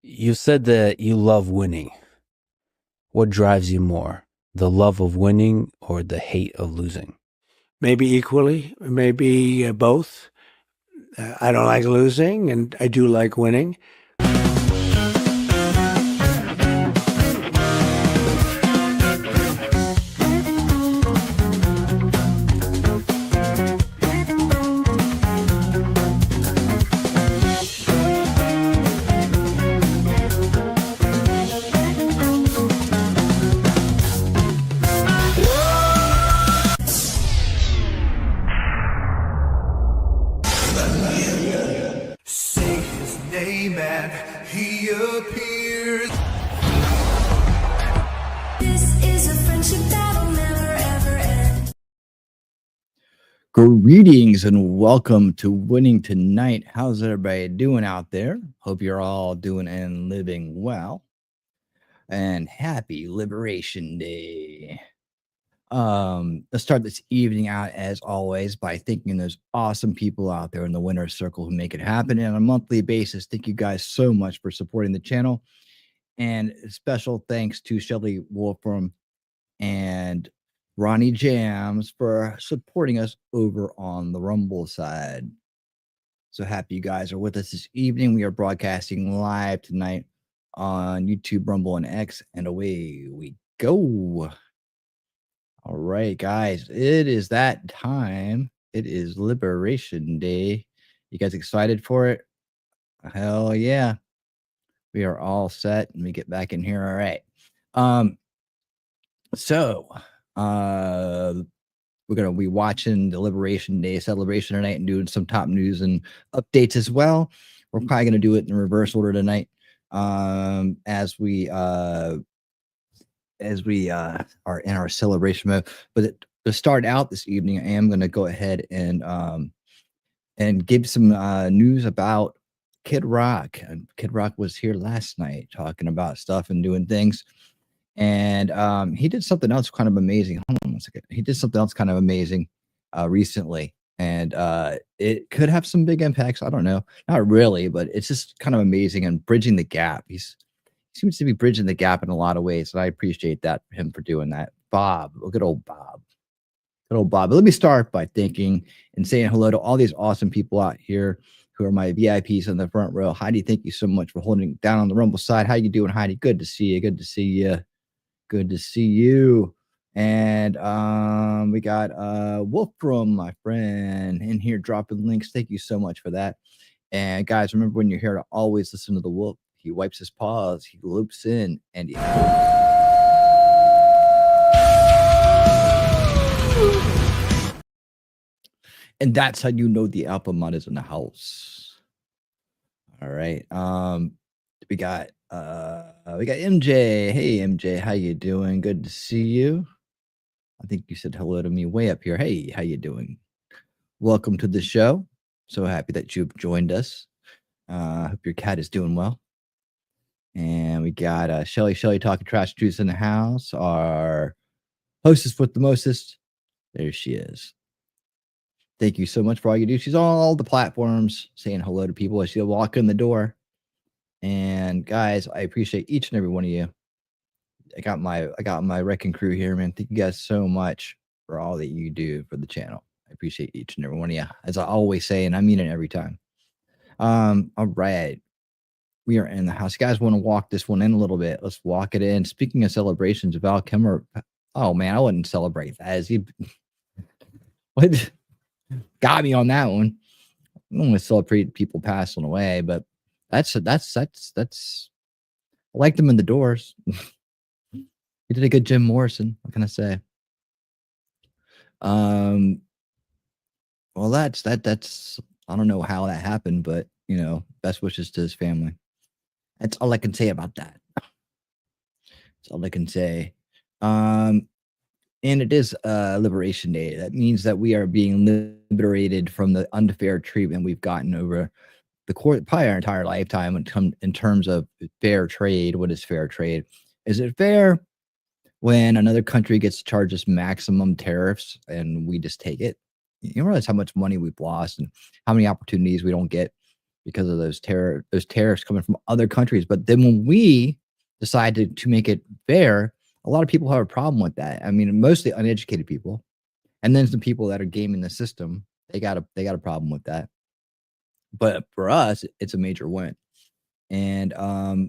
You said that you love winning. What drives you more, the love of winning or the hate of losing? Maybe equally, maybe both. I don't like losing, and I do like winning. Say his name and he appears. This is a friendship that'll never ever end. Greetings and welcome to Winning Tonight. How's everybody doing out there? Hope you're all doing and living well. And happy Liberation Day. Let's start this evening out as always by thanking those awesome people out there in the winner's circle who make it happen on a monthly basis. Thank you guys so much for supporting the channel. And special thanks to Shelly Wolfram and Ronnie Jams for supporting us over on the Rumble side. So happy you guys are with us this evening. We are broadcasting live tonight on YouTube, Rumble, and X, and away we go. All right, guys, it is that time. It is Liberation Day. You guys excited for it? Hell yeah. We are all set. Let me get back in here. All right. So we're gonna be watching the Liberation Day celebration tonight and doing some top news and updates as well. We're probably gonna do it in reverse order tonight, as we are in our celebration mode. But to start out this evening, I am gonna go ahead and give some news about Kid Rock. And Kid Rock was here last night talking about stuff and doing things. And he did something else kind of amazing. Hold on one second. He did something else kind of amazing recently. And it could have some big impacts. I don't know. Not really, but it's just kind of amazing and bridging the gap. He seems to be bridging the gap in a lot of ways. And I appreciate that him for doing that. Bob, look at old Bob. Good old Bob. But let me start by thanking and saying hello to all these awesome people out here who are my VIPs in the front row. Heidi, thank you so much for holding it down on the Rumble side. How you doing, Heidi? Good to see you. Good to see you. Good to see you. And we got Wolfram, my friend, in here dropping links. Thank you so much for that. And guys, remember when you're here to always listen to the Wolf. He wipes his paws, he loops in, and he and that's how you know the alpha mod is in the house. All right. We got MJ. Hey MJ, how you doing? Good to see you. I think you said hello to me way up here. Hey, how you doing? Welcome to the show. So happy that you've joined us. Hope your cat is doing well. And we got Shelly talking trash juice in the house. Our hostess with the mostest. There she is. Thank you so much for all you do. She's on all the platforms saying hello to people as she'll walk in the door. And guys, I appreciate each and every one of you. I got my wrecking crew here, man. Thank you guys so much for all that you do for the channel. I appreciate each and every one of you, as I always say, and I mean it every time. All right. We are in the house. You guys want to walk this one in a little bit? Let's walk it in. Speaking of celebrations, Val Kilmer. Oh man, I wouldn't celebrate that. As he what got me on that one. I don't want to celebrate people passing away, but that's I liked him in the Doors. He did a good Jim Morrison. What can I say? Well, that's I don't know how that happened, but you know, best wishes to his family. That's all I can say about that. That's all I can say. And it is Liberation Day. That means that we are being liberated from the unfair treatment we've gotten over the court, probably our entire lifetime when it comes in terms of fair trade. What is fair trade? Is it fair when another country gets charged us maximum tariffs and we just take it? You realize how much money we've lost and how many opportunities we don't get because of those tariffs coming from other countries. But then when we decide to make it fair, a lot of people have a problem with that. I mean, mostly uneducated people, and then some people that are gaming the system. They got a problem with that. But for us, it's a major win. And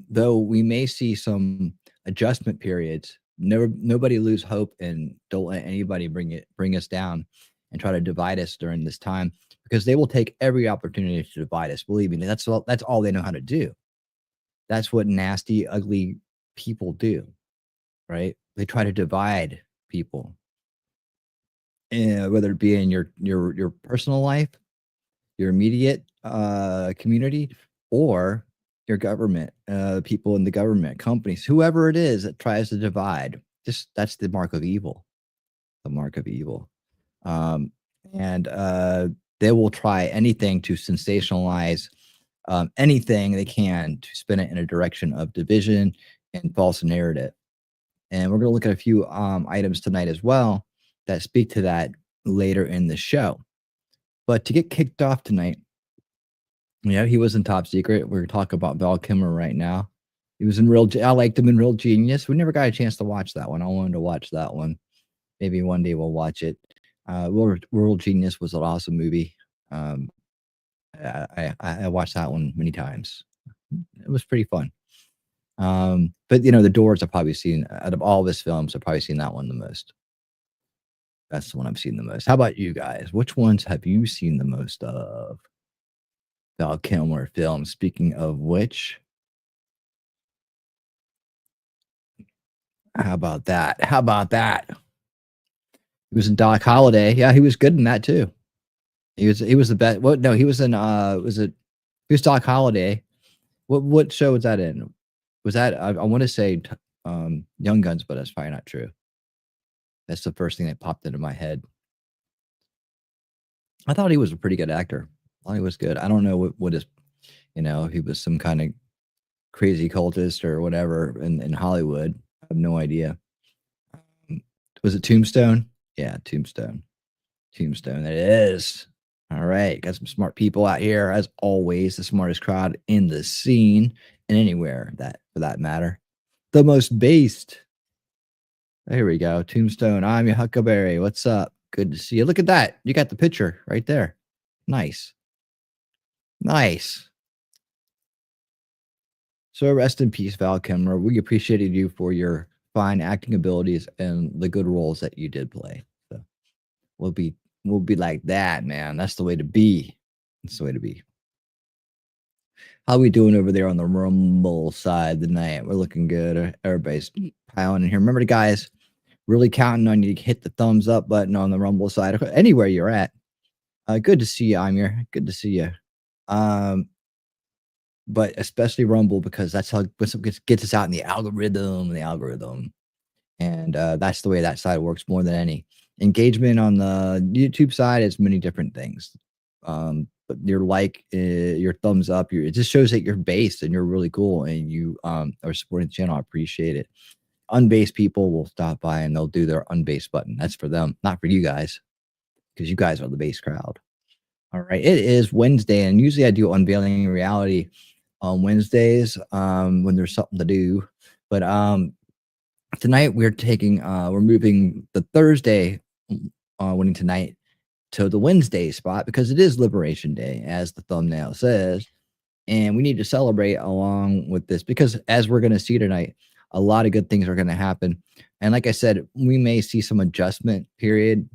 though we may see some adjustment periods, nobody lose hope and don't let anybody bring us down and try to divide us during this time, because they will take every opportunity to divide us. Believe me, that's all they know how to do. That's what nasty, ugly people do, right? They try to divide people, whether it be in your personal life, your immediate community, or your government, people in the government, companies, whoever it is that tries to divide. Just that's the mark of evil. The mark of evil. And they will try anything to sensationalize anything they can to spin it in a direction of division and false narrative. And we're going to look at a few items tonight as well that speak to that later in the show. But to get kicked off tonight, yeah, he was in Top Secret. We're talking about Val Kilmer right now. He was in I liked him in Real Genius. We never got a chance to watch that one. I wanted to watch that one. Maybe one day we'll watch it. Real Genius was an awesome movie. I watched that one many times. It was pretty fun. But The Doors I've probably seen, out of all of his films, I've probably seen that one the most. That's the one I've seen the most. How about you guys? Which ones have you seen the most of? Val Kilmer films. Speaking of which, how about that? He was in Doc Holliday. Yeah, he was good in that too. He was the best. Well, no, he was in he was Doc Holliday. What show was that in? Was that I want to say Young Guns, but that's probably not true. That's the first thing that popped into my head. I thought he was a pretty good actor. I thought he was good. I don't know what his, if he was some kind of crazy cultist or whatever in Hollywood. I have no idea. Was it Tombstone? Yeah, Tombstone. Tombstone, it is. All right, got some smart people out here, as always, the smartest crowd in the scene and anywhere for that matter. The most based. Here we go. Tombstone, I'm your Huckleberry. What's up? Good to see you. Look at that. You got the picture right there. Nice. So rest in peace, Val Kilmer. We appreciated you for your fine acting abilities and the good roles that you did play. So we'll be like that, man. That's the way to be. That's the way to be. How we doing over there on the Rumble side tonight? We're looking good. Everybody's piling in here. Remember, the guys, really counting on you to hit the thumbs up button on the Rumble side, anywhere you're at. Good to see you, Amir. Good to see you. But especially Rumble, because that's how gets us out in the algorithm. And that's the way that side works more than any. Engagement on the YouTube side is many different things. But your thumbs up, it just shows that you're based and you're really cool and you are supporting the channel. I appreciate it. Unbased people will stop by and they'll do their unbased button. That's for them, not for you guys, because you guys are the base crowd. All right. It is Wednesday, and usually I do Unveiling Reality on Wednesdays when there's something to do. But tonight we're moving the Thursday winning tonight to the Wednesday spot, because it is Liberation Day, as the thumbnail says. And we need to celebrate along with this, because as we're going to see tonight, a lot of good things are going to happen. And like I said, we may see some adjustment period.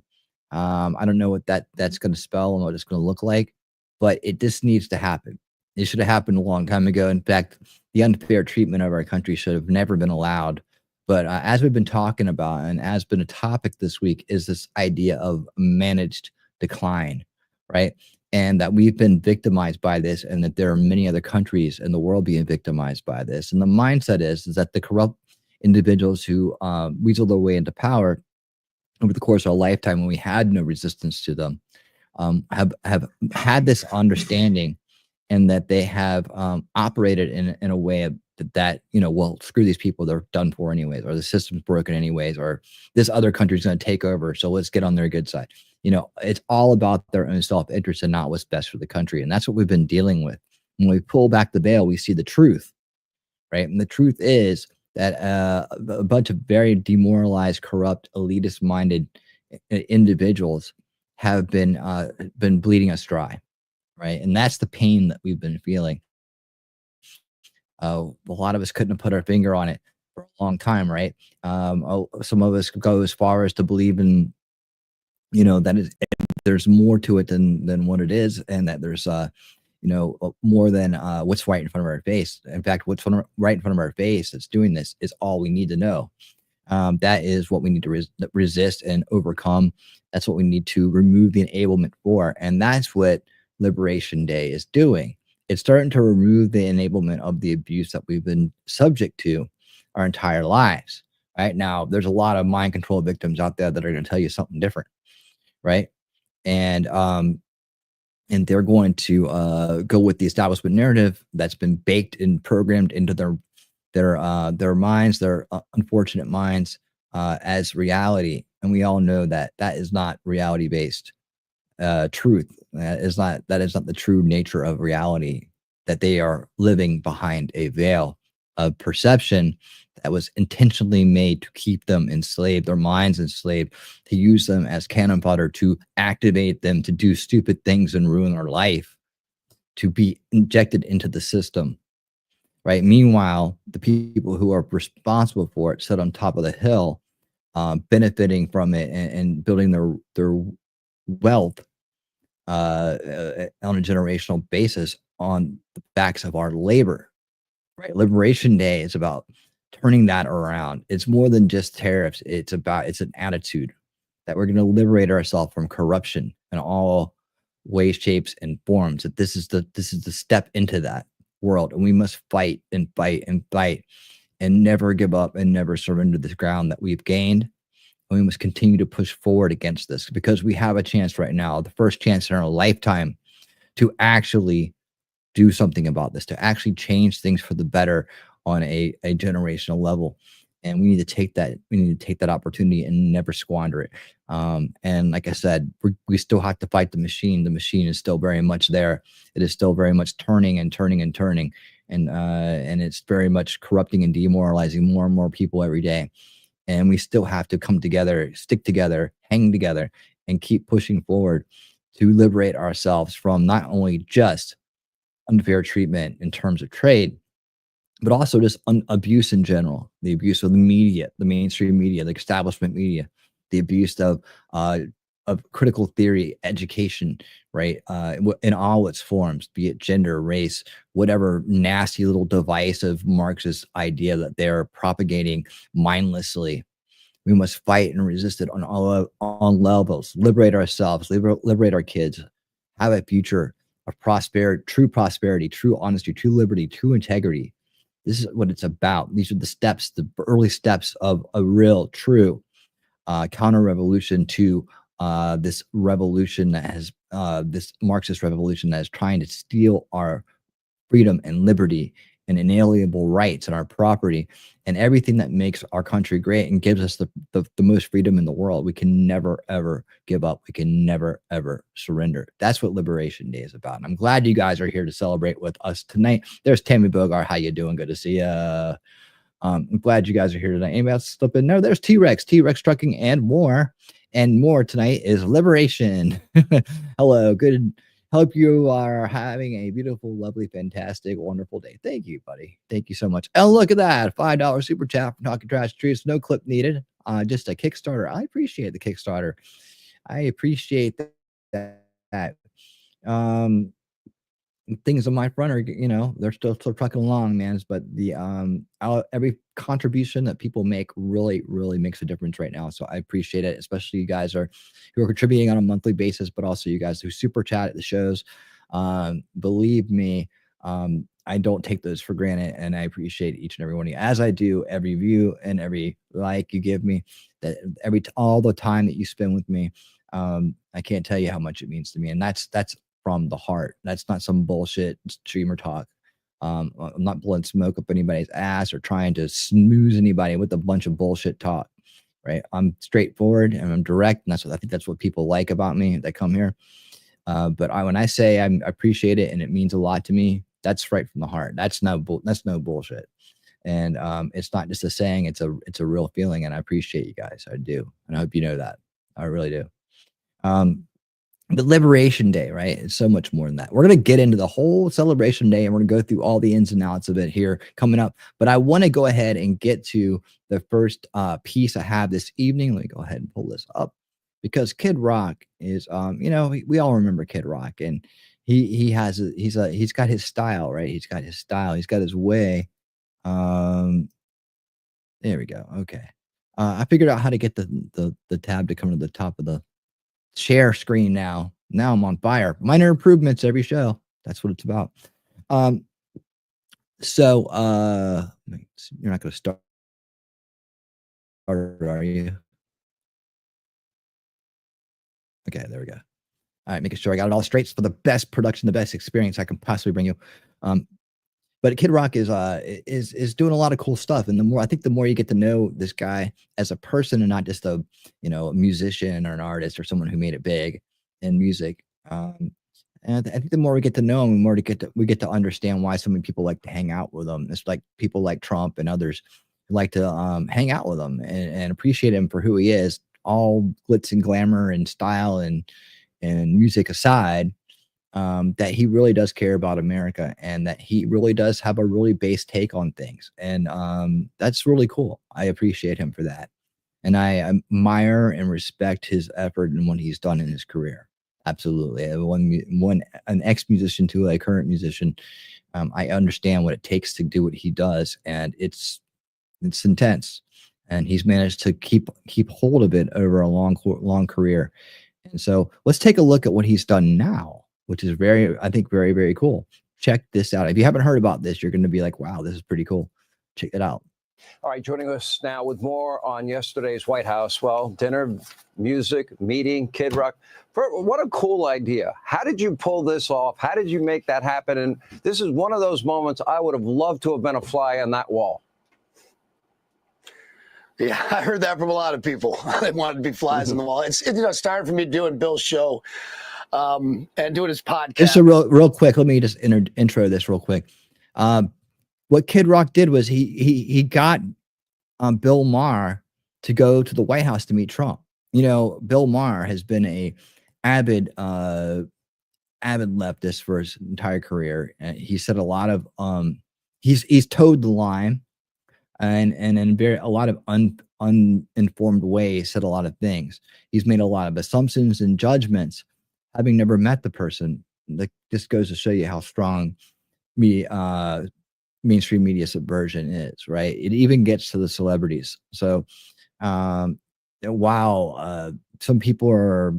I don't know what that's going to spell and what it's going to look like, but it just needs to happen. It should have happened a long time ago. In fact, the unfair treatment of our country should have never been allowed. But as we've been talking about, and as been a topic this week, is this idea of managed decline, right? And that we've been victimized by this, and that there are many other countries in the world being victimized by this. And the mindset is that the corrupt individuals who weasel their way into power over the course of a lifetime, when we had no resistance to them, have had this understanding, and that they have operated in a way that well, screw these people, they're done for anyways, or the system's broken anyways, or this other country's going to take over, so let's get on their good side. It's all about their own self-interest and not what's best for the country. And that's what we've been dealing with When we pull back the veil, we see the truth, right? And the truth is that a bunch of very demoralized, corrupt, elitist-minded individuals have been bleeding us dry, right? And that's the pain that we've been feeling. A lot of us couldn't have put our finger on it for a long time, right? Some of us go as far as to believe in, that there's more to it than what it is, and that there's more than what's right in front of our face. In fact, what's right in front of our face that's doing this is all we need to know. That is what we need to resist and overcome. That's what we need to remove the enablement for. And that's what Liberation Day is doing. It's starting to remove the enablement of the abuse that we've been subject to our entire lives. Right now, there's a lot of mind control victims out there that are going to tell you something different, right? And they're going to go with the establishment narrative that's been baked and programmed into their minds, their unfortunate minds, as reality. And we all know that that is not reality based truth. That is not the true nature of reality. That they are living behind a veil of perception that was intentionally made to keep them enslaved, their minds enslaved, to use them as cannon fodder, to activate them to do stupid things and ruin their life, to be injected into the system, right? Meanwhile, the people who are responsible for it sit on top of the hill, benefiting from it and building their wealth on a generational basis on the backs of our labor, right? Liberation Day is about turning that around. It's more than just tariffs. It's an attitude that we're going to liberate ourselves from corruption in all ways, shapes, and forms. That this is the step into that world, and we must fight and fight and fight and never give up and never surrender the ground that we've gained. And we must continue to push forward against this, because we have a chance right now, the first chance in our lifetime, to actually do something about this, to actually change things for the better on a generational level. And we need to take that opportunity and never squander it. And like I said, we still have to fight the machine. The machine is still very much there. It is still very much turning and turning and turning. And it's very much corrupting and demoralizing more and more people every day. And we still have to come together, stick together, hang together, and keep pushing forward to liberate ourselves from not only just unfair treatment in terms of trade, but also just abuse in general, the abuse of the media, the mainstream media, the establishment media, the abuse of critical theory education, right? In all its forms, be it gender, race, whatever nasty little divisive Marxist idea that they're propagating mindlessly. We must fight and resist it on all levels, liberate ourselves, liberate our kids, have a future of prosperity, true honesty, true liberty, true integrity. This is what it's about. These are the steps, the early steps of a real, true counter-revolution to this revolution that has this Marxist revolution that is trying to steal our freedom and liberty and inalienable rights and our property and everything that makes our country great and gives us the most freedom in the world. We can never, ever give up. We can never, ever surrender. That's what Liberation Day is about. And I'm glad you guys are here to celebrate with us tonight. There's Tammy Bogart. How you doing? Good to see you. I'm glad you guys are here tonight. Anybody else slip in? No, there's T-Rex Trucking, and more. And more tonight is Liberation. Hello. Good. Hope you are having a beautiful, lovely, fantastic, wonderful day. Thank you, buddy. Thank you so much. Oh, look at that. $5 super chat from Talking Trash Trees. No clip needed. Just a Kickstarter. I appreciate the Kickstarter. I appreciate that. Things on my front are, they're still trucking along, man. But the every contribution that people make really, really makes a difference right now. So I appreciate it, especially you guys who are contributing on a monthly basis, but also you guys who super chat at the shows. Believe me, I don't take those for granted, and I appreciate each and every one of you, as I do every view and every like you give me, that all the time that you spend with me. I can't tell you how much it means to me, and that's from the heart. That's not some bullshit streamer talk. I'm not blowing smoke up anybody's ass or trying to smooze anybody with a bunch of bullshit talk, right? I'm straightforward and I'm direct, and I think that's what people like about me that come here. But when I say I appreciate it and it means a lot to me, That's right from the heart. That's no bullshit. And it's not just a saying, it's a real feeling. And I appreciate you guys. I do. And I hope you know that. I really do. But Liberation Day, right? It's so much more than that. We're going to get into the whole celebration day and we're going to go through all the ins and outs of it here coming up. But I want to go ahead and get to the first piece I have this evening. Let me go ahead and pull this up because Kid Rock is, we all remember Kid Rock, and he's got his style, right? He's got his style. He's got his way. There we go. Okay. I figured out how to get the tab to come to the top of the share screen now. Now I'm on fire. Minor improvements every show. That's what it's about. So you're not going to start, are you? Okay, there we go. All right, making sure I got it all straight for the best production, the best experience I can possibly bring you. But Kid Rock is doing a lot of cool stuff, and the more you get to know this guy as a person and not just a musician or an artist or someone who made it big in music, and I think the more we get to know him, the more we get to understand why so many people like to hang out with him. It's like people like Trump and others like to hang out with him and appreciate him for who he is, all glitz and glamour and style and music aside. That he really does care about America and that he really does have a really base take on things. And that's really cool. I appreciate him for that. And I admire and respect his effort and what he's done in his career. Absolutely. An ex-musician to a current musician, I understand what it takes to do what he does. And it's intense. And he's managed to keep hold of it over a long career. And so let's take a look at what he's done now, which is I think very, very cool. Check this out. If you haven't heard about this, you're going to be like, wow, this is pretty cool. Check it out. All right, joining us now with more on yesterday's White House. Well, dinner, music, meeting, Kid Rock. What a cool idea. How did you pull this off? How did you make that happen? And this is one of those moments I would have loved to have been a fly on that wall. Yeah, I heard that from a lot of people. They wanted to be flies on the wall. It started from me doing Bill's show and doing his podcast. Just a real quick. Let me just intro this real quick. What Kid Rock did was he got Bill Maher to go to the White House to meet Trump. Bill Maher has been a avid leftist for his entire career. And he said a lot of he's towed the line. And in a lot of uninformed ways said a lot of things. He's made a lot of assumptions and judgments, having never met the person. This goes to show you how strong mainstream media subversion is, right? It even gets to the celebrities. So while some people are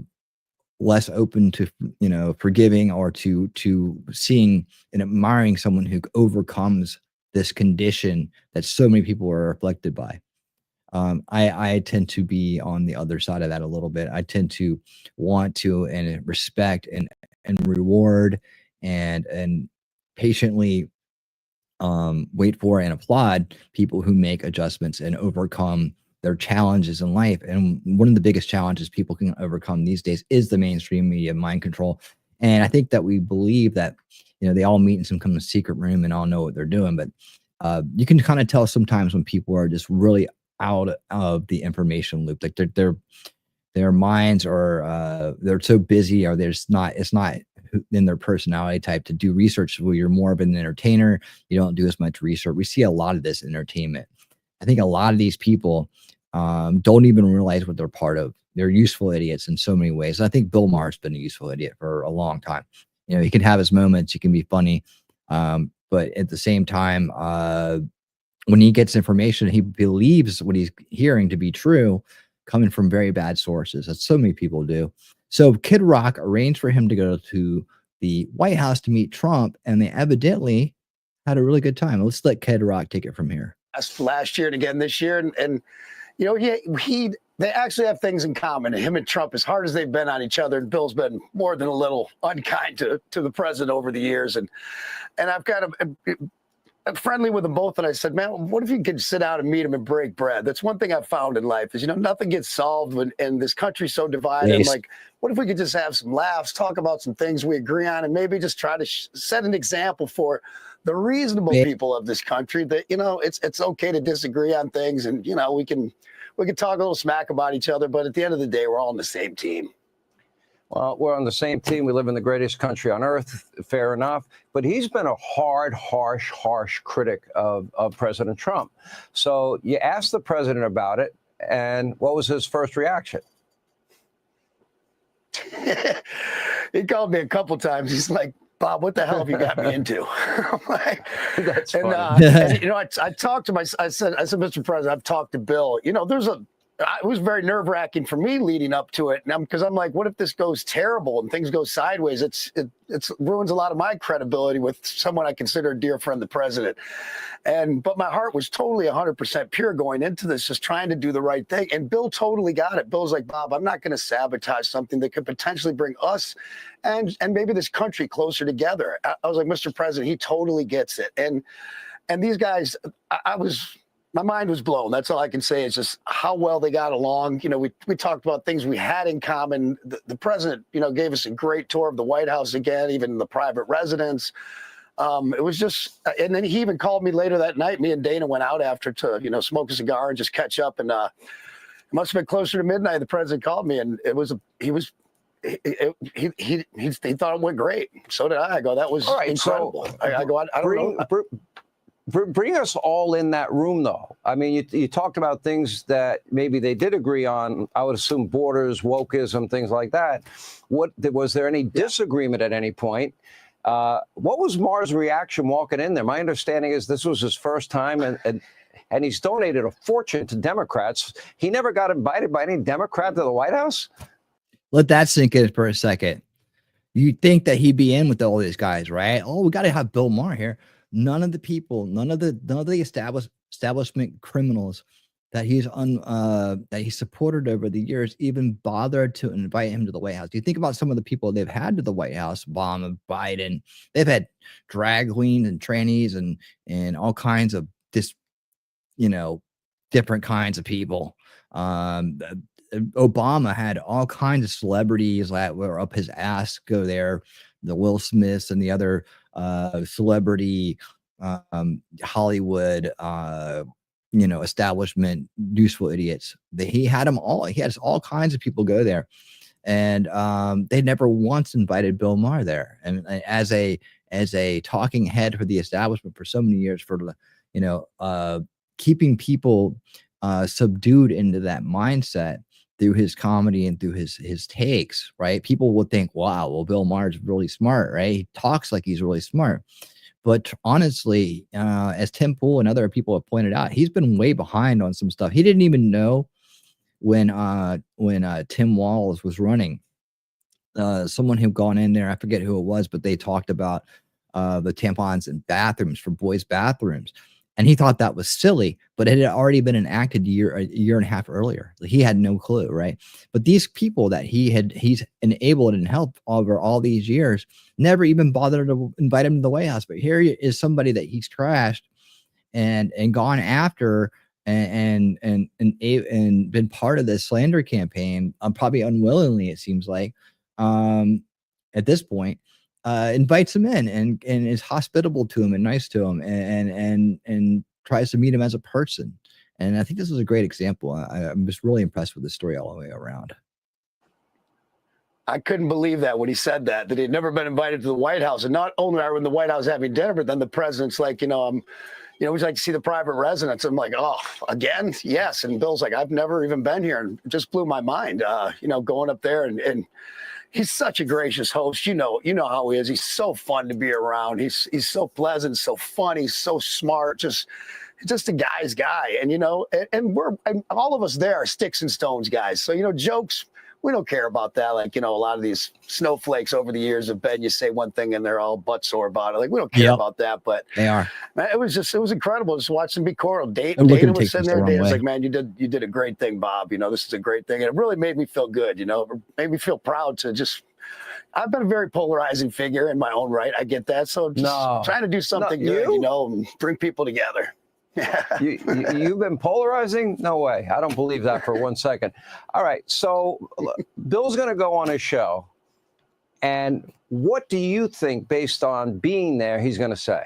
less open to forgiving or to seeing and admiring someone who overcomes this condition that so many people are afflicted by. I tend to be on the other side of that a little bit. I tend to want to and respect and reward and patiently wait for and applaud people who make adjustments and overcome their challenges in life. And one of the biggest challenges people can overcome these days is the mainstream media mind control. And I think that we believe that they all meet in some kind of secret room and all know what they're doing. But you can kind of tell sometimes when people are just really out of the information loop, like their minds are they're so busy, or it's not in their personality type to do research. Where you're more of an entertainer, you don't do as much research. We see a lot of this in entertainment. I think a lot of these people don't even realize what they're part of. They're useful idiots in so many ways. I think Bill Maher's been a useful idiot for a long time. He can have his moments. He can be funny. But at the same time, when he gets information, he believes what he's hearing to be true, coming from very bad sources. As so many people do. So Kid Rock arranged for him to go to the White House to meet Trump, and they evidently had a really good time. Let's let Kid Rock take it from here. Last year and again this year. And they actually have things in common. Him and Trump, as hard as they've been on each other, and Bill's been more than a little unkind to the president over the years. And I've kind of friendly with them both, and I said, man, what if you could sit down and meet them and break bread? That's one thing I've found in life is, nothing gets solved and this country's so divided. I'm like, what if we could just have some laughs, talk about some things we agree on, and maybe just try to set an example for the reasonable people of this country that, it's okay to disagree on things, and, we can talk a little smack about each other, but at the end of the day, we're all on the same team. Well, we're on the same team. We live in the greatest country on earth, fair enough. But he's been a hard, harsh critic of President Trump. So you asked the president about it, and what was his first reaction? He called me a couple times. He's like, Bob, what the hell have you got me into? I'm like, That's and, funny. I talked to I said, Mr. President, I've talked to Bill. It was very nerve-wracking for me leading up to it, because I'm like, what if this goes terrible and things go sideways? It ruins a lot of my credibility with someone I consider a dear friend, the president. But my heart was totally 100% pure going into this, just trying to do the right thing. And Bill totally got it. Bill's like, Bob, I'm not going to sabotage something that could potentially bring us and maybe this country closer together. I was like, Mr. President, he totally gets it. And these guys, my mind was blown. That's all I can say. It's just how well they got along. We talked about things we had in common. The president, gave us a great tour of the White House again, even the private residence. It was just, and then he even called me later that night. Me and Dana went out after to, smoke a cigar and just catch up. And it must have been closer to midnight. The president called me, and he thought it went great. So did I. I go, that was incredible. So I don't know. Bring us all in that room, though. I mean, you talked about things that maybe they did agree on. I would assume borders, wokeism, things like that. Was there any disagreement at any point? What was Maher's reaction walking in there? My understanding is this was his first time, and he's donated a fortune to Democrats. He never got invited by any Democrat to the White House. Let that sink in for a second. You'd think that he'd be in with all these guys, right? Oh, we got to have Bill Maher here. None of the people, none of the establishment criminals that he supported over the years even bothered to invite him to the White House. You think about some of the people they've had to the White House: Obama, Biden. They've had drag queens and trannies and all kinds of different kinds of people. Obama had all kinds of celebrities that were up his ass go there. The Will Smiths and the other celebrity Hollywood establishment useful idiots. He had them all. He had all kinds of people go there, and they never once invited Bill Maher there. And as a talking head for the establishment for so many years, for keeping people subdued into that mindset through his comedy and through his takes, right? People would think, wow, well, Bill Maher's really smart, right? He talks like he's really smart. But honestly, as Tim Pool and other people have pointed out, he's been way behind on some stuff. He didn't even know when Tim Walz was running. Someone who had gone in there, I forget who it was, but they talked about the tampons in bathrooms for boys' bathrooms. And he thought that was silly, but it had already been enacted a year and a half earlier. He had no clue, right? But these people that he's enabled and helped over all these years never even bothered to invite him to the White House. But here is somebody that he's trashed and gone after and been part of this slander campaign, probably unwillingly, it seems like, at this point. Invites him in and is hospitable to him and nice to him and tries to meet him as a person. And I think this is a great example. I'm just really impressed with the story all the way around. I couldn't believe that when he said that he'd never been invited to the White House. And not only are we in the White House having dinner, but then the president's like, we'd like to see the private residence. I'm like, oh, again? Yes. And Bill's like, I've never even been here. And it just blew my mind, going up there and he's such a gracious host. You know how he is. He's so fun to be around. He's so pleasant, so funny, so smart, just a guy's guy. And, and all of us there are sticks and stones guys. So, jokes, we don't care about that. Like, a lot of these snowflakes over the years have been, you say one thing and they're all butt sore about it. Like, we don't care about that, but they are. Man, it was incredible just watching them be cordial. Dana was sitting there. Dana's like, man, you did a great thing, Bob. This is a great thing. And it really made me feel good. It made me feel proud to just, I've been a very polarizing figure in my own right. I get that. So just trying to do something good, and bring people together. You've been polarizing? No way. I don't believe that for 1 second. All right. So Bill's going to go on his show. And what do you think, based on being there, he's going to say?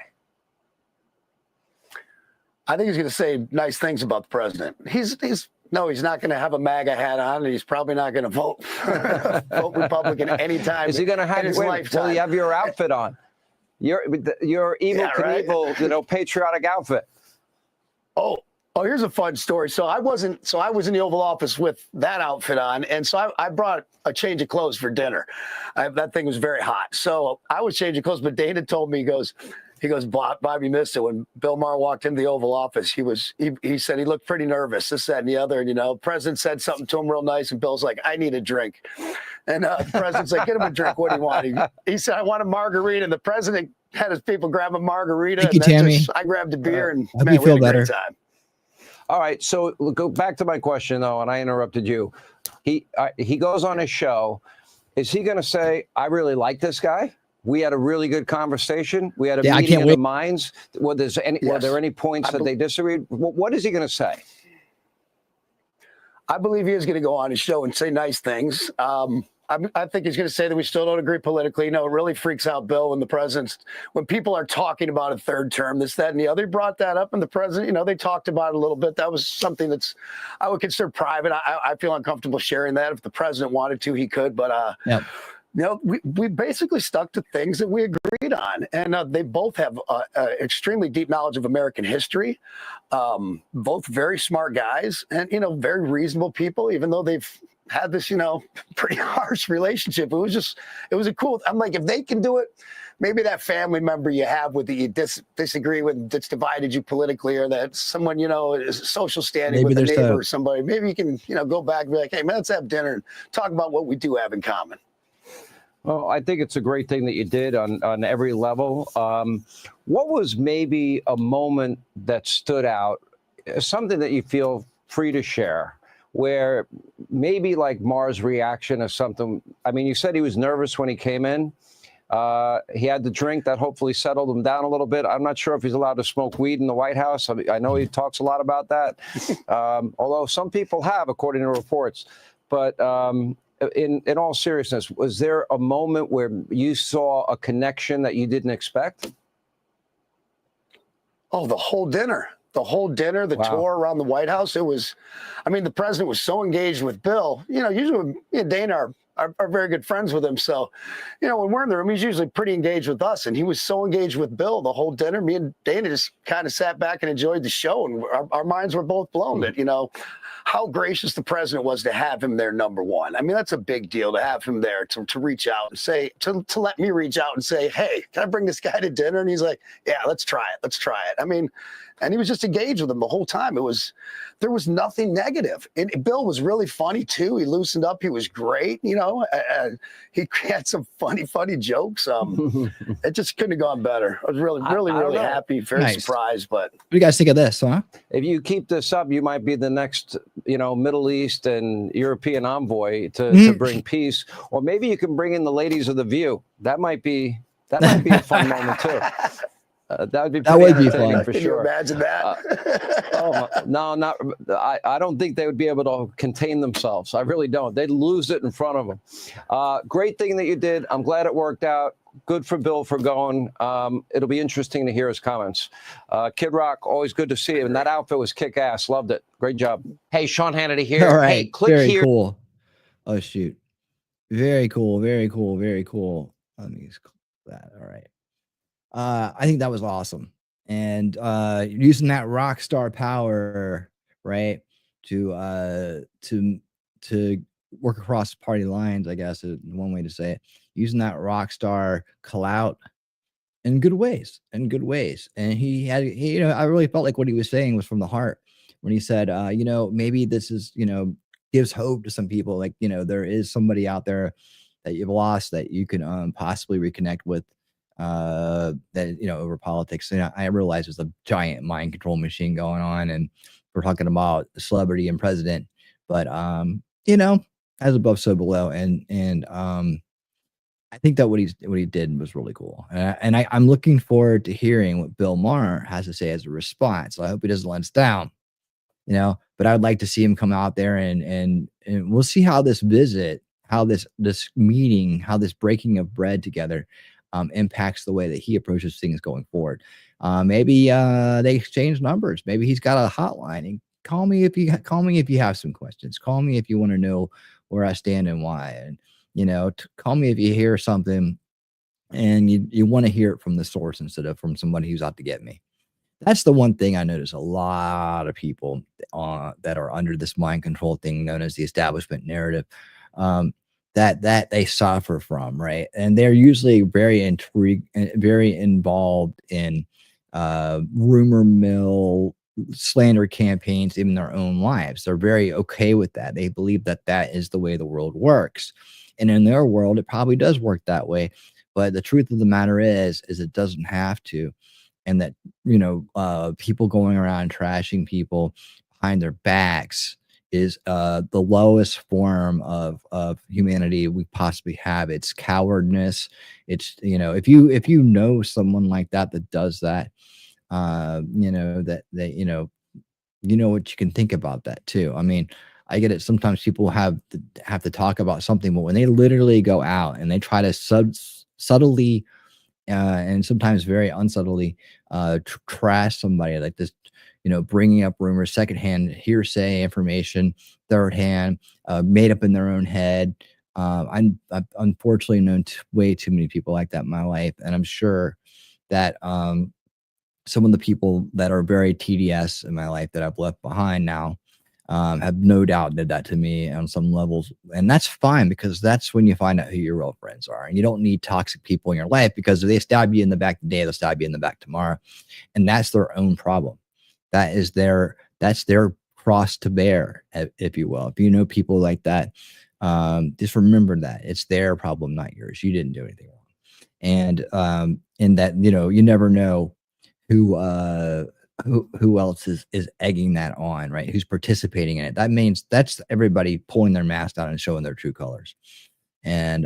I think he's going to say nice things about the president. He's not going to have a MAGA hat on, and he's probably not going to vote Republican anytime. Is he going to have his lifetime? Will you have your outfit on? Your Evel Knievel, patriotic outfit. Oh, here's a fun story. So I was in the Oval Office with that outfit on, and so I brought a change of clothes for dinner. That thing was very hot, so I was changing clothes. But Dana told me, he goes, Bobby missed it when Bill Maher walked into the Oval Office. He said he looked pretty nervous, this, that, and the other. And the president said something to him real nice, and Bill's like, "I need a drink," and the president's like, "Get him a drink. What do you want?" He said, "I want a margarita." And the president had his people grab a margarita. Thank you, Tammy. I grabbed a beer, and hope you feel better. Time. All right, so we'll go back to my question, though, and I interrupted you. He goes on his show. Is he going to say, "I really like this guy. We had a really good conversation. We had a meeting of the minds. Were there any points that they disagreed?" What is he going to say? I believe he is going to go on his show and say nice things. I think he's going to say that we still don't agree politically. It really freaks out Bill when people are talking about a third term, this, that, and the other. He brought that up, and the president, they talked about it a little bit. That was something I would consider private. I feel uncomfortable sharing that. If the president wanted to, he could, but we basically stuck to things that we agreed on, and they both have extremely deep knowledge of American history. Both very smart guys, and very reasonable people, even though they've had this pretty harsh relationship. It was a cool. I'm like, if they can do it, maybe that family member you have with that you disagree with, that's divided you politically, or that someone is social standing with a neighbor or somebody, maybe you can go back and be like, "Hey man, let's have dinner and talk about what we do have in common." Well, I think it's a great thing that you did on every level. What was maybe a moment that stood out, something that you feel free to share, where maybe like Maher's reaction or something? I mean, you said he was nervous when he came in. He had the drink that hopefully settled him down a little bit. I'm not sure if he's allowed to smoke weed in the White House. I know he talks a lot about that, although some people have, according to reports. But in all seriousness, was there a moment where you saw a connection that you didn't expect? Oh, the whole dinner, the tour around the White House. It was, the president was so engaged with Bill. Usually me and Dana are very good friends with him. So, when we're in the room, he's usually pretty engaged with us. And he was so engaged with Bill the whole dinner. Me and Dana just kind of sat back and enjoyed the show. And our minds were both blown that, how gracious the president was to have him there, number one. That's a big deal to have him there, to reach out and say, to let me reach out and say, "Hey, can I bring this guy to dinner?" And he's like, "Yeah, let's try it. And he was just engaged with him the whole time. There was nothing negative. And Bill was really funny too. He loosened up. He was great. He had some funny jokes. It just couldn't have gone better. I was really happy, very surprised. But what do you guys think of this, huh? If you keep this up, you might be the next, Middle East and European envoy to bring peace. Or maybe you can bring in the ladies of The View. That might be a fun moment too. That would be fun for sure. Can you imagine that? No, I don't think they would be able to contain themselves. I really don't. They'd lose it in front of them. Great thing that you did. I'm glad it worked out. Good for Bill for going. It'll be interesting to hear his comments. Kid Rock, always good to see you. And that outfit was kick-ass. Loved it. Great job. Hey, Sean Hannity here. All right. Hey, click very here. Cool. Oh, shoot. Very cool. Let me just click that. All right. I think that was awesome. And using that rock star power, right, to work across party lines, I guess is one way to say it. Using that rock star clout in good ways. And I really felt like what he was saying was from the heart when he said, maybe this is, gives hope to some people. Like, there is somebody out there that you've lost that you can possibly reconnect with. Over politics. I realize there's a giant mind control machine going on, and we're talking about celebrity and president, but as above, so below. And I think that what he did was really cool, I'm looking forward to hearing what Bill Maher has to say as a response. So I hope he doesn't let us down, But I would like to see him come out there and we'll see how this visit, how this meeting, how this breaking of bread together impacts the way that he approaches things going forward. Maybe they exchange numbers. Maybe he's got a hotline. And call me if you have some questions. Call me if you want to know where I stand and why. And call me if you hear something and you want to hear it from the source instead of from somebody who's out to get me. That's the one thing I notice a lot of people that are under this mind control thing known as the establishment narrative, um, that they suffer from, right? And they're usually very intrigued and very involved in rumor mill slander campaigns in their own lives. They're very okay with that. They believe that that is the way the world works. And in their world, it probably does work that way. But the truth of the matter is it doesn't have to, and that people going around trashing people behind their backs is the lowest form of humanity we possibly have. It's cowardness. It's if you know someone like that that does that, that what you can think about that too. I mean, I get it. Sometimes people have to talk about something, but when they literally go out and they try to subtly and sometimes very unsubtly trash somebody like this, bringing up rumors, secondhand hearsay information, third hand, made up in their own head. I've unfortunately known way too many people like that in my life, and I'm sure that some of the people that are very TDS in my life that I've left behind now have no doubt did that to me on some levels. And that's fine, because that's when you find out who your real friends are. And you don't need toxic people in your life, because if they stab you in the back today, they'll stab you in the back tomorrow. And that's their own problem. That's their cross to bear, if you will. If you know people like that, just remember that it's their problem, not yours. You didn't do anything wrong. And that, you never know who else is egging that on, right? Who's participating in it? That means that's everybody pulling their mask down and showing their true colors. And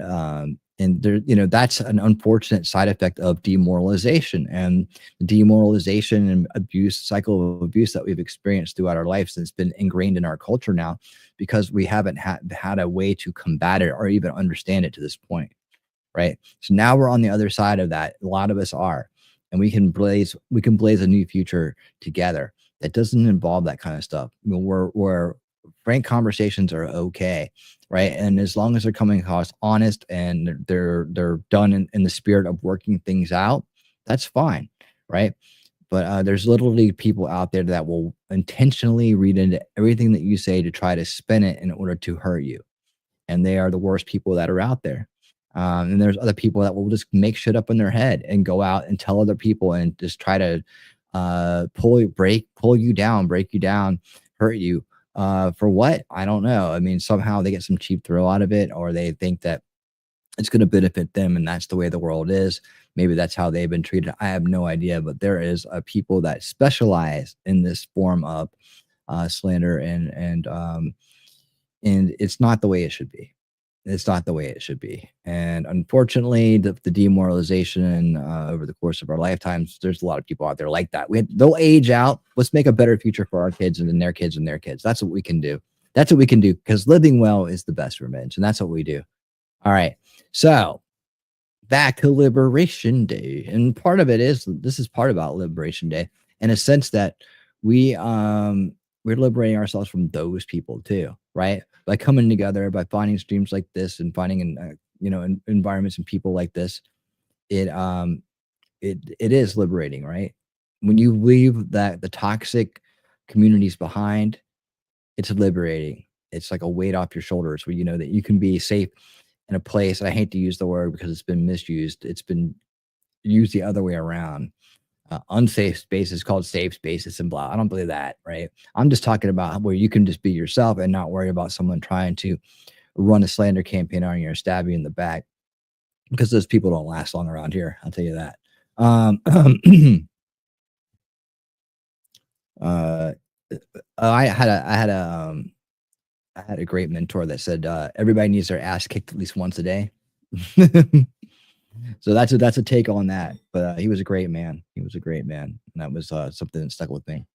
there, that's an unfortunate side effect of demoralization, and the demoralization and abuse cycle of abuse that we've experienced throughout our lives. And it's been ingrained in our culture now because we haven't had a way to combat it or even understand it to this point. Right. So now we're on the other side of that. A lot of us are, and we can blaze a new future together that doesn't involve that kind of stuff. I mean, where frank conversations are okay, right? And as long as they're coming across honest and they're done in the spirit of working things out, that's fine, right? But there's literally people out there that will intentionally read into everything that you say to try to spin it in order to hurt you, and they are the worst people that are out there. And there's other people that will just make shit up in their head and go out and tell other people and just try to pull you down, break you down, hurt you. For what? I don't know. I mean, somehow they get some cheap thrill out of it, or they think that it's going to benefit them, and that's the way the world is. Maybe that's how they've been treated. I have no idea, but there is people that specialize in this form of slander, and it's not the way it should be. It's not the way it should be. And unfortunately, the demoralization over the course of our lifetimes, there's a lot of people out there like that. They'll age out. Let's make a better future for our kids and then their kids and their kids. That's what we can do. That's what we can do, because living well is the best revenge. And that's what we do. All right. So back to Liberation Day. And part of it is, this is part about Liberation Day in a sense that we're liberating ourselves from those people too, right? By coming together, by finding streams like this and finding environments and people like this, it is liberating, right? When you leave the toxic communities behind, it's liberating. It's like a weight off your shoulders, where you know that you can be safe in a place. And I hate to use the word because it's been misused. It's been used the other way around. Unsafe spaces called safe spaces and blah. I don't believe that, right? I'm just talking about where you can just be yourself and not worry about someone trying to run a slander campaign on you or stab you in the back, because those people don't last long around here. I'll tell you that. I had a great mentor that said everybody needs their ass kicked at least once a day. So that's a take on that. But he was a great man. He was a great man, and that was something that stuck with me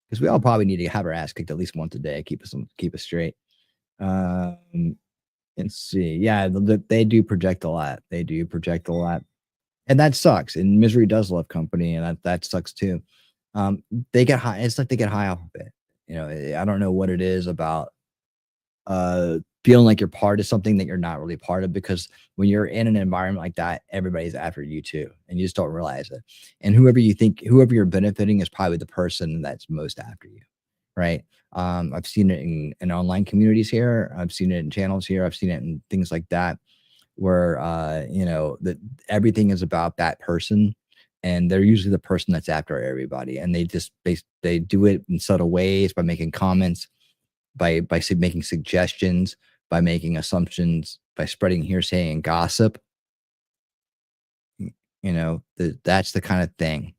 because we all probably need to have our ass kicked at least once a day, keep us straight. Let's see. Yeah, they do project a lot. They do project a lot, and that sucks. And misery does love company, and that sucks too. They get high. It's like they get high off of it. You know, I don't know what it is about feeling like you're part of something that you're not really part of, because when you're in an environment like that, everybody's after you too, and you just don't realize it. And whoever you're benefiting is probably the person that's most after you, right? I've seen it in online communities here. I've seen it in channels here. I've seen it in things like that, where that everything is about that person, and they're usually the person that's after everybody, and they do it in subtle ways by making comments, by making suggestions, by making assumptions, by spreading hearsay and gossip. That's the kind of thing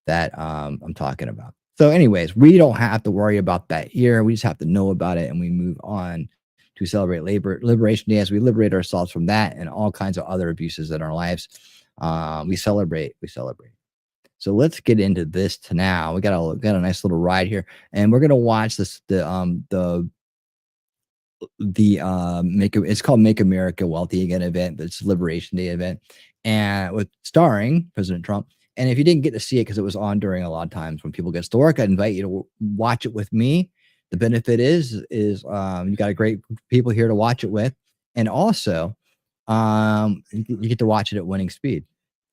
that I'm talking about. So anyways, we don't have to worry about that here. We just have to know about it, and we move on to celebrate Liberation Day as we liberate ourselves from that and all kinds of other abuses in our lives. We celebrate. So let's get into this now. We got a nice little ride here, and we're gonna watch this it's called Make America Wealthy Again event, but it's Liberation Day event, and with starring President Trump. And if you didn't get to see it because it was on during a lot of times when people get to work, I'd invite you to watch it with me. The benefit is you got a great group of people here to watch it with, and also you get to watch it at winning speed.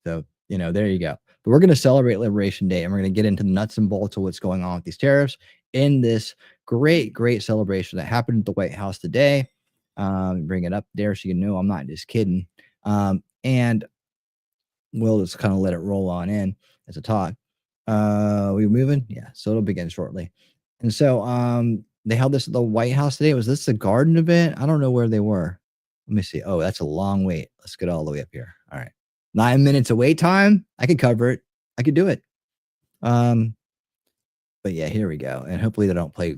So there you go. But we're going to celebrate Liberation Day, and we're going to get into the nuts and bolts of what's going on with these tariffs in this great celebration that happened at the White House today. Bring it up there so you know I'm not just kidding. And we'll just kind of let it roll on in as a talk. We moving? Yeah. So it'll begin shortly. And so they held this at the White House today. Was this the garden event? I don't know where they were. Let me see. Oh, that's a long wait. Let's get all the way up here. All right. 9 minutes of wait time. I could cover it. I could do it. But yeah, here we go. And hopefully they don't play.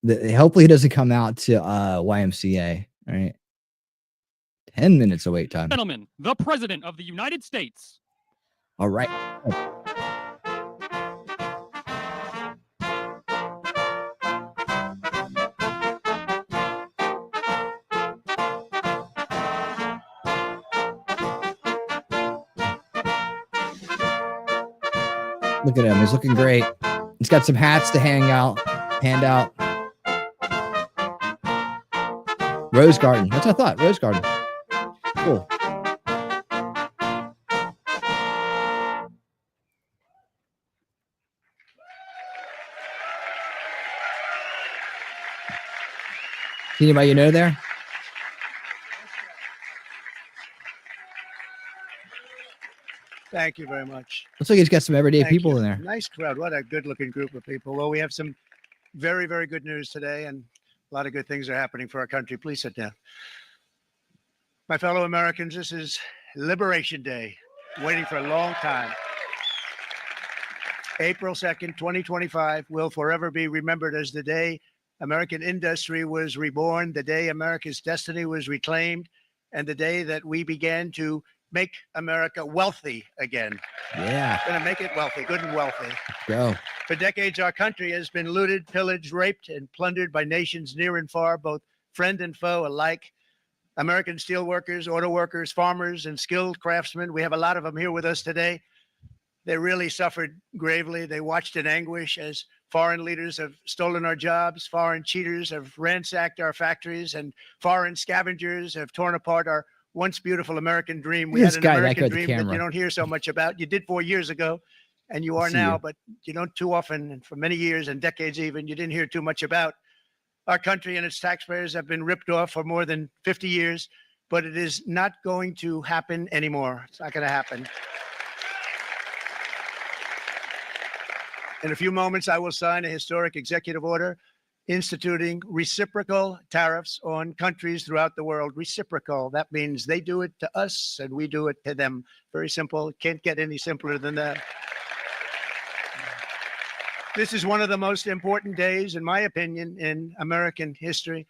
Hopefully it doesn't come out to YMCA. All right. 10 minutes of wait time. Gentlemen, the President of the United States. All right. Look at him. He's looking great. He's got some hats to hand out. Rose Garden. That's what I thought. Rose Garden. Cool. See anybody you know there? Thank you very much. Looks like he's got some everyday Thank people you. in there. Nice crowd. What a good-looking group of people. Well, we have some very, very good news today, and a lot of good things are happening for our country. Please sit down. My fellow Americans, this is Liberation Day, waiting for a long time. April 2nd, 2025 will forever be remembered as the day American industry was reborn, the day America's destiny was reclaimed, and the day that we began to make America wealthy again. Yeah. Going to make it wealthy, good and wealthy. Go. For decades, our country has been looted, pillaged, raped, and plundered by nations near and far, both friend and foe alike. American steel workers, auto workers, farmers, and skilled craftsmen. We have a lot of them here with us today. They really suffered gravely. They watched in anguish as foreign leaders have stolen our jobs, foreign cheaters have ransacked our factories, and foreign scavengers have torn apart our once beautiful American dream. We had an American dream that you don't hear so much about. You did 4 years ago, and you are now, but you don't too often, and for many years and decades even, you didn't hear too much about. Our country and its taxpayers have been ripped off for more than 50 years, but it is not going to happen anymore. It's not going to happen. In a few moments, I will sign a historic executive order instituting reciprocal tariffs on countries throughout the world. Reciprocal, that means they do it to us and we do it to them. Very simple. Can't get any simpler than that. This is one of the most important days, in my opinion, in American history.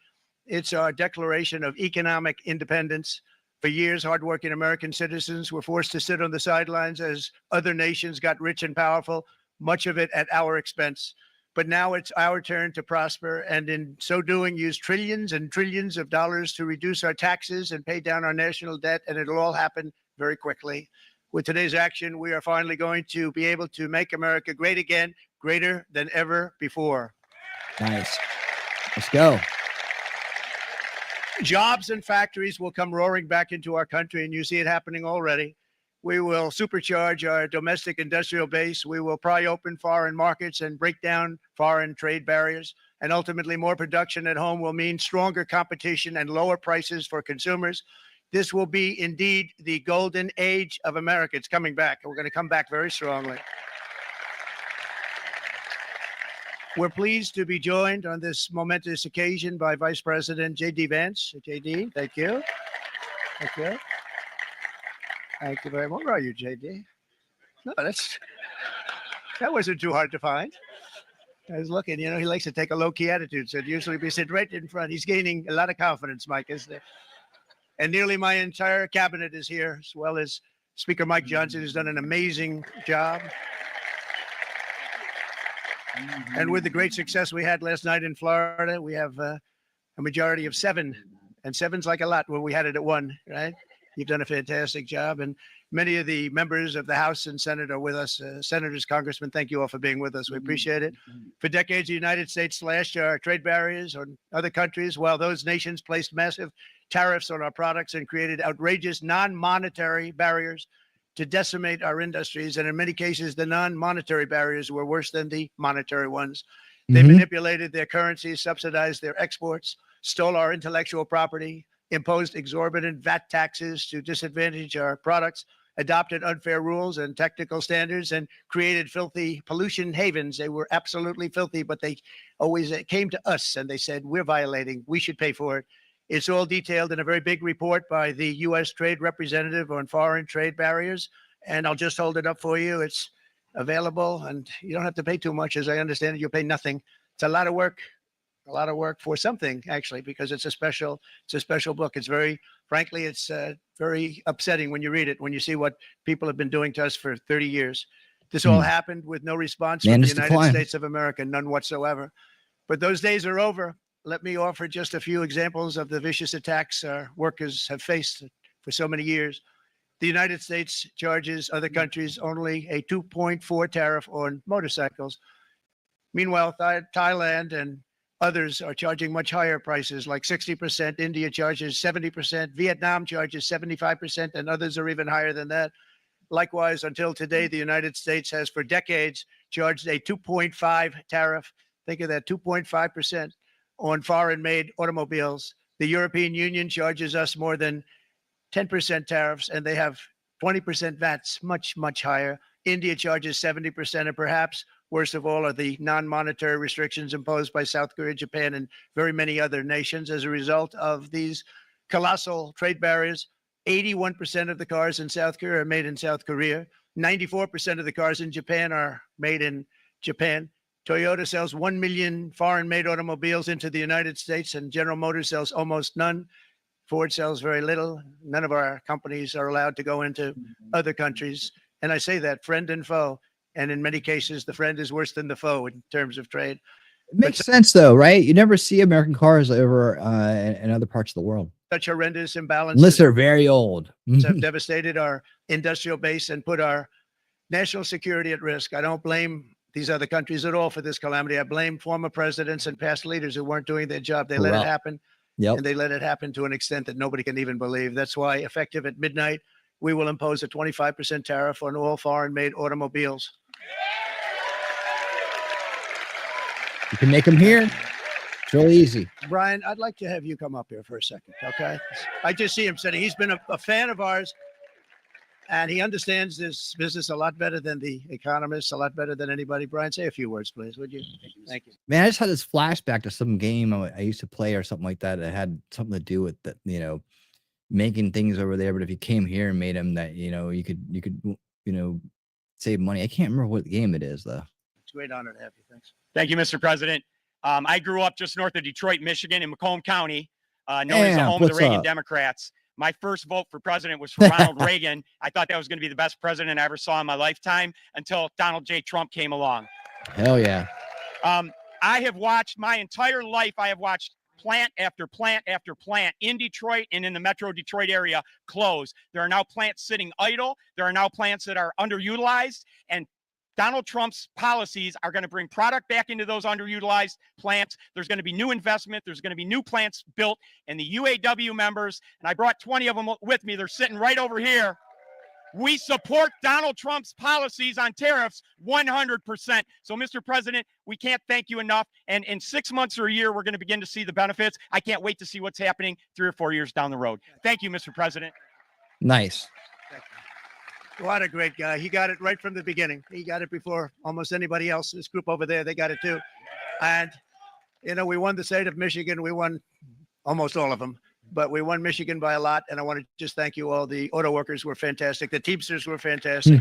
It's our declaration of economic independence For years, hardworking American citizens were forced to sit on the sidelines as other nations got rich and powerful, much of it at our expense. But now it's our turn to prosper, and in so doing, use trillions and trillions of dollars to reduce our taxes and pay down our national debt, and it'll all happen very quickly. With today's action, we are finally going to be able to make America great again, greater than ever before. Nice. Let's go. Jobs and factories will come roaring back into our country, and you see it happening already. We will supercharge our domestic industrial base. We will pry open foreign markets and break down foreign trade barriers. And ultimately, more production at home will mean stronger competition and lower prices for consumers. This will be indeed the golden age of America. It's coming back. We're going to come back very strongly. We're pleased to be joined on this momentous occasion by Vice President J.D. Vance. J.D., thank you. Thank you. Thank you very much. Where are you, J.D.? No, that wasn't too hard to find. I was looking, he likes to take a low-key attitude, so usually we sit right in front. He's gaining a lot of confidence, Mike, isn't it? And nearly my entire cabinet is here, as well as Speaker Mike Johnson, who's done an amazing job. And with the great success we had last night in Florida, we have a majority of 7. And 7's like a lot when we had it at 1, right? You've done a fantastic job. And many of the members of the House and Senate are with us. Senators, congressmen, thank you all for being with us. We appreciate it. For decades, the United States slashed our trade barriers on other countries, while those nations placed massive tariffs on our products and created outrageous non-monetary barriers to decimate our industries. And in many cases, the non-monetary barriers were worse than the monetary ones. They manipulated their currencies, subsidized their exports, stole our intellectual property, imposed exorbitant VAT taxes to disadvantage our products, adopted unfair rules and technical standards, and created filthy pollution havens. They were absolutely filthy, but they always came to us and they said, we're violating, we should pay for it. It's all detailed in a very big report by the U.S. Trade Representative on foreign trade barriers. And I'll just hold it up for you. It's available, and you don't have to pay too much. As I understand it, you'll pay nothing. It's a lot of work for something, actually, because it's a special book. It's frankly, it's very upsetting when you read it, when you see what people have been doing to us for 30 years. This all happened with no response from the United States of America, none whatsoever. But those days are over. Let me offer just a few examples of the vicious attacks our workers have faced for so many years. The United States charges other countries only a 2.4 tariff on motorcycles. Meanwhile, Thailand and others are charging much higher prices, like 60%. India charges 70%. Vietnam charges 75%, and others are even higher than that. Likewise, until today, the United States has for decades charged a 2.5 tariff. Think of that, 2.5%. On foreign-made automobiles. The European Union charges us more than 10% tariffs, and they have 20% VATs, much, much higher. India charges 70%, and perhaps worst of all are the non-monetary restrictions imposed by South Korea, Japan, and very many other nations. As a result of these colossal trade barriers, 81% of the cars in South Korea are made in South Korea. 94% of the cars in Japan are made in Japan. Toyota sells 1 million foreign-made automobiles into the United States, and General Motors sells almost none. Ford sells very little. None of our companies are allowed to go into other countries. And I say that, friend and foe. And in many cases, the friend is worse than the foe in terms of trade. It makes sense, though, right? You never see American cars over in other parts of the world. Such horrendous imbalances. Unless they're very old. Have devastated our industrial base and put our national security at risk. I don't blame these other countries at all for this calamity. I blame former presidents and past leaders who weren't doing their job. They let it happen. And they let it happen to an extent that nobody can even believe. That's why, effective at midnight, we will impose a 25% tariff on all foreign-made automobiles. You can make them here. It's really easy. Brian, I'd like to have you come up here for a second, okay? I just see him sitting. He's been a fan of ours. And he understands this business a lot better than the economists, a lot better than anybody. Brian, say a few words, please, would you? Thank you. Man, I just had this flashback to some game I used to play or something like that. That had something to do with that, making things over there. But if you came here and made them that, you could save money. I can't remember what game it is, though. It's a great honor to have you. Thanks. Thank you, Mr. President. I grew up just north of Detroit, Michigan, in Macomb County, known as the home of the Reagan Democrats. my first vote for president was for Ronald Reagan. I thought that was going to be the best president I ever saw in my lifetime until Donald J. Trump came along. Hell yeah. I have watched my entire life. I have watched plant after plant after plant in Detroit and in the Metro Detroit area close. There are now plants sitting idle. There are now plants that are underutilized, and Donald Trump's policies are going to bring product back into those underutilized plants. There's going to be new investment. There's going to be new plants built, and the UAW members, and I brought 20 of them with me. They're sitting right over here. We support Donald Trump's policies on tariffs 100%. So, Mr. President, we can't thank you enough. And in 6 months or a year, we're going to begin to see the benefits. I can't wait to see what's happening 3 or 4 years down the road. Thank you, Mr. President. Nice. What a great guy. He got it right from the beginning. He got it before almost anybody else. This group over there, they got it too. And, you know, we won the state of Michigan. We won almost all of them. But we won Michigan by a lot, and I want to just thank you all. The auto workers were fantastic. The Teamsters were fantastic.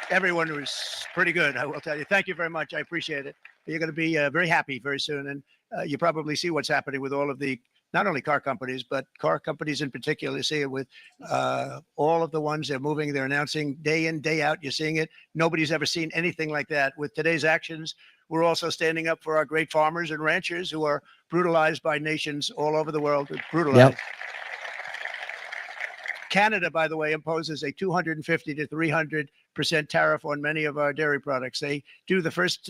Everyone was pretty good, I will tell you. Thank you very much. I appreciate it. You're going to be very happy very soon, and you probably see what's happening with all of the, not only car companies, but car companies in particular. You see it with all of the ones they're moving, they're announcing day in, day out. You're seeing it. Nobody's ever seen anything like that. With today's actions, we're also standing up for our great farmers and ranchers who are brutalized by nations all over the world. Brutalized. Yep. Canada, by the way, imposes a 250 to 300% tariff on many of our dairy products. They do the first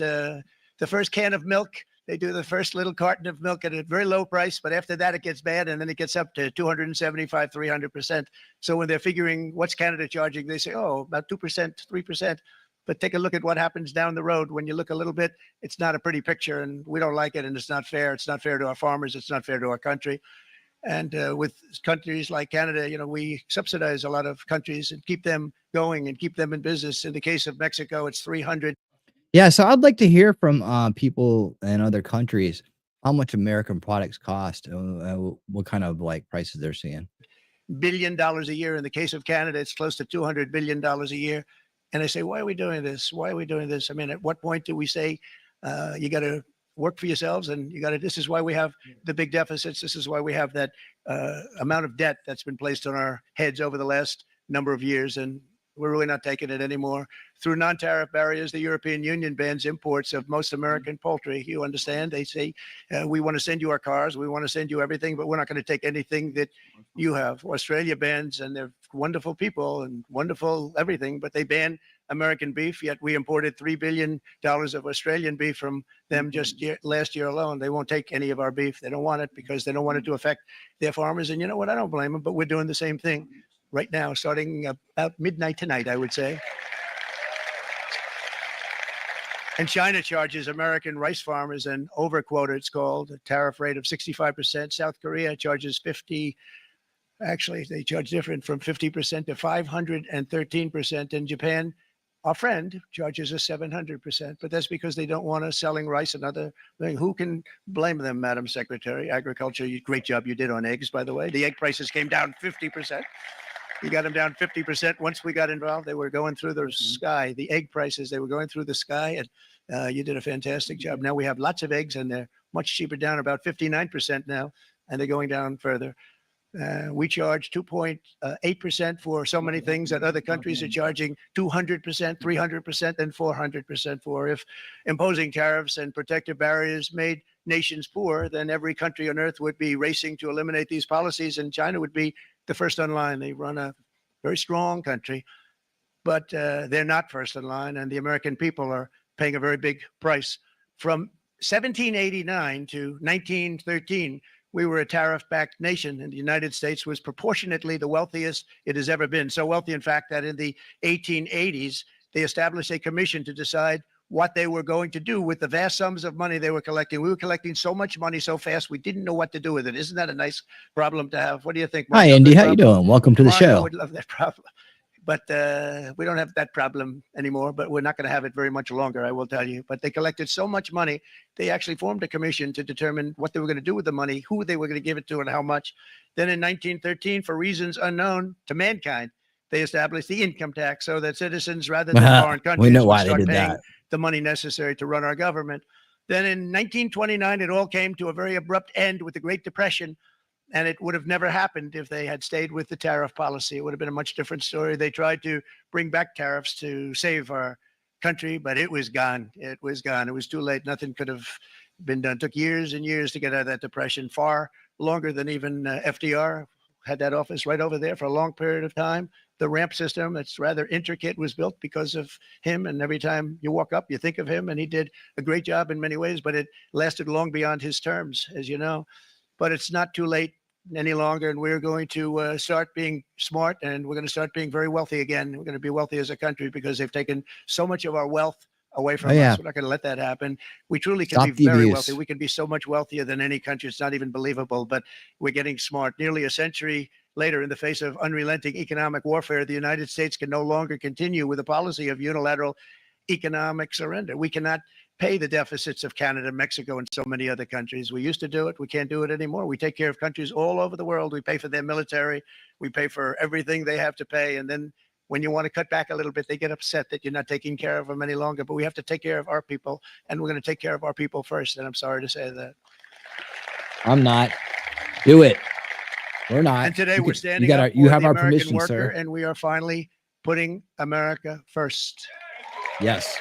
can of milk. They do the first little carton of milk at a very low price, but after that it gets bad, and then it gets up to 275, 300%. So when they're figuring what's Canada charging, they say, oh, about 2%, 3%. But take a look at what happens down the road. When you look a little bit, it's not a pretty picture, and we don't like it, and it's not fair. It's not fair to our farmers. It's not fair to our country. And with countries like Canada, you know, we subsidize a lot of countries and keep them going and keep them in business. In the case of Mexico, it's 300. Yeah, so I'd like to hear from people in other countries how much American products cost, what kind of like prices they're seeing. $1 billion a year. In the case of Canada, it's close to $200 billion a year. And I say, why are we doing this? Why are we doing this? I mean, at what point do we say you got to work for yourselves, and you got to, this is why we have the big deficits. This is why we have that amount of debt that's been placed on our heads over the last number of years. And we're really not taking it anymore. Through non-tariff barriers, the European Union bans imports of most American poultry. You understand? They say, we want to send you our cars. We want to send you everything, but we're not going to take anything that you have. Australia bans, and they're wonderful people and wonderful everything, but they ban American beef, yet we imported $3 billion of Australian beef from them just last year alone. They won't take any of our beef. They don't want it because they don't want it to affect their farmers. And you know what? I don't blame them, but we're doing the same thing right now, starting about midnight tonight, I would say. And China charges American rice farmers an overquota, it's called, a tariff rate of 65%. South Korea charges 50. Actually, they charge different, from 50% to 513%. And Japan, our friend, charges us 700%. But that's because they don't want us selling rice and other thing. Who can blame them, Madam Secretary? Agriculture, great job you did on eggs, by the way. The egg prices came down 50%. You got them down 50%. Once we got involved, they were going through the sky. The egg prices, they were going through the sky, and you did a fantastic job. Now we have lots of eggs, and they're much cheaper, down about 59% now, and they're going down further. We charge 2.8% for so many things that other countries are charging 200%, 300%, and 400% for. If imposing tariffs and protective barriers made nations poor, then every country on earth would be racing to eliminate these policies, and China would be the first in line. They run a very strong country, but they're not first in line, and the American people are paying a very big price. From 1789 to 1913, we were a tariff-backed nation, and the United States was proportionately the wealthiest it has ever been. So wealthy, in fact, that in the 1880s, they established a commission to decide what they were going to do with the vast sums of money they were collecting. We were collecting so much money so fast, we didn't know what to do with it. Isn't that a nice problem to have? What do you think, Mark? Hi, Andy. How you doing? Welcome to the show. I would love that problem. But we don't have that problem anymore, but we're not going to have it very much longer, I will tell you. But they collected so much money, they actually formed a commission to determine what they were going to do with the money, who they were going to give it to, and how much. Then in 1913, for reasons unknown to mankind, they established the income tax so that citizens, rather than foreign countries, we know would why they start did paying that. the money necessary to run our government. Then in 1929, it all came to a very abrupt end with the Great Depression. And it would have never happened if they had stayed with the tariff policy. It would have been a much different story. They tried to bring back tariffs to save our country, but it was gone. It was gone. It was too late. Nothing could have been done. It took years and years to get out of that depression, far longer than even FDR had that office right over there for a long period of time. The ramp system, that's rather intricate, was built because of him. And every time you walk up, you think of him, and he did a great job in many ways, but it lasted long beyond his terms, as you know. But it's not too late any longer, and we're going to start being smart, and we're going to start being very wealthy again. We're going to be wealthy as a country because they've taken so much of our wealth away from us. We're not going to let that happen. We truly can be very wealthy. We can be so much wealthier than any country. It's not even believable, but we're getting smart. Nearly a century later, in the face of unrelenting economic warfare, the United States can no longer continue with a policy of unilateral economic surrender. We cannot pay the deficits of Canada, Mexico, and so many other countries. We used to do it. We can't do it anymore. We take care of countries all over the world. We pay for their military. We pay for everything they have to pay. And then when you want to cut back a little bit, they get upset that you're not taking care of them any longer. But we have to take care of our people, and we're going to take care of our people first. And I'm sorry to say that. I'm not. Do it. We're not. And today we're standing you up you for have the our American permission, worker, sir. and we are finally putting America first. Yes.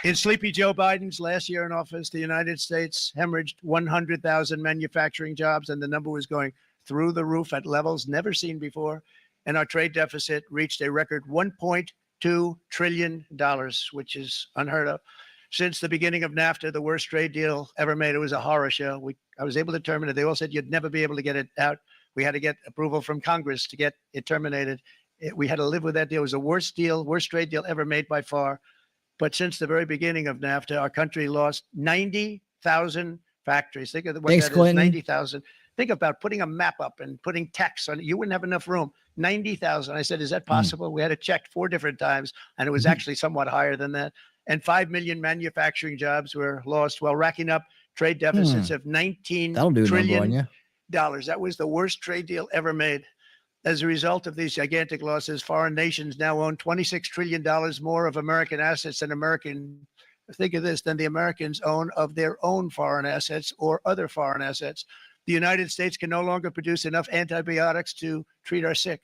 In sleepy Joe Biden's last year in office, the United States hemorrhaged 100,000 manufacturing jobs, and the number was going through the roof at levels never seen before. And our trade deficit reached a record $1.2 trillion, which is unheard of. Since the beginning of NAFTA, the worst trade deal ever made. It was a horror show. I was able to terminate it. They all said you'd never be able to get it out. We had to get approval from Congress to get it terminated. We had to live with that deal. It was the worst deal, worst trade deal ever made by far. But since the very beginning of NAFTA, our country lost 90,000 factories. Think of what that is, 90,000. Think about putting a map up and putting text on it. You wouldn't have enough room. 90,000. I said, is that possible? We had it checked 4 different times, and it was actually somewhat higher than that. And 5 million manufacturing jobs were lost while racking up trade deficits of $19 trillion. That was the worst trade deal ever made. As a result of these gigantic losses, foreign nations now own $26 trillion more of American assets than think of this, than the Americans own of their own foreign assets or other foreign assets. The United States can no longer produce enough antibiotics to treat our sick.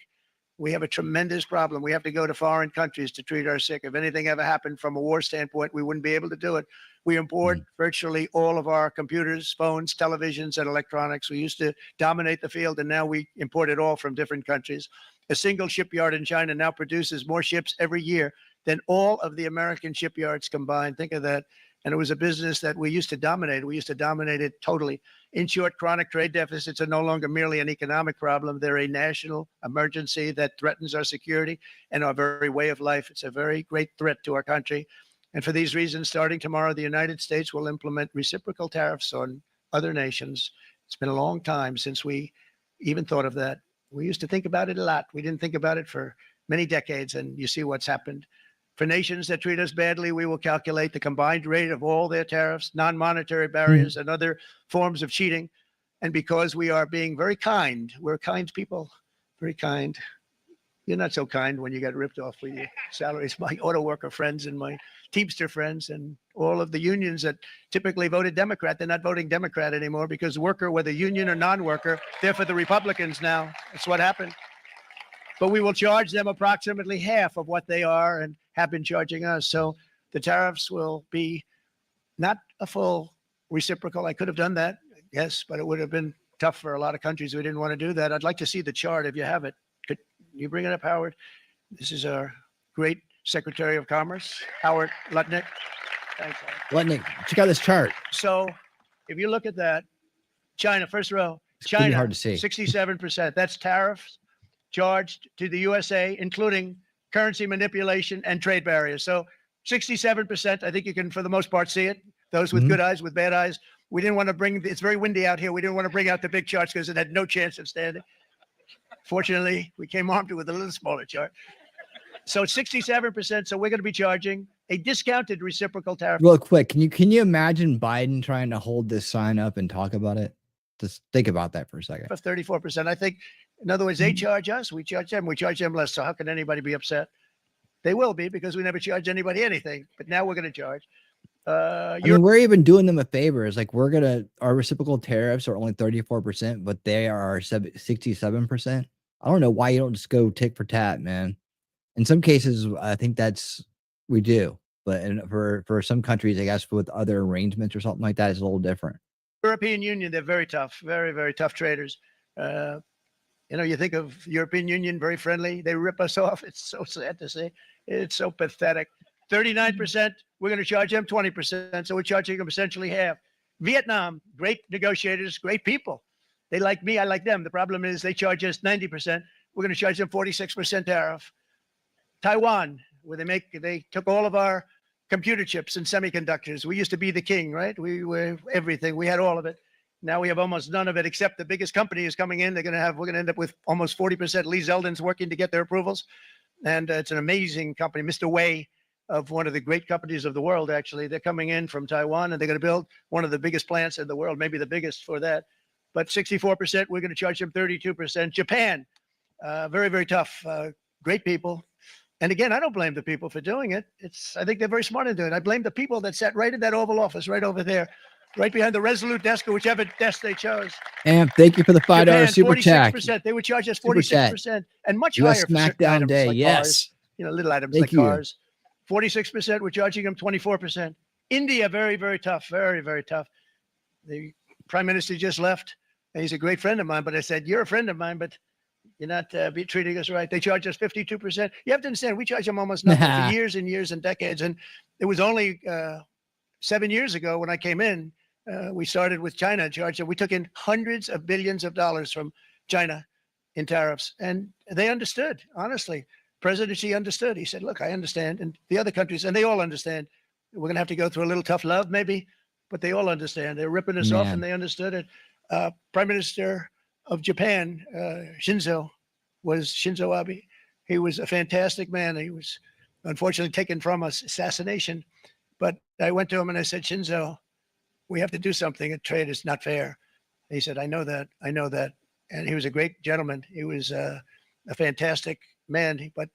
We have a tremendous problem. We have to go to foreign countries to treat our sick. If anything ever happened from a war standpoint, we wouldn't be able to do it. We import virtually all of our computers, phones, televisions, and electronics. We used to dominate the field, and now we import it all from different countries. A single shipyard in China now produces more ships every year than all of the American shipyards combined. Think of that. And it was a business that we used to dominate. We used to dominate it totally. In short, chronic trade deficits are no longer merely an economic problem. They're a national emergency that threatens our security and our very way of life. It's a very great threat to our country. And for these reasons, starting tomorrow, the United States will implement reciprocal tariffs on other nations. It's been a long time since we even thought of that. We used to think about it a lot. We didn't think about it for many decades, and you see what's happened. For nations that treat us badly, we will calculate the combined rate of all their tariffs, non-monetary barriers, and other forms of cheating. And because we are being very kind, we're kind people, very kind. You're not so kind when you get ripped off with your salaries. My auto worker friends and my Teamster friends and all of the unions that typically voted Democrat, they're not voting Democrat anymore because worker, whether union or non-worker, they're for the Republicans now. That's what happened. But we will charge them approximately half of what they are and have been charging us. So the tariffs will be not a full reciprocal. I could have done that, yes, but it would have been tough for a lot of countries who didn't want to do that. I'd like to see the chart if you have it. Could you bring it up, Howard? This is our great Secretary of Commerce, Howard Lutnick. Thanks, Howard. Lutnick, check out this chart. So if you look at that, China, first row, It's pretty China, hard to see. 67%. That's tariffs charged to the USA, including currency manipulation and trade barriers. So 67%, I think you can, for the most part, see it. Those with good eyes, with bad eyes. We didn't want to bring, it's very windy out here. We didn't want to bring out the big charts because it had no chance of standing. Fortunately, we came armed with a little smaller chart. So it's 67%. So we're going to be charging a discounted reciprocal tariff. Real quick, can you imagine Biden trying to hold this sign up and talk about it? Just think about that for a second. Of 34%. I think, in other words, they charge us, we charge them less. So how can anybody be upset? They will be because we never charge anybody anything. But now we're going to charge. I mean, we're even doing them a favor. It's like our reciprocal tariffs are only 34%, but they are 67%. I don't know why you don't just go tick for tat, man. In some cases, I think we do, but for some countries, I guess with other arrangements or something like that, it's a little different. European Union, they're very tough, very, very tough traders. You think of European Union, very friendly. They rip us off. It's so sad to see. It's so pathetic. 39%, we're going to charge them 20%. So we're charging them essentially half. Vietnam, great negotiators, great people. They like me, I like them. The problem is they charge us 90%. We're going to charge them 46% tariff. Taiwan, where they took all of our computer chips and semiconductors. We used to be the king, right? We were everything. We had all of it. Now we have almost none of it, except the biggest company is coming in. We're going to end up with almost 40%. Lee Zeldin's working to get their approvals. And it's an amazing company. Mr. Wei, of one of the great companies of the world, actually. They're coming in from Taiwan, and they're going to build one of the biggest plants in the world, maybe the biggest for that. But 64%, we're going to charge them 32%. Japan, very, very tough. Great people. And again, I don't blame the people for doing it. I think they're very smart in doing it. I blame the people that sat right in that Oval Office, right over there, right behind the Resolute desk or whichever desk they chose. And thank you for the $5 super chat. 46%. They would charge us 46% and much US higher for certain SmackDown items Day. like Yes. cars, little items Thank like you. cars. 46%, we're charging them 24%. India, very, very tough, very, very tough. The prime minister just left, and he's a great friend of mine, but I said, you're a friend of mine, but you're not treating us right. They charge us 52%. You have to understand, we charge them almost nothing for years and years and decades. And it was only 7 years ago when I came in, we started with China charging. We took in hundreds of billions of dollars from China in tariffs, and they understood, honestly. President Xi understood. He said, look, I understand. And the other countries, and they all understand. We're going to have to go through a little tough love, maybe, but they all understand. They're ripping us off, and they understood it. Prime Minister of Japan, Shinzo Abe. He was a fantastic man. He was unfortunately taken from us, assassination. But I went to him and I said, Shinzo, we have to do something. Trade is not fair. He said, I know that. I know that. And he was a great gentleman. He was a fantastic man, but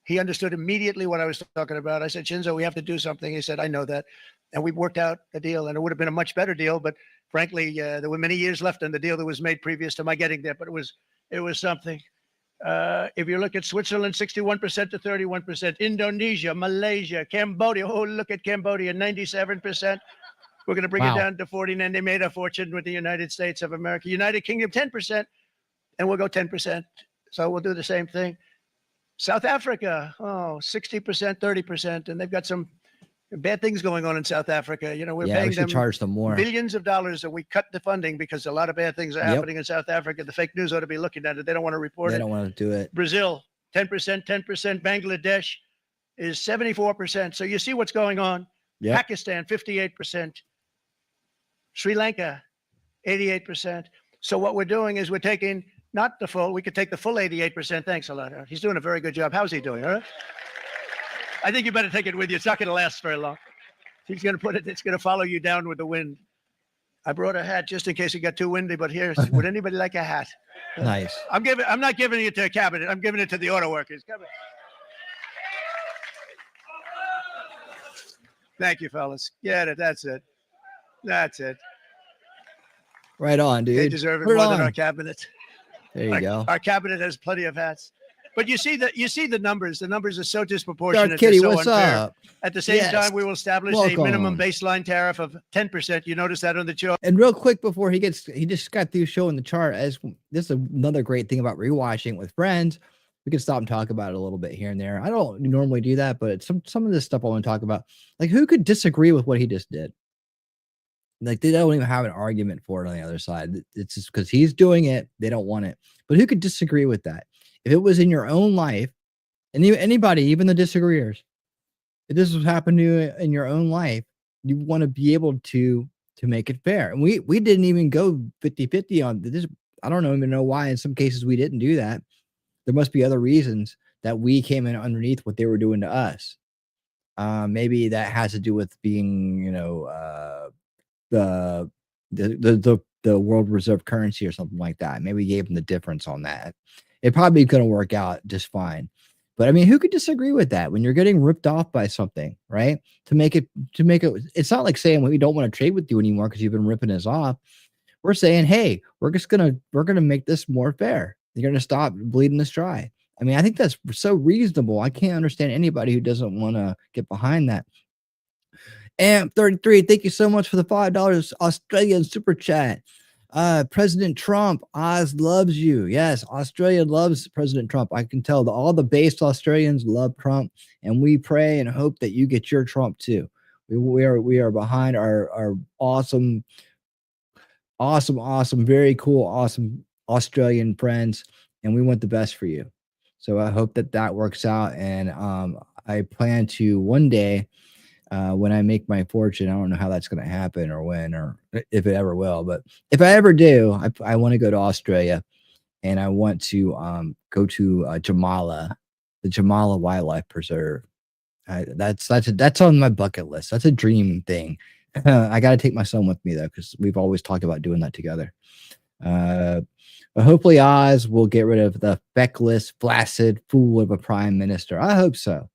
he understood immediately what I was talking about. I said, Shinzo, we have to do something. He said, I know that. And we worked out a deal, and it would have been a much better deal. But frankly, there were many years left in the deal that was made previous to my getting there, but it was something. If you look at Switzerland, 61% to 31%, Indonesia, Malaysia, Cambodia. Oh, look at Cambodia, 97%. We're going to bring it down to 49. They made a fortune with the United States of America. United Kingdom, 10%, and we'll go 10%. So we'll do the same thing. South Africa, 60%, 30%, and they've got some bad things going on in South Africa. We're paying them charge them more. billions of dollars, and we cut the funding because a lot of bad things are happening in South Africa. The fake news ought to be looking at it. They don't want to report it. They don't want to do it. Brazil, 10%, 10%. Bangladesh is 74%. So you see what's going on. Yep. Pakistan, 58%. Sri Lanka, 88%. So what we're doing is we're taking not the full, we could take the full 88%. Thanks a lot. He's doing a very good job. How's he doing? All right. I think you better take it with you. It's not going to last very long. He's going to put it, it's going to follow you down with the wind. I brought a hat just in case it got too windy, but here's, would anybody like a hat? Nice. I'm not giving it to a cabinet. I'm giving it to the auto workers. Come here. Thank you, fellas. Get it. That's it. That's it. Right on, dude. They deserve it Put more on. than our cabinet. There you go. Our cabinet has plenty of hats. But you see the numbers. The numbers are so disproportionate. Dark Kitty, They're so what's unfair. up? At the same Yes. time, we will establish Welcome. a minimum baseline tariff of 10%. You notice that on the chart. And real quick before he just got through showing the chart. As this is another great thing about rewatching with friends. We can stop and talk about it a little bit here and there. I don't normally do that, but some of this stuff I want to talk about. Like, who could disagree with what he just did? Like, they don't even have an argument for it on the other side. It's just because he's doing it, they don't want it. But who could disagree with that? If it was in your own life, and anybody, even the disagreeers, if this was happening to you in your own life, you want to be able to make it fair. And we didn't even go 50-50 on this. I don't even know why in some cases we didn't do that. There must be other reasons that we came in underneath what they were doing to us. Maybe that has to do with being, the world reserve currency or something like that. Maybe we gave them the difference on that. It probably going to work out just fine. But I mean, who could disagree with that when you're getting ripped off by something, right? It's not like saying we don't want to trade with you anymore because you've been ripping us off. We're saying, hey, we're gonna make this more fair. You're gonna stop bleeding us dry. I mean, I think that's so reasonable. I can't understand anybody who doesn't want to get behind that. And 33, thank you so much for the $5 Australian super chat. President Trump, Oz loves you. Yes, Australia loves President Trump. I can tell all the based Australians love Trump, and we pray and hope that you get your Trump too. We are behind our awesome, very cool, awesome Australian friends, and we want the best for you. So I hope that works out, and I plan to one day. When I make my fortune, I don't know how that's going to happen or when or if it ever will. But if I ever do, I want to go to Australia, and I want to go to Jamala, the Jamala Wildlife Preserve. That's on my bucket list. That's a dream thing. I got to take my son with me though, because we've always talked about doing that together. But hopefully Oz will get rid of the feckless, flaccid fool of a prime minister. I hope so.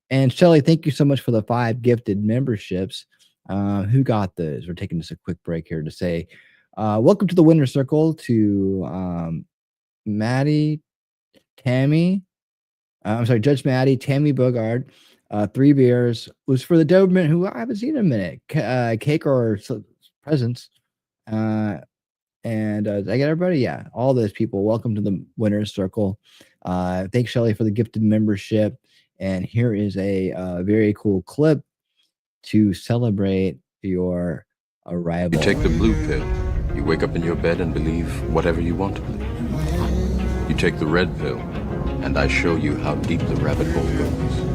And Shelly, thank you so much for the 5 gifted memberships. Who got those? We're taking just a quick break here to say, welcome to the winner's circle to Maddie, Tammy. I'm sorry, Judge Maddie, Tammy Bogard. 3 beers was for the Doberman, who I haven't seen in a minute. Cake or presents. And did I get everybody? Yeah, all those people. Welcome to the winner's circle. Thanks, Shelly, for the gifted membership. And here is a very cool clip to celebrate your arrival. You take the blue pill. You wake up in your bed and believe whatever you want to believe. You take the red pill, and I show you how deep the rabbit hole goes.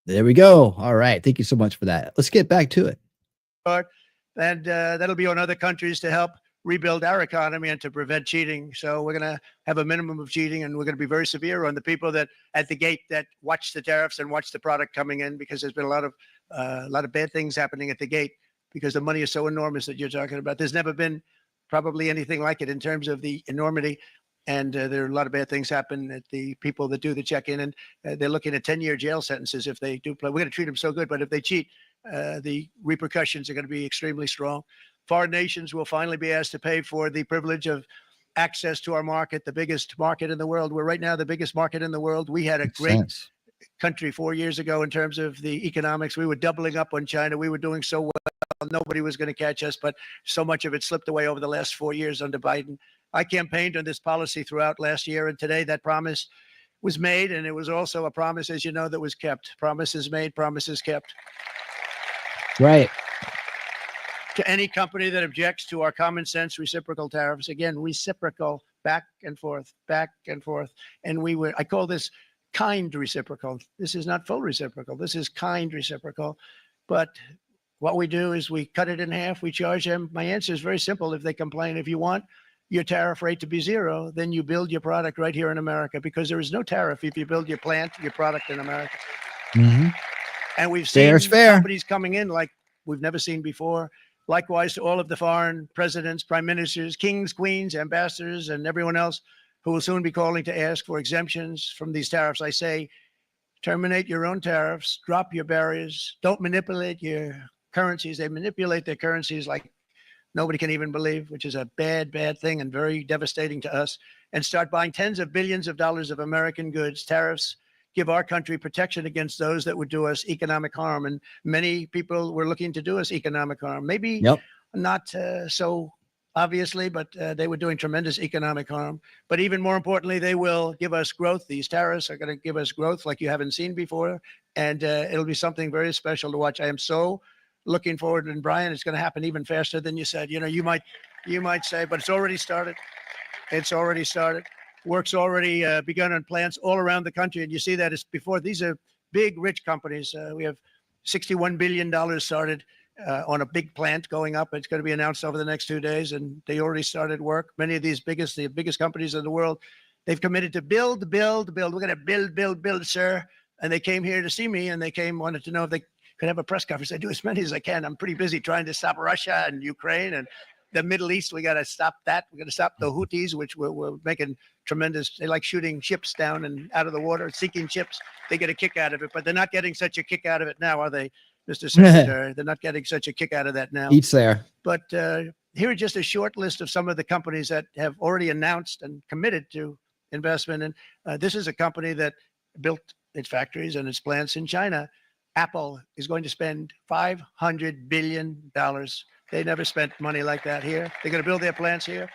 There we go. All right. Thank you so much for that. Let's get back to it. And that'll be on other countries to help rebuild our economy and to prevent cheating. So we're going to have a minimum of cheating, and we're going to be very severe on the people that at the gate that watch the tariffs and watch the product coming in, because there's been a lot of bad things happening at the gate because the money is so enormous that you're talking about. There's never been probably anything like it in terms of the enormity. And there are a lot of bad things happen at the people that do the check-in, and they're looking at 10-year jail sentences if they do play. We're going to treat them so good, but if they cheat, the repercussions are going to be extremely strong. Foreign nations will finally be asked to pay for the privilege of access to our market, the biggest market in the world. We're right now the biggest market in the world. We had a great country 4 years ago in terms of the economics. We were doubling up on China. We were doing so well. Nobody was going to catch us, but so much of it slipped away over the last 4 years under Biden. I campaigned on this policy throughout last year, and today that promise was made, and it was also a promise, as you know, that was kept. Promises made, promises kept. Right. To any company that objects to our common sense reciprocal tariffs, again, reciprocal, back and forth, back and forth. And I call this kind reciprocal. This is not full reciprocal. This is kind reciprocal. But what we do is we cut it in half. We charge them. My answer is very simple. If they complain, if you want your tariff rate to be 0, then you build your product right here in America, because there is no tariff if you build your product in America. Mm-hmm. And we've seen companies coming in like we've never seen before. Likewise to all of the foreign presidents, prime ministers, kings, queens, ambassadors, and everyone else who will soon be calling to ask for exemptions from these tariffs. I say, terminate your own tariffs, drop your barriers, don't manipulate your currencies. They manipulate their currencies like nobody can even believe, which is a bad, bad thing and very devastating to us, and start buying tens of billions of dollars of American goods. Tariffs give our country protection against those that would do us economic harm. And many people were looking to do us economic harm. Maybe not so obviously, but they were doing tremendous economic harm. But even more importantly, they will give us growth. These tariffs are going to give us growth like you haven't seen before. And it'll be something very special to watch. I am so looking forward. And Brian, it's going to happen even faster than you said. You know, you might say, but it's already started. It's already started. Work's already begun on plants all around the country. And you see that it's before. These are big, rich companies. We have $61 billion started on a big plant going up. It's going to be announced over the next 2 days. And they already started work. Many of these the biggest companies in the world They've committed to build, build, build. We're going to build, build, build, sir. And they came here to see me, and they wanted to know if they could have a press conference. I do as many as I can. I'm pretty busy trying to stop Russia and Ukraine and the Middle East. We got to stop that. We got to stop the Houthis, which we're making tremendous. They like shooting ships down and out of the water, sinking ships. They get a kick out of it, but they're not getting such a kick out of it now, are they, Mr. Secretary? They're not getting such a kick out of that now. Eats there. But here are just a short list of some of the companies that have already announced and committed to investment. And this is a company that built its factories and its plants in China. Apple is going to spend $500 billion. They never spent money like that here. They're going to build their plants here.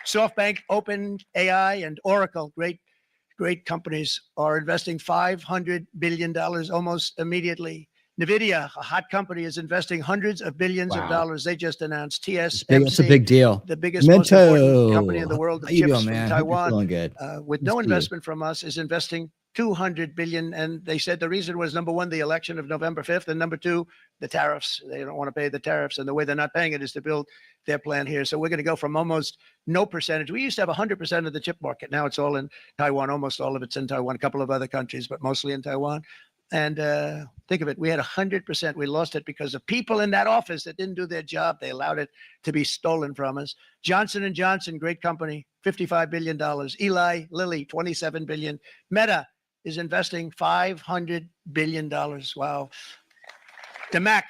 SoftBank, OpenAI, and Oracle, great companies, are investing $500 billion almost immediately. NVIDIA, a hot company, is investing hundreds of billions of dollars. They just announced TSMC. That's a big deal. The biggest, most important company in the How world of you chips doing, from man? Hope you're Taiwan, feeling good. with no investment from us, is investing $200 billion. And they said the reason was, number one, the election of November 5th, and number two, the tariffs. They don't want to pay the tariffs, and the way they're not paying it is to build their plant here. So we're going to go from almost no percentage. We used to have 100% of the chip market. Now it's all in Taiwan. Almost all of it's in Taiwan, a couple of other countries, but mostly in Taiwan. And think of it, we had 100%. We lost it because of people in that office that didn't do their job. They allowed it to be stolen from us. Johnson & Johnson, great company, $55 billion. Eli Lilly, $27 billion. Meta is investing $500 billion. Wow. DeMac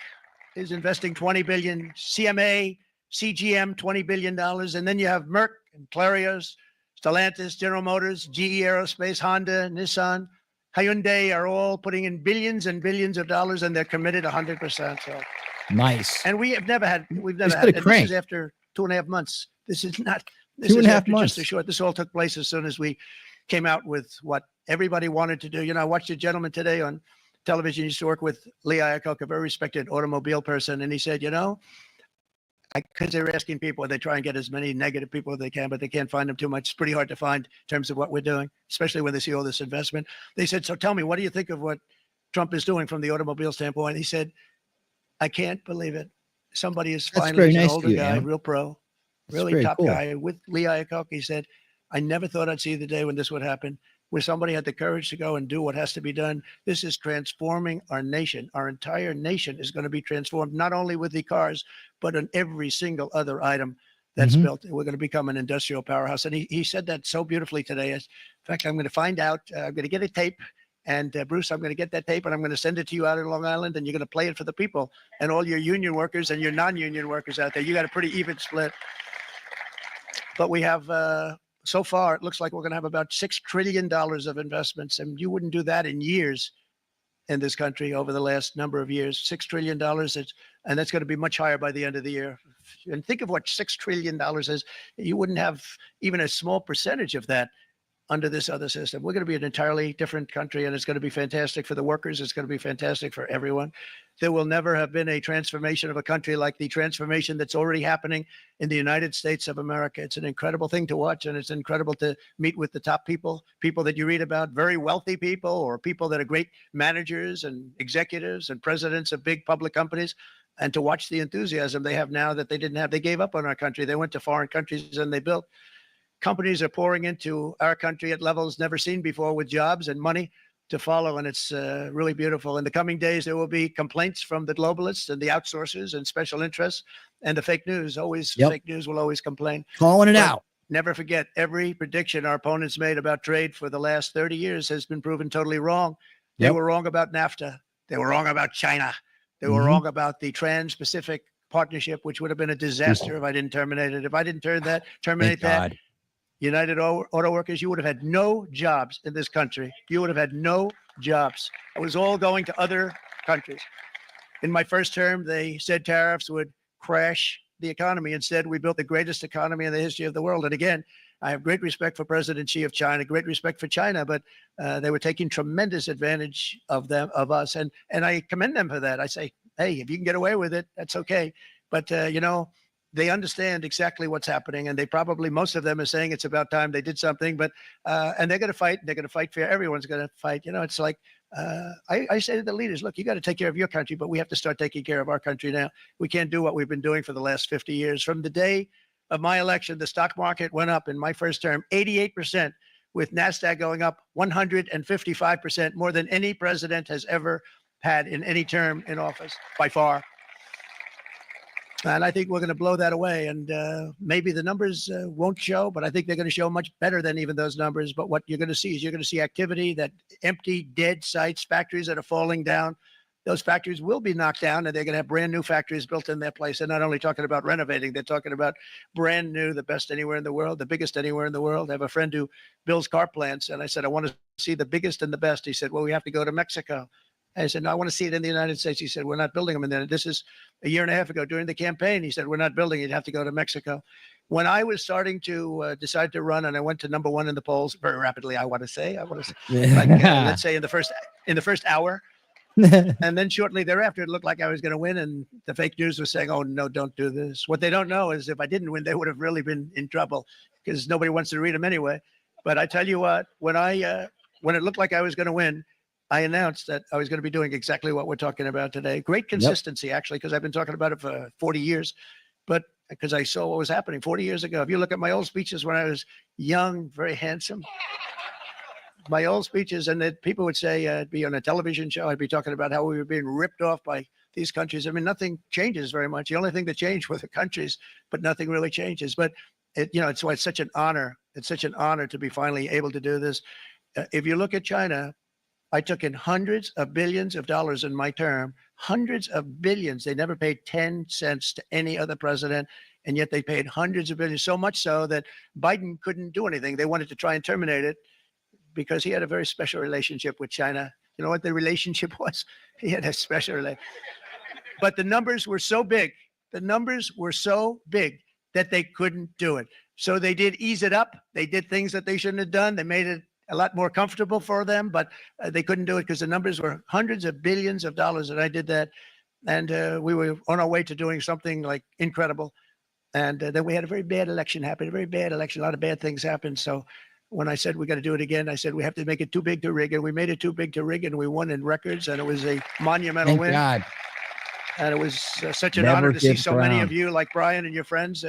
is investing $20 billion. CMA, CGM, $20 billion. And then you have Merck and Clarios, Stellantis, General Motors, GE Aerospace, Honda, Nissan, Hyundai are all putting in billions and billions of dollars, and they're committed 100%. So nice. And we've never had, It's and a crank. this is after 2.5 months. This is not, this Two is and a half after months. just a short, this all took place as soon as we came out with what everybody wanted to do. You know, I watched a gentleman today on television, used to work with Lee Iacocca, a very respected automobile person. And he said, you know, because they're asking people, they try and get as many negative people as they can, but they can't find them too much. It's pretty hard to find in terms of what we're doing, especially when they see all this investment. They said, so tell me, what do you think of what Trump is doing from the automobile standpoint? He said, I can't believe it. Somebody is That's finally, very an nice older of you, guy, Em. real pro, That's really very top cool. guy with Lee Iacocca. He said, I never thought I'd see the day when this would happen, where somebody had the courage to go and do what has to be done. This is transforming our nation. Our entire nation is going to be transformed, not only with the cars, but on every single other item that's built. We're going to become an industrial powerhouse. And he said that so beautifully today. In fact, I'm going to find out, I'm going to get a tape. And Bruce, I'm going to get that tape and I'm going to send it to you out in Long Island, and you're going to play it for the people and all your union workers and your non-union workers out there. You got a pretty even split. But we have, so far, it looks like we're going to have about $6 trillion of investments. And you wouldn't do that in years in this country over the last number of years. $6 trillion. And that's going to be much higher by the end of the year. And think of what $6 trillion is. You wouldn't have even a small percentage of that under this other system. We're going to be an entirely different country, and it's going to be fantastic for the workers. It's going to be fantastic for everyone. There will never have been a transformation of a country like the transformation that's already happening in the United States of America. It's an incredible thing to watch, and it's incredible to meet with the top people that you read about, very wealthy people, or people that are great managers and executives and presidents of big public companies, and to watch the enthusiasm they have now that they didn't have. They gave up on our country. They went to foreign countries and they built. Companies are pouring into our country at levels never seen before, with jobs and money to follow. And it's really beautiful. In the coming days, there will be complaints from the globalists and the outsourcers and special interests and the fake news. Fake news will always complain. Calling it But out. never forget, every prediction our opponents made about trade for the last 30 years has been proven totally wrong. They were wrong about NAFTA. They were wrong about China. They were wrong about the Trans-Pacific Partnership, which would have been a disaster if I didn't terminate it. If I didn't terminate that, United Auto Workers, you would have had no jobs in this country. You would have had no jobs. It was all going to other countries. In my first term, they said tariffs would crash the economy. Instead, we built the greatest economy in the history of the world. And again, I have great respect for President Xi of China, great respect for China, but they were taking tremendous advantage of us. And I commend them for that. I say, hey, if you can get away with it, that's okay. But, they understand exactly what's happening, and they probably, most of them are saying it's about time they did something, but, and they're going to fight, and they're going to fight fair. Everyone's going to fight. It's like, I say to the leaders, look, you got to take care of your country, but we have to start taking care of our country now. We can't do what we've been doing for the last 50 years. From the day of my election, the stock market went up in my first term, 88%. with NASDAQ going up 155%, more than any president has ever had in any term in office by far. And I think we're going to blow that away. And maybe the numbers won't show, but I think they're going to show much better than even those numbers. But what you're going to see is you're going to see activity, that empty, dead sites, factories that are falling down. Those factories will be knocked down, and they're going to have brand new factories built in their place. They're not only talking about renovating, they're talking about brand new, the best anywhere in the world, the biggest anywhere in the world. I have a friend who builds car plants, and I said, I want to see the biggest and the best. He said, well, we have to go to Mexico. I said, no, I want to see it in the United States. He said, we're not building them. And then this is a year and a half ago during the campaign. He said, we're not building it. You'd have to go to Mexico. When I was starting to decide to run, and I went to number one in the polls very rapidly, I want to say, like, let's say in the first hour. And then shortly thereafter, it looked like I was going to win. And the fake news was saying, oh, no, don't do this. What they don't know is if I didn't win, they would have really been in trouble because nobody wants to read them anyway. But I tell you what, when it looked like I was going to win, I announced that I was going to be doing exactly what we're talking about today. Great consistency, actually, because I've been talking about it for 40 years. But because I saw what was happening 40 years ago. If you look at my old speeches when I was young, very handsome, my old speeches, and that people would say I'd be on a television show. I'd be talking about how we were being ripped off by these countries. I mean, nothing changes very much. The only thing that changed were the countries, but nothing really changes. But, it's why it's such an honor. It's such an honor to be finally able to do this. If you look at China, I took in hundreds of billions of dollars in my term, hundreds of billions. They never paid 10 cents to any other president, and yet they paid hundreds of billions, so much so that Biden couldn't do anything. They wanted to try and terminate it because he had a very special relationship with China. You know what the relationship was? He had a special relationship. But the numbers were so big. The numbers were so big that they couldn't do it. So they did ease it up. They did things that they shouldn't have done. They made it a lot more comfortable for them, but they couldn't do it because the numbers were hundreds of billions of dollars. And I did that. And we were on our way to doing something like incredible. And then we had a very bad election happen, a very bad election. A lot of bad things happened. So when I said we got to do it again, I said we have to make it too big to rig. And we made it too big to rig, and we won in records. And it was a monumental win. God. And it was such an honor to see so many of you, like Brian and your friends,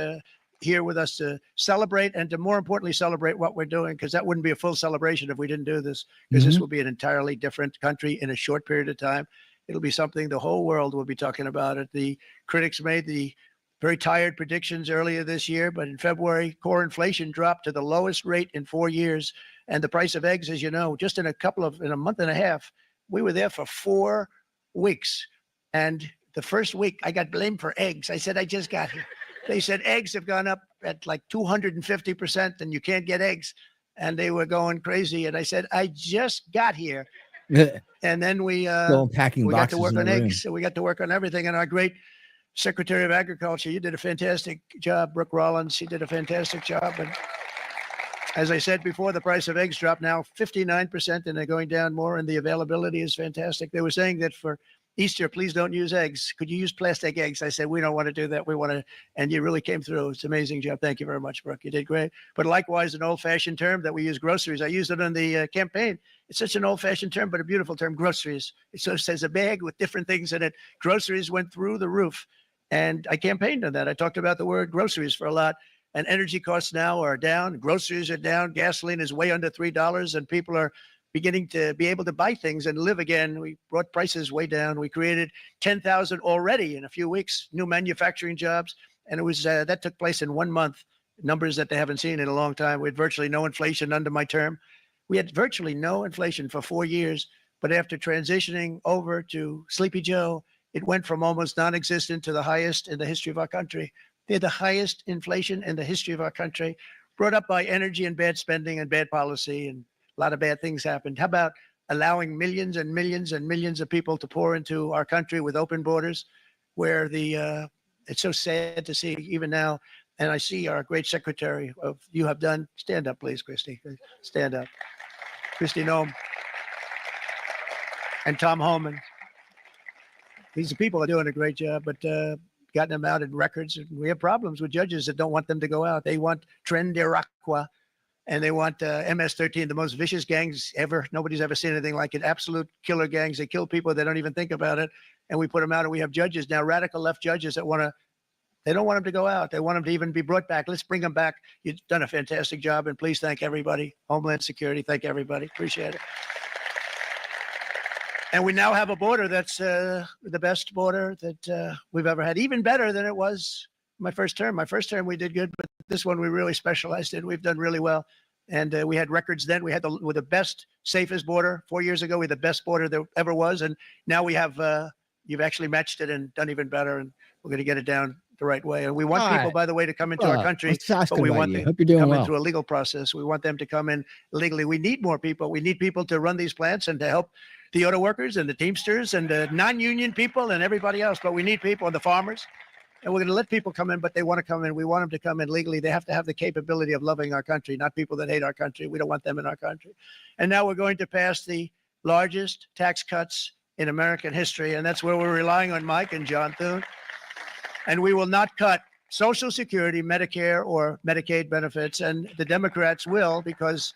here with us to celebrate, and to more importantly celebrate what we're doing, because that wouldn't be a full celebration if we didn't do this, because this will be an entirely different country in a short period of time. It'll be something the whole world will be talking about it. The critics made the very tired predictions earlier this year, but in February, core inflation dropped to the lowest rate in 4 years. And the price of eggs, as you know, just in a month and a half, we were there for 4 weeks. And the first week I got blamed for eggs. I said, I just got here. They said eggs have gone up at like 250% and you can't get eggs. And they were going crazy. And I said, I just got here. And then we got to work on eggs. So we got to work on everything. And our great Secretary of Agriculture, you did a fantastic job. Brooke Rollins, she did a fantastic job. And as I said before, the price of eggs dropped now 59%, and they're going down more. And the availability is fantastic. They were saying that for Easter, please don't use eggs. Could you use plastic eggs? I said, we don't want to do that. We want to, and you really came through. It's an amazing job. Thank you very much, Brooke. You did great. But likewise, an old-fashioned term that we use, groceries. I used it on the campaign. It's such an old-fashioned term, but a beautiful term, groceries. It sort of says a bag with different things in it. Groceries went through the roof. And I campaigned on that. I talked about the word groceries for a lot. And energy costs now are down. Groceries are down. Gasoline is way under $3, and people are beginning to be able to buy things and live again. We brought prices way down. We created 10,000 already in a few weeks, new manufacturing jobs. And it was that took place in 1 month, numbers that they haven't seen in a long time. We had virtually no inflation under my term. We had virtually no inflation for 4 years. But after transitioning over to Sleepy Joe, it went from almost non-existent to the highest in the history of our country. They had the highest inflation in the history of our country, brought up by energy and bad spending and bad policy, and a lot of bad things happened. How about allowing millions and millions and millions of people to pour into our country with open borders, where it's so sad to see even now. And I see our great secretary of you have done. Stand up, please, Christy. Stand up. Christy Nome and Tom Holman. These people are doing a great job, but gotten them out in records. And we have problems with judges that don't want them to go out. They want Tren de Araqua. And they want MS-13, the most vicious gangs ever. Nobody's ever seen anything like it. Absolute killer gangs. They kill people. They don't even think about it. And we put them out, and we have judges now, radical left judges that want to They don't want them to go out. They want them to even be brought back. Let's bring them back. You've done a fantastic job, and please thank everybody. Homeland Security, thank everybody. Appreciate it. And we now have a border that's the best border that we've ever had, even better than it was my first term. My first term, we did good, but this one we really specialized in. We've done really well. And we had records then. We had the best, safest border 4 years ago. We had the best border there ever was. And now we have, you've actually matched it and done even better. And we're going to get it down the right way. And we want people, by the way, to come into our country, but we want them Hope you're doing to come well. in through a legal process. We want them to come in legally. We need more people. We need people to run these plants and to help the auto workers and the Teamsters and the non-union people and everybody else. But we need people and the farmers. And we're going to let people come in, but they want to come in. We want them to come in legally. They have to have the capability of loving our country, not people that hate our country. We don't want them in our country. And now we're going to pass the largest tax cuts in American history. And that's where we're relying on Mike and John Thune. And we will not cut Social Security, Medicare, or Medicaid benefits. And the Democrats will, because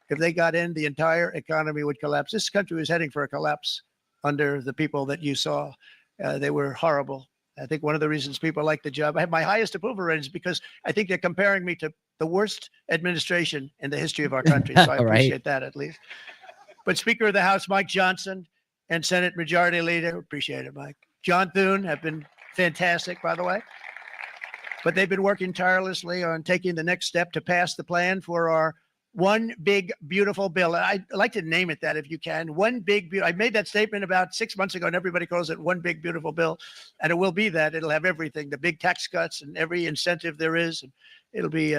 if they got in, the entire economy would collapse. This country was heading for a collapse under the people that you saw. They were horrible. I think one of the reasons people like the job, I have my highest approval ratings because I think they're comparing me to the worst administration in the history of our country. So I appreciate that at least. But Speaker of the House, Mike Johnson, and Senate Majority Leader, appreciate it, Mike. John Thune have been fantastic, by the way. But they've been working tirelessly on taking the next step to pass the plan for our one big, beautiful bill. I'd like to name it that if you can. One big, I made that statement about 6 months ago, and everybody calls it one big, beautiful bill. And it will be that. It'll have everything, the big tax cuts and every incentive there is. And it'll be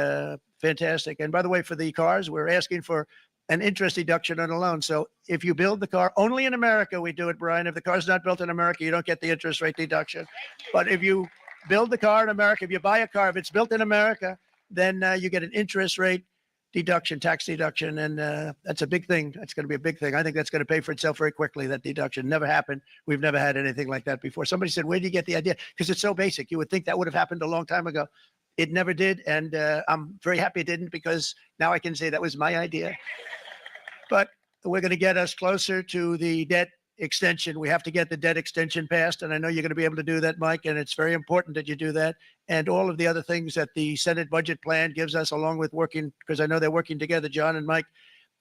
fantastic. And by the way, for the cars, we're asking for an interest deduction on a loan. So if you build the car, only in America we do it, Brian. If the car's not built in America, you don't get the interest rate deduction. But if you build the car in America, if you buy a car, if it's built in America, then you get an interest rate deduction, tax deduction. And that's a big thing. That's going to be a big thing. I think that's going to pay for itself very quickly. That deduction never happened. We've never had anything like that before. Somebody said, where do you get the idea? Because it's so basic. You would think that would have happened a long time ago. It never did. And I'm very happy it didn't, because now I can say that was my idea. But we're going to get us closer to the debt extension. We have to get the debt extension passed. And I know you're going to be able to do that, Mike. And it's very important that you do that. And all of the other things that the Senate budget plan gives us, along with working, because I know they're working together, John and Mike,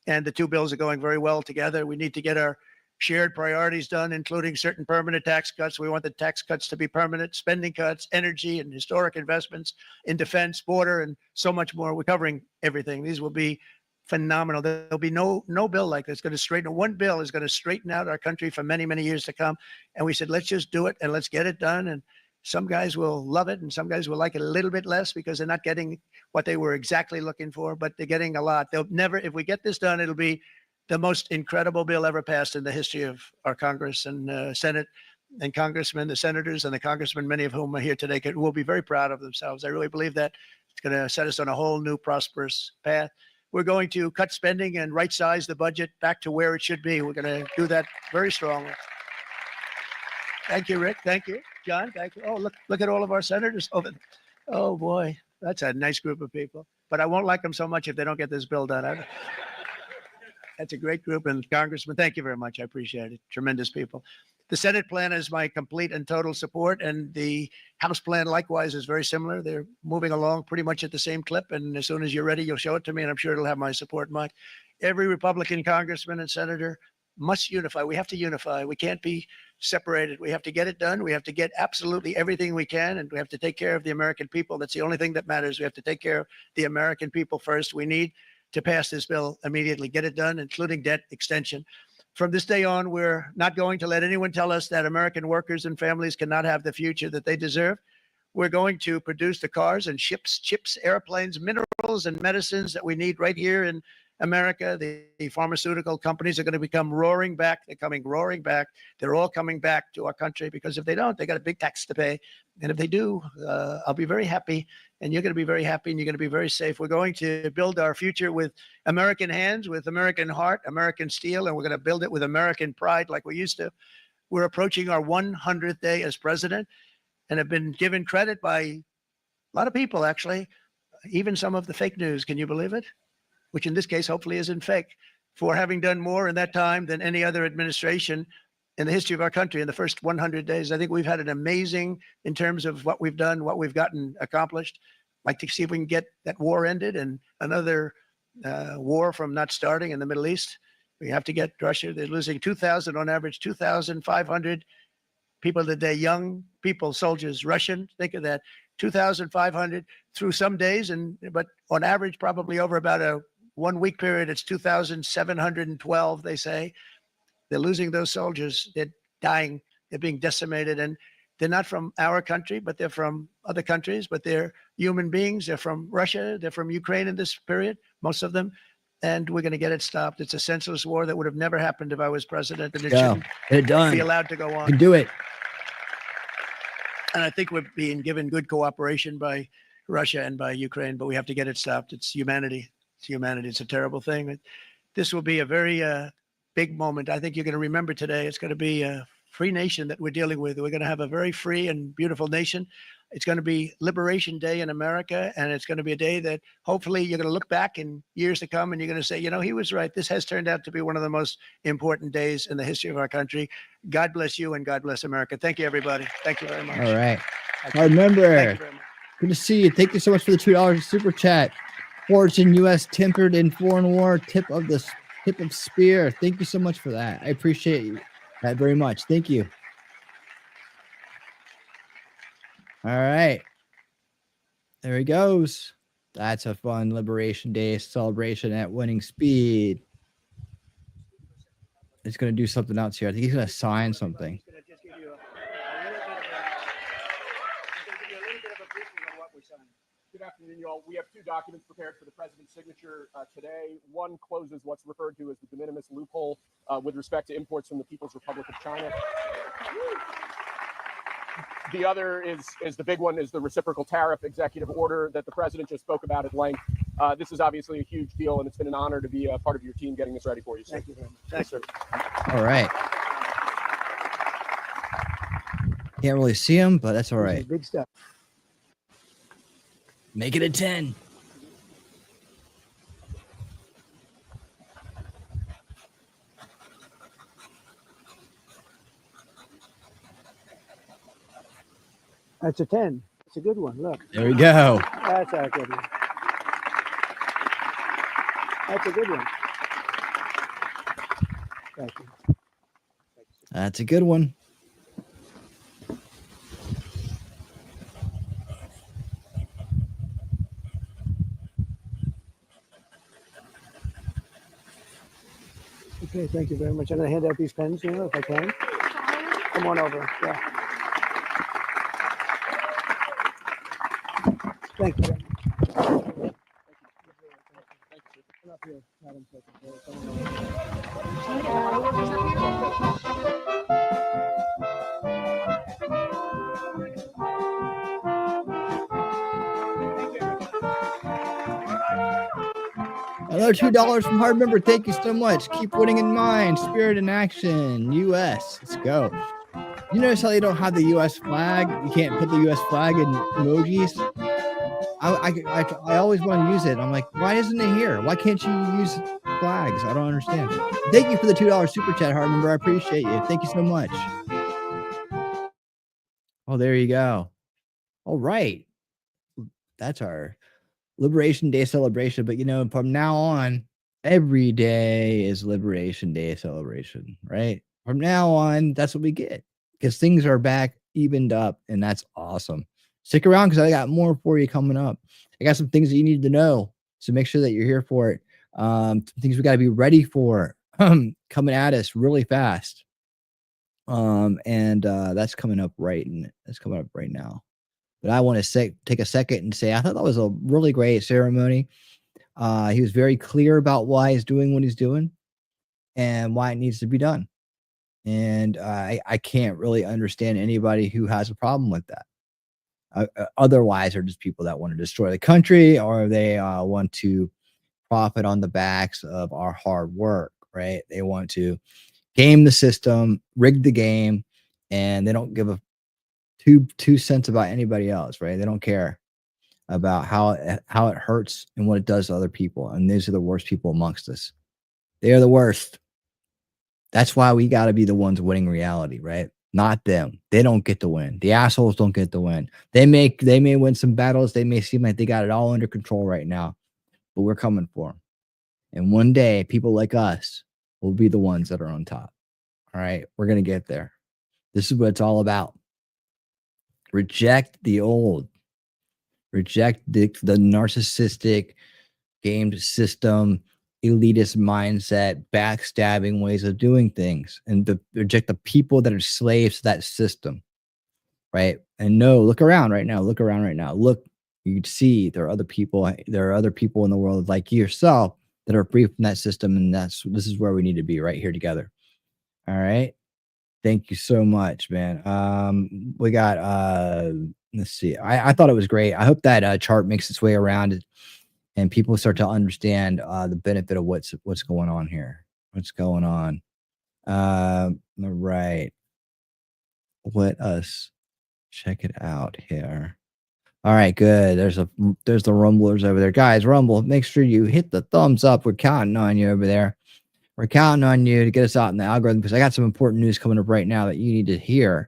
and the two bills are going very well together. We need to get our shared priorities done, including certain permanent tax cuts. We want the tax cuts to be permanent, spending cuts, energy and historic investments in defense, border, and so much more. We're covering everything. These will be phenomenal. There'll be no bill like this going to straighten. One bill is going to straighten out our country for many, many years to come. And we said, let's just do it and let's get it done. And some guys will love it and some guys will like it a little bit less because they're not getting what they were exactly looking for, but they're getting a lot. They'll never, if we get this done, it'll be the most incredible bill ever passed in the history of our Congress and Senate and congressmen, the senators and the congressmen, many of whom are here today, will be very proud of themselves. I really believe that it's going to set us on a whole new prosperous path. We're going to cut spending and right size the budget back to where it should be. We're going to do that very strongly. Thank you, Rick. Thank you, John. Thank you. Oh, look at all of our senators. Oh boy, that's a nice group of people. But I won't like them so much if they don't get this bill done. That's a great group. And Congressman, thank you very much. I appreciate it. Tremendous people. The Senate plan is my complete and total support, and the House plan likewise is very similar. They're moving along pretty much at the same clip, and as soon as you're ready, you'll show it to me, and I'm sure it'll have my support, Mike. Every Republican congressman and senator must unify. We have to unify. We can't be separated. We have to get it done. We have to get absolutely everything we can, and we have to take care of the American people. That's the only thing that matters. We have to take care of the American people first. We need to pass this bill immediately, get it done, including debt extension. From this day on, we're not going to let anyone tell us that American workers and families cannot have the future that they deserve. We're going to produce the cars and ships, chips, airplanes, minerals, and medicines that we need right here in America. The pharmaceutical companies are going to come roaring back. They're coming roaring back. They're all coming back to our country, because if they don't, they got a big tax to pay. And if they do, I'll be very happy, and you're going to be very happy, and you're going to be very safe. We're going to build our future with American hands, with American heart, American steel, and we're going to build it with American pride like we used to. We're approaching our 100th day as president and have been given credit by a lot of people, actually, even some of the fake news. Can you believe it? Which in this case, hopefully isn't fake, for having done more in that time than any other administration in the history of our country in the first 100 days. I think we've had an amazing in terms of what we've done, what we've gotten accomplished. I'd like to see if we can get that war ended and another war from not starting in the Middle East. We have to get Russia. They're losing 2,000 on average, 2,500 people today, young people, soldiers, Russian. Think of that, 2,500 through some days, but on average, probably over about a 1 week period, it's 2,712. They say they're losing those soldiers. They're dying. They're being decimated, and they're not from our country, but they're from other countries. But they're human beings. They're from Russia. They're from Ukraine in this period, most of them. And we're going to get it stopped. It's a senseless war that would have never happened if I was president, and it shouldn't be allowed to go on. Can do it. And I think we're being given good cooperation by Russia and by Ukraine, but we have to get it stopped. It's humanity. It's humanity. It's a terrible thing. This will be a very big moment. I think you're going to remember today. It's going to be a free nation that we're dealing with. We're going to have a very free and beautiful nation. It's going to be Liberation Day in America, and it's going to be a day that hopefully you're going to look back in years to come and you're going to say, you know, he was right. This has turned out to be one of the most important days in the history of our country. God bless you and God bless America. Thank you, everybody. Thank you very much. All right. Remember, good to see you. Thank you so much for the $2 super chat. Fortune U.S. tempered in foreign war, tip of spear. Thank you so much for that. I appreciate you that very much. Thank you. All right. There he goes. That's a fun Liberation Day celebration at winning speed. He's going to do something else here. I think he's going to sign something. Good afternoon, y'all. We have two documents prepared for the president's signature today. One closes what's referred to as the de minimis loophole with respect to imports from the People's Republic of China. The other is the big one, is the reciprocal tariff executive order that the president just spoke about at length. This is obviously a huge deal, and it's been an honor to be a part of your team getting this ready for you. So. Thank you very much. Thanks, sir. All right. Can't really see him, but that's all right. Big stuff. Make it a 10. That's a 10. It's a good one. Look. There we go. That's a good one. That's a good one. Thank you. That's a good one. Okay, thank you very much. I'm going to hand out these pens, if I can. Come on over. Yeah. Thank you. Another $2 from Hard Member. Thank you so much. Keep winning in mind. Spirit in action. U.S. Let's go. You notice how they don't have the U.S. flag? You can't put the U.S. flag in emojis. I always want to use it. I'm like, why isn't it here? Why can't you use flags? I don't understand. Thank you for the $2 super chat, Hard Member. I appreciate you. Thank you so much. Oh, there you go. All right. That's our Liberation Day celebration. But, from now on, every day is Liberation Day celebration, right? From now on, that's what we get because things are back evened up, and that's awesome. Stick around because I got more for you coming up. I got some things that you need to know, so make sure that you're here for it. Things we got to be ready for coming at us really fast. That's coming up right now. But I want to take a second and say I thought that was a really great ceremony. He was very clear about why he's doing what he's doing and why it needs to be done. And I can't really understand anybody who has a problem with that. Otherwise, they're just people that want to destroy the country, or they want to profit on the backs of our hard work, right? They want to game the system, rig the game, and they don't give a two cents about anybody else, right? They don't care about how it hurts and what it does to other people. And these are the worst people amongst us. They are the worst. That's why we got to be the ones winning reality, right? Not them. They don't get to win. The assholes don't get to win. They may win some battles. They may seem like they got it all under control right now, but we're coming for them. And one day, people like us will be the ones that are on top. All right, we're gonna get there. This is what it's all about. Reject the old. Reject the narcissistic, gamed system, elitist mindset, backstabbing ways of doing things, and reject the people that are slaves to that system, right? And no, look around right now. Look around right now. Look, you can see there are other people. There are other people in the world like yourself that are free from that system, and this is where we need to be, right here together. All right. Thank you so much, man. We got let's see. I thought it was great. I hope that chart makes its way around and people start to understand the benefit of what's going on here. What's going on? All right. Let us check it out here. All right, good. There's the rumblers over there. Guys, rumble, make sure you hit the thumbs up. We're counting on you over there. We're counting on you to get us out in the algorithm because I got some important news coming up right now that you need to hear.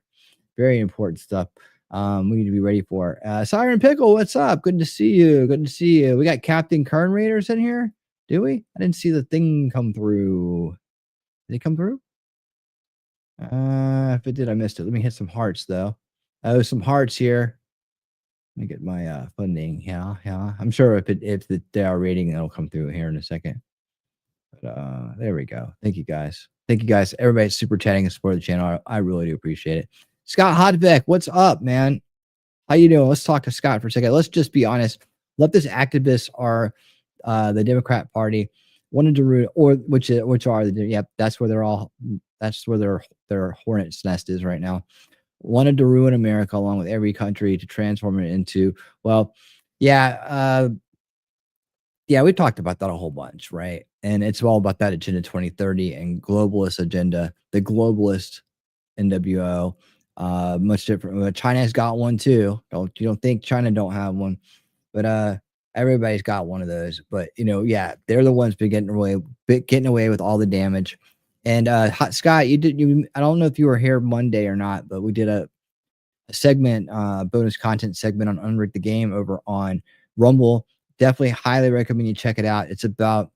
Very important stuff. We need to be ready for. Siren Pickle, what's up? Good to see you. Good to see you. We got Captain Kern Raiders in here. Do we? I didn't see the thing come through. Did it come through? If it did, I missed it. Let me hit some hearts though. Oh, some hearts here. Let me get my funding. Yeah. I'm sure if they are rating, it'll come through here in a second. But there we go. Thank you guys. Everybody's super chatting and supporting the channel. I really do appreciate it. Scott Hodbeck, what's up, man? How you doing? Let's talk to Scott for a second. Let's just be honest. Leftist activists are the Democrat Party wanted to ruin, or which are the that's where their hornet's nest is right now. Wanted to ruin America along with every country to transform it into we've talked about that a whole bunch, right? And it's all about that Agenda 2030 and globalist agenda, the globalist NWO. Much different. China's got one too. You don't think China don't have one, but everybody's got one of those. But they're the ones getting away with all the damage. And Scott, I don't know if you were here Monday or not, but we did a segment, bonus content segment on Unrig the Game over on Rumble. Definitely highly recommend you check it out. It's about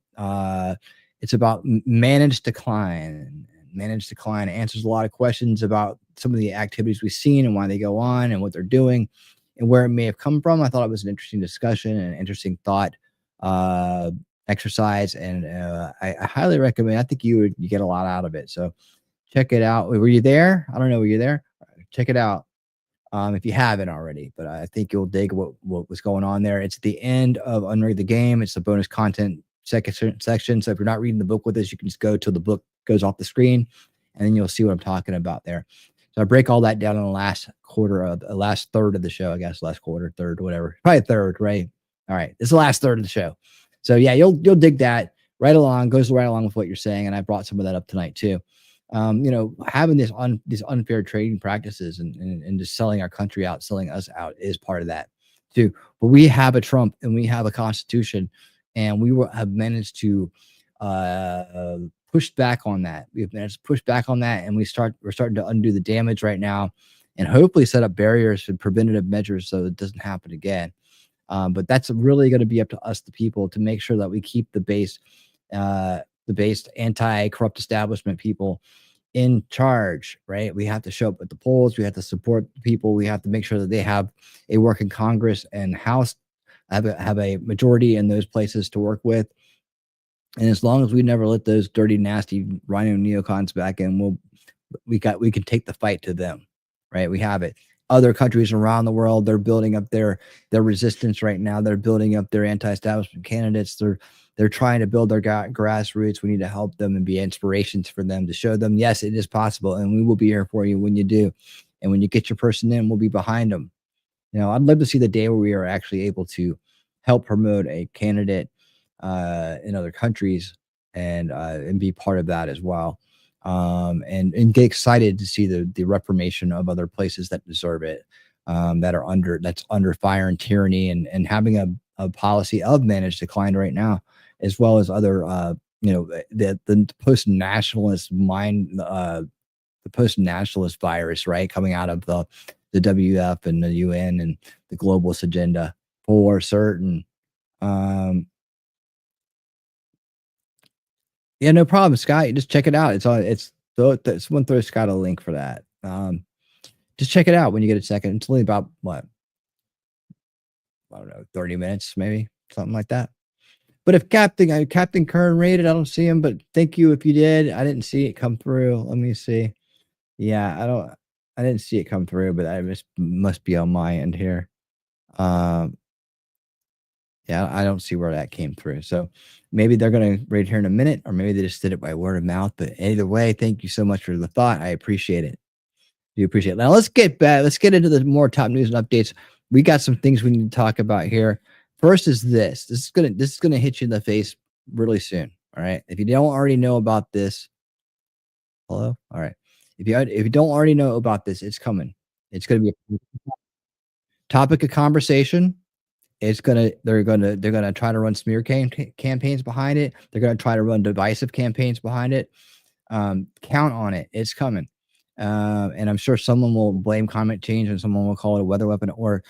managed decline. Managed decline answers a lot of questions about some of the activities we've seen and why they go on and what they're doing and where it may have come from. I thought it was an interesting discussion and an interesting thought exercise, and I highly recommend. I think you get a lot out of it. So check it out. Were you there? I don't know. Were you there? Check it out. If you haven't already, but I think you'll dig what was going on there. It's the end of Unrig the Game. It's the bonus content section. So if you're not reading the book with us, you can just go till the book goes off the screen, and then you'll see what I'm talking about there. So I break all that down in the last third of the show, I guess. Last quarter, third, whatever. Probably third, right? All right. This is the last third of the show. So yeah, you'll dig that goes right along with what you're saying. And I brought some of that up tonight too. Having these unfair trading practices and just selling our country out, selling us out is part of that too. But we have a Trump and we have a Constitution, and we have managed to push back on that. We've managed to push back on that, and we're starting to undo the damage right now, and hopefully set up barriers and preventative measures so it doesn't happen again. But that's really going to be up to us, the people, to make sure that we keep the base anti-corrupt establishment people in charge, right? We have to show up at the polls. We have to support the people. We have to make sure that they have a working Congress and House, have a majority in those places to work with. And as long as we never let those dirty, nasty rhino neocons back in, we can take the fight to them, right? We have it. Other countries around the world, they're building up their resistance right now. They're building up their anti-establishment candidates. They're trying to build their grassroots. We need to help them and be inspirations for them, to show them, yes, it is possible, and we will be here for you when you do. And when you get your person in, we'll be behind them. I'd love to see the day where we are actually able to help promote a candidate in other countries and be part of that as well. And get excited to see the reformation of other places that deserve it, that's under fire and tyranny, and having a policy of managed decline right now, as well as other the post-nationalist the post-nationalist virus, right, coming out of the WF and the UN and the globalist agenda for certain. Yeah, no problem, Scott. Just check it out. Someone throw Scott a link for that. Just check it out when you get a second. It's only about what, I don't know, 30 minutes, maybe something like that. But if Captain Kern rated, I don't see him, but thank you if you did. I didn't see it come through. Let me see. Yeah, I didn't see it come through, but I must be on my end here. Yeah, I don't see where that came through. So maybe they're going to rate here in a minute, or maybe they just did it by word of mouth. But either way, thank you so much for the thought. I appreciate it. Do appreciate it. Now let's get back. Let's get into the more top news and updates. We got some things we need to talk about here. First is this. This is gonna hit you in the face really soon. All right. If you don't already know about this, hello. All right. If you don't already know about this, it's coming. It's gonna be a topic of conversation. They're gonna try to run smear campaigns behind it. They're gonna try to run divisive campaigns behind it. Count on it. It's coming. And I'm sure someone will blame climate change and someone will call it a weather weapon, or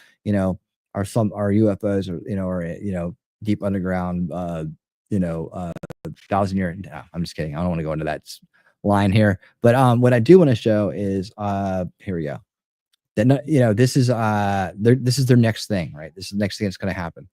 or UFOs, or deep underground 1,000-year. No, I'm just kidding. I don't want to go into that line here. But what I do want to show is here we go. That this is their next thing, right? This is the next thing that's going to happen.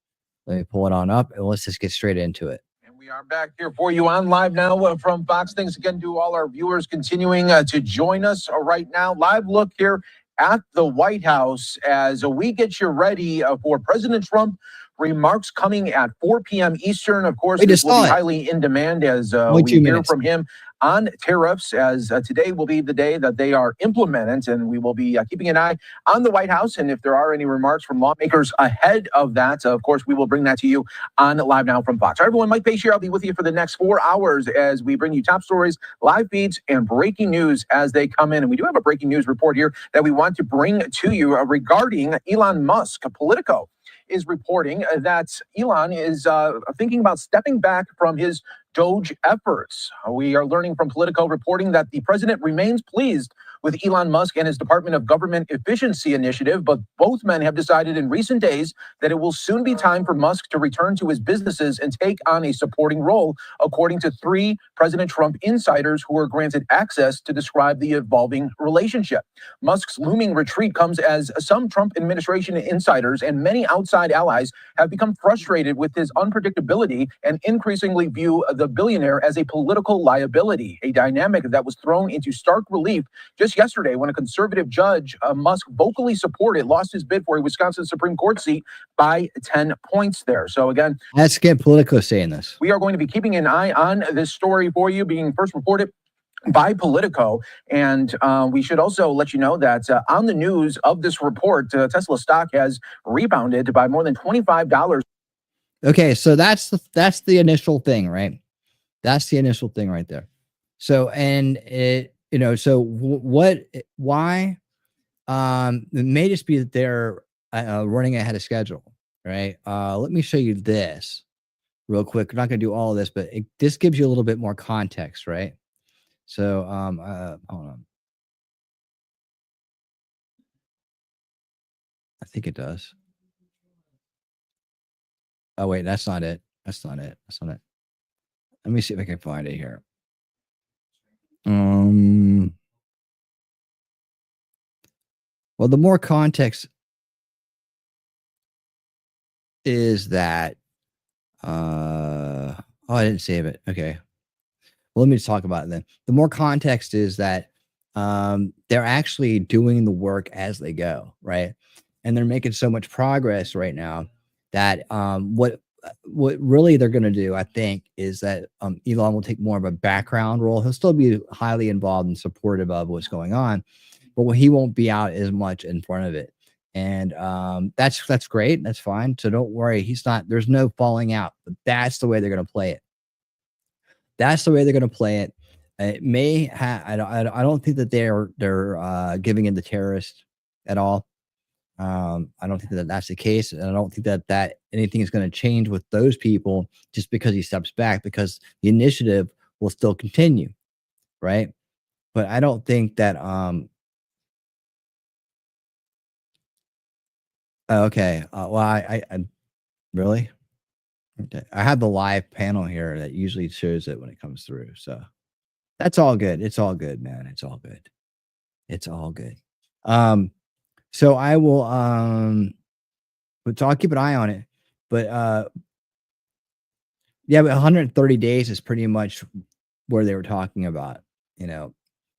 Let me pull it on up and let's just get straight into it. And we are back here for you on live now from Fox. Thanks again to all our viewers continuing to join us right now. Live look here at the White House as we get you ready for President Trump. Remarks coming at 4 p.m. Eastern. Of course, this will be highly in demand as we hear from him on tariffs, as today will be the day that they are implemented, and we will be keeping an eye on the White House. And if there are any remarks from lawmakers ahead of that, of course, we will bring that to you on Live Now from Fox. All right, everyone, Mike Pace here. I'll be with you for the next 4 hours as we bring you top stories, live feeds, and breaking news as they come in. And we do have a breaking news report here that we want to bring to you regarding Elon Musk. Politico is reporting that Elon is thinking about stepping back from his Doge efforts. We are learning from Politico reporting that the president remains pleased with Elon Musk and his Department of Government Efficiency initiative, but both men have decided in recent days that it will soon be time for Musk to return to his businesses and take on a supporting role, according to 3 President Trump insiders who were granted access to describe the evolving relationship. Musk's looming retreat comes as some Trump administration insiders and many outside allies have become frustrated with his unpredictability and increasingly view the billionaire as a political liability, a dynamic that was thrown into stark relief just yesterday when a conservative judge Musk vocally supported lost his bid for a Wisconsin Supreme Court seat by 10 points there. So again, let's get Politico saying this. We are going to be keeping an eye on this story for you, being first reported by Politico. And we should also let you know that on the news of this report, Tesla stock has rebounded by more than $25. Okay, so that's the initial thing, right? That's the initial thing right there. So, and it, so why? It may just be that they're running ahead of schedule, right? Let me show you this real quick. We're not going to do all of this, but this gives you a little bit more context, right? So, hold on. I think it does. Oh, wait, that's not it. That's not it. That's not it. Let me see if I can find it here. Well, the more context is that, oh, I didn't save it. Okay. Well, let me just talk about it then. The more context is that they're actually doing the work as they go, right? And they're making so much progress right now that what really they're going to do, I think, is that Elon will take more of a background role. He'll still be highly involved and supportive of what's going on, but he won't be out as much in front of it. And that's great. That's fine. So don't worry. There's no falling out, but that's the way they're going to play it. That's the way they're going to play it. It may have, I don't think that they're giving in to terrorists at all. I don't think that that's the case. And I don't think that anything is going to change with those people just because he steps back, because the initiative will still continue, right? But I don't think that okay. Well, I really, okay. I have the live panel here that usually shows it when it comes through. So that's all good. It's all good, man. It's all good. It's all good. So I will so I'll keep an eye on it. But yeah, but 130 days is pretty much where they were talking about, you know,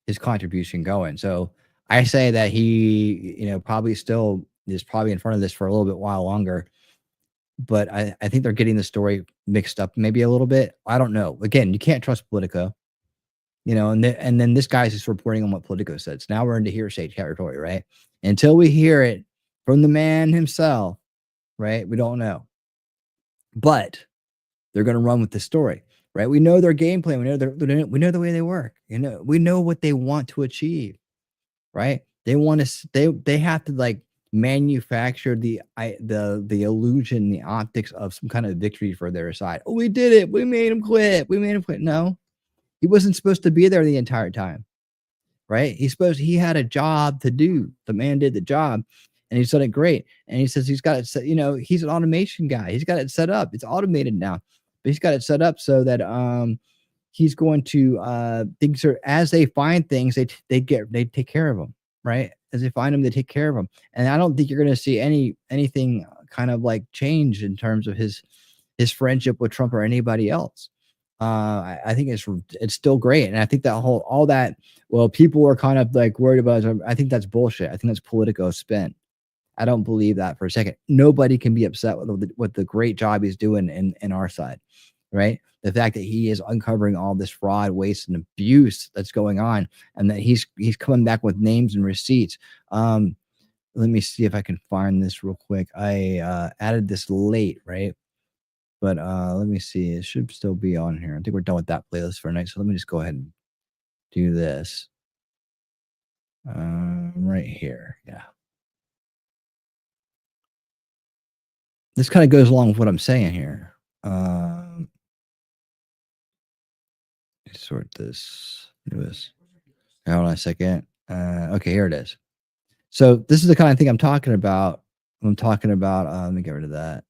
his contribution going. So I say that he, you know, probably still is probably in front of this for a little bit while longer. But I think they're getting the story mixed up maybe a little bit. I don't know. Again, you can't trust Politico, you know, and then this guy's just reporting on what Politico said. So now we're into hearsay territory, right? Until we hear it from the man himself, right? We don't know. But they're going to run with the story, right? We know their game plan. We know the way they work. You know, we know what they want to achieve, right? They want to. They have to like manufacture the illusion, the optics of some kind of victory for their side. Oh, we did it. We made him quit. We made him quit. No, he wasn't supposed to be there the entire time, right? He had a job to do. The man did the job. And he's done it great. And he says he's got it set, you know, he's an automation guy. He's got it set up. It's automated now. But he's got it set up so that he's going to things are, as they find things, they take care of them, right? As they find them, they take care of them. And I don't think you're going to see anything kind of like change in terms of his friendship with Trump or anybody else. I think it's still great. And I think that all that, well, people were kind of like worried about it. I think that's bullshit. I think that's Politico spin. I don't believe that for a second. Nobody can be upset with the great job he's doing in our side, right? The fact that he is uncovering all this fraud, waste, and abuse that's going on, and that he's coming back with names and receipts. Let me see if I can find this real quick. I added this late, right? But let me see. It should still be on here. I think we're done with that playlist for tonight. So let me just go ahead and do this. Right here. Yeah. This kind of goes along with what I'm saying here. Sort this. Hold on a second. Okay, here it is. So this is the kind of thing I'm talking about. Let me get rid of that.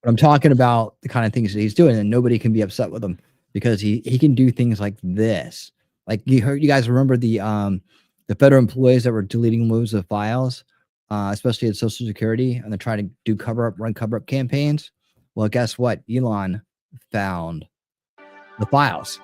But I'm talking about the kind of things that he's doing, and nobody can be upset with him because he can do things like this. Like you guys remember the federal employees that were deleting loads of files, especially at Social Security, and they're trying to run cover up campaigns. Well, guess what? Elon found the files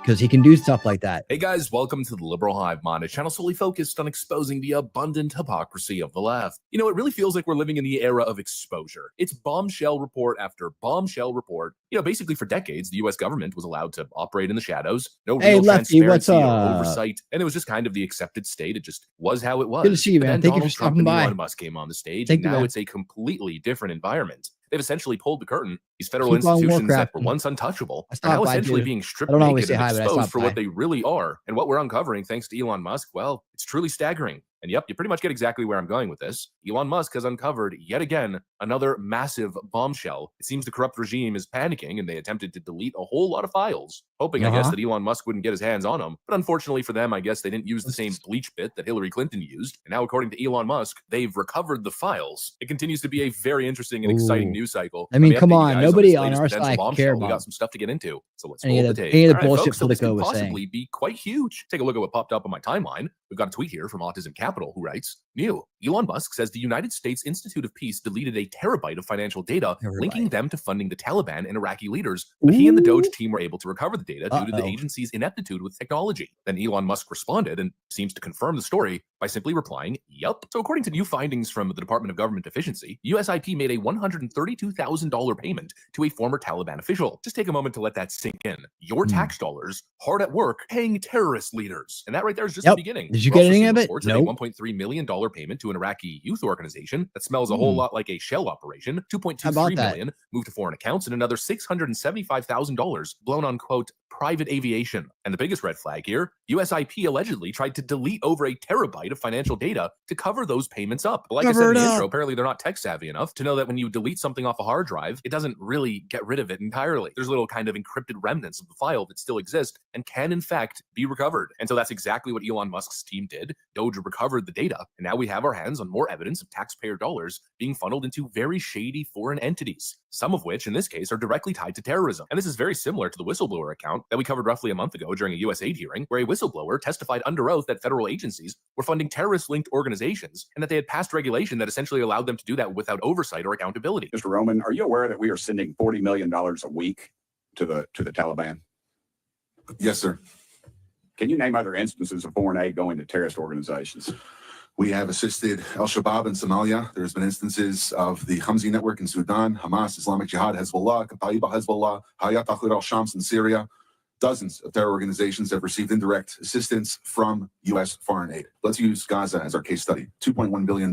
because he can do stuff like that. Hey guys, welcome to the Liberal Hive Mind, a channel solely focused on exposing the abundant hypocrisy of the left. You know, it really feels like we're living in the era of exposure. It's bombshell report after bombshell report. You know, basically for decades, the US government was allowed to operate in the shadows. No real transparency or oversight. And it was just kind of the accepted state. It just was how it was. Good to see you, man. Thank you for stopping by. Elon Musk came on the stage, and now it's a completely different environment. They've essentially pulled the curtain. These federal institutions that were once untouchable are now essentially being stripped naked and exposed for what they really are. And what we're uncovering, thanks to Elon Musk, well, it's truly staggering. And yep, you pretty much get exactly where I'm going with this. Elon Musk has uncovered, yet again, another massive bombshell. It seems the corrupt regime is panicking, and they attempted to delete a whole lot of files, hoping, I guess, that Elon Musk wouldn't get his hands on them. But unfortunately for them, I guess they didn't use the same bleach bit that Hillary Clinton used. And now, according to Elon Musk, they've recovered the files. It continues to be a very interesting and exciting news cycle. I mean, come on. Nobody on our side care about. We got some stuff to get into. So let's roll the tape. Any of the All right, bullshit folks, so this Politico could was saying. possibly be quite huge. Take a look at what popped up on my timeline. We've got a tweet here from Autism Capital who writes, new, Elon Musk says the United States Institute of Peace deleted a terabyte of financial data, linking them to funding the Taliban and Iraqi leaders, but he and the Doge team were able to recover the data due to the agency's ineptitude with technology. Then Elon Musk responded and seems to confirm the story by simply replying, yup. So according to new findings from the Department of Government Efficiency, USIP made a $132,000 payment to a former Taliban official. Just take a moment to let that sink in. Your tax dollars hard at work paying terrorist leaders. And that right there is just the beginning. Did you get any of it? No. A $1.3 million payment to an Iraqi youth organization that smells a whole lot like a shell operation. $2.23 million moved to foreign accounts, and another $675,000 blown on, quote, private aviation. And the biggest red flag here, USIP allegedly tried to delete over a terabyte of financial data to cover those payments up. But like I said in the intro, apparently they're not tech savvy enough to know that when you delete something off a hard drive, it doesn't really get rid of it entirely. There's little kind of encrypted remnants of the file that still exist and can in fact be recovered. And so that's exactly what Elon Musk's team did. Doge recovered the data, and now we have our hands on more evidence of taxpayer dollars being funneled into very shady foreign entities, some of which in this case are directly tied to terrorism. And this is very similar to the whistleblower account that we covered roughly a month ago during a USAID hearing, where a whistleblower testified under oath that federal agencies were funding terrorist-linked organizations and that they had passed regulation that essentially allowed them to do that without oversight or accountability. Mr. Roman, are you aware that we are sending $40 million a week to the Taliban? Yes, sir. Can you name other instances of foreign aid going to terrorist organizations? We have assisted Al-Shabaab in Somalia. There's been instances of the Hamzi network in Sudan, Hamas, Islamic Jihad, Hezbollah, Kataiba Hezbollah, Hayat Tahrir al-Shams in Syria. Dozens of terror organizations have received indirect assistance from U.S. foreign aid. Let's use Gaza as our case study. $2.1 billion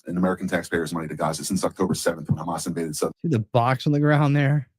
in American taxpayers' money to Gaza since October 7th when Hamas invaded Southern. See the box on the ground there?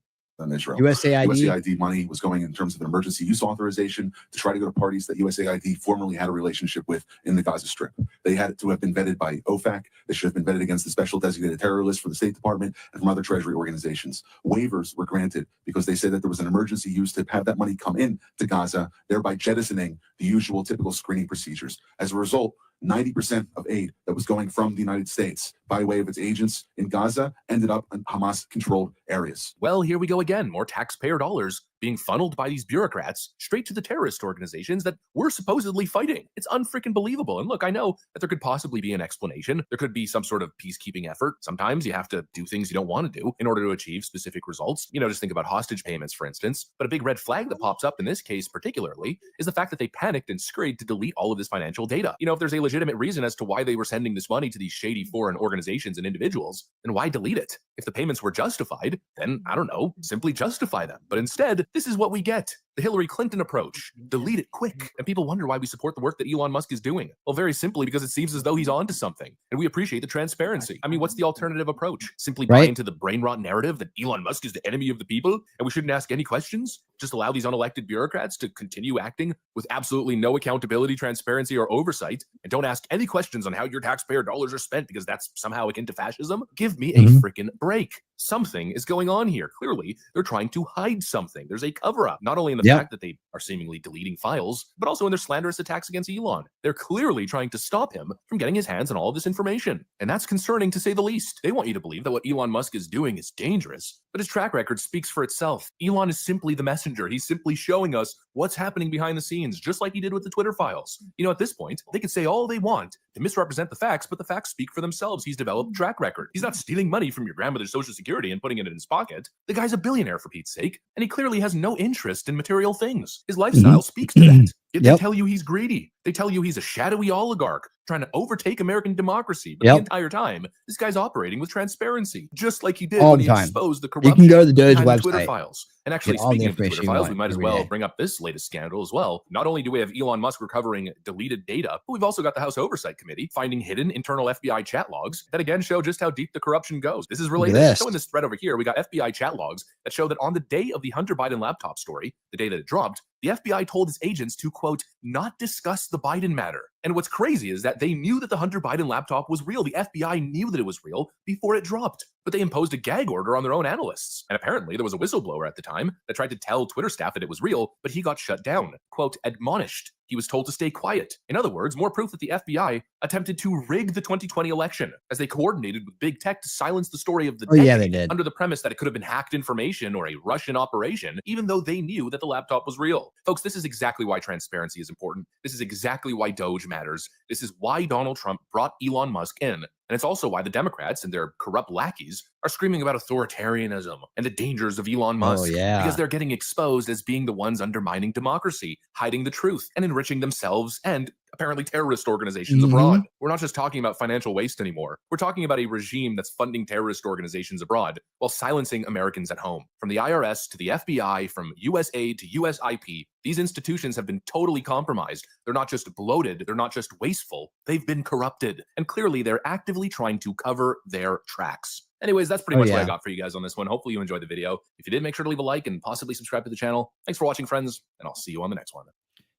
Israel. USAID. USAID money was going in terms of an emergency use authorization to try to go to parties that USAID formerly had a relationship with in the Gaza Strip. They had to have been vetted by OFAC. They should have been vetted against the special designated terror list from the State Department and from other Treasury organizations. Waivers were granted because they said that there was an emergency use to have that money come in to Gaza, thereby jettisoning the usual typical screening procedures. As a result, 90% of aid that was going from the United States by way of its agents in Gaza ended up in Hamas-controlled areas. Well, here we go again. More taxpayer dollars being funneled by these bureaucrats straight to the terrorist organizations that we're supposedly fighting. It's unfreaking believable. And look, I know that there could possibly be an explanation. There could be some sort of peacekeeping effort. Sometimes you have to do things you don't want to do in order to achieve specific results. You know, just think about hostage payments, for instance. But a big red flag that pops up in this case particularly is the fact that they panicked and scurried to delete all of this financial data. You know, if there's a legitimate reason as to why they were sending this money to these shady foreign organizations and individuals, then why delete it? If the payments were justified, then, I don't know, simply justify them. But instead, this is what we get. The Hillary Clinton approach. Delete it quick. And people wonder why we support the work that Elon Musk is doing. Well, very simply because it seems as though he's onto something. And we appreciate the transparency. I mean, what's the alternative approach? Simply buy into the brain rot narrative that Elon Musk is the enemy of the people and we shouldn't ask any questions? Just allow these unelected bureaucrats to continue acting with absolutely no accountability, transparency, or oversight, and don't ask any questions on how your taxpayer dollars are spent because that's somehow akin to fascism? Give me a freaking break. Something is going on here. Clearly, they're trying to hide something. There's a cover-up, not only in the fact that they are seemingly deleting files, but also in their slanderous attacks against Elon. They're clearly trying to stop him from getting his hands on all of this information. And that's concerning to say the least. They want you to believe that what Elon Musk is doing is dangerous, but his track record speaks for itself. Elon is simply the messenger. He's simply showing us what's happening behind the scenes, just like he did with the Twitter files. You know, at this point, they can say all they want to misrepresent the facts, but the facts speak for themselves. He's developed a track record. He's not stealing money from your grandmother's Social Security and putting it in his pocket. The guy's a billionaire, for Pete's sake, and he clearly has no interest in material things. His lifestyle speaks to that. Yet they tell you he's greedy. They tell you he's a shadowy oligarch trying to overtake American democracy. But the entire time, this guy's operating with transparency, just like he did when he exposed the corruption. You can go to the Doge website. Twitter files. And actually, speaking of the Twitter files, we might as well bring up this latest scandal as well. Not only do we have Elon Musk recovering deleted data, but we've also got the House Oversight Committee finding hidden internal FBI chat logs that again show just how deep the corruption goes. This is related. So in this thread over here, we got FBI chat logs that show that on the day of the Hunter Biden laptop story, the day that it dropped, the FBI told its agents to, quote, not discuss the Biden matter. And what's crazy is that they knew that the Hunter Biden laptop was real. The FBI knew that it was real before it dropped, but they imposed a gag order on their own analysts. And apparently there was a whistleblower at the time that tried to tell Twitter staff that it was real, but he got shut down, quote, admonished. He was told to stay quiet. In other words, more proof that the FBI attempted to rig the 2020 election as they coordinated with big tech to silence the story of the day they did. under the premise that it could have been hacked information or a Russian operation, even though they knew that the laptop was real. Folks, this is exactly why transparency is important. This is exactly why Doge matters. This is why Donald Trump brought Elon Musk in. And it's also why the Democrats and their corrupt lackeys are screaming about authoritarianism and the dangers of Elon Musk. Because they're getting exposed as being the ones undermining democracy, hiding the truth, and enriching themselves and apparently terrorist organizations abroad. We're not just talking about financial waste anymore. We're talking about a regime that's funding terrorist organizations abroad while silencing Americans at home. From the IRS to the FBI, from USAID to USIP, these institutions have been totally compromised. They're not just bloated, they're not just wasteful, they've been corrupted. And clearly they're actively trying to cover their tracks. Anyways, that's pretty much what I got for you guys on this one. Hopefully you enjoyed the video. If you did, make sure to leave a like and possibly subscribe to the channel. Thanks for watching, friends, and I'll see you on the next one.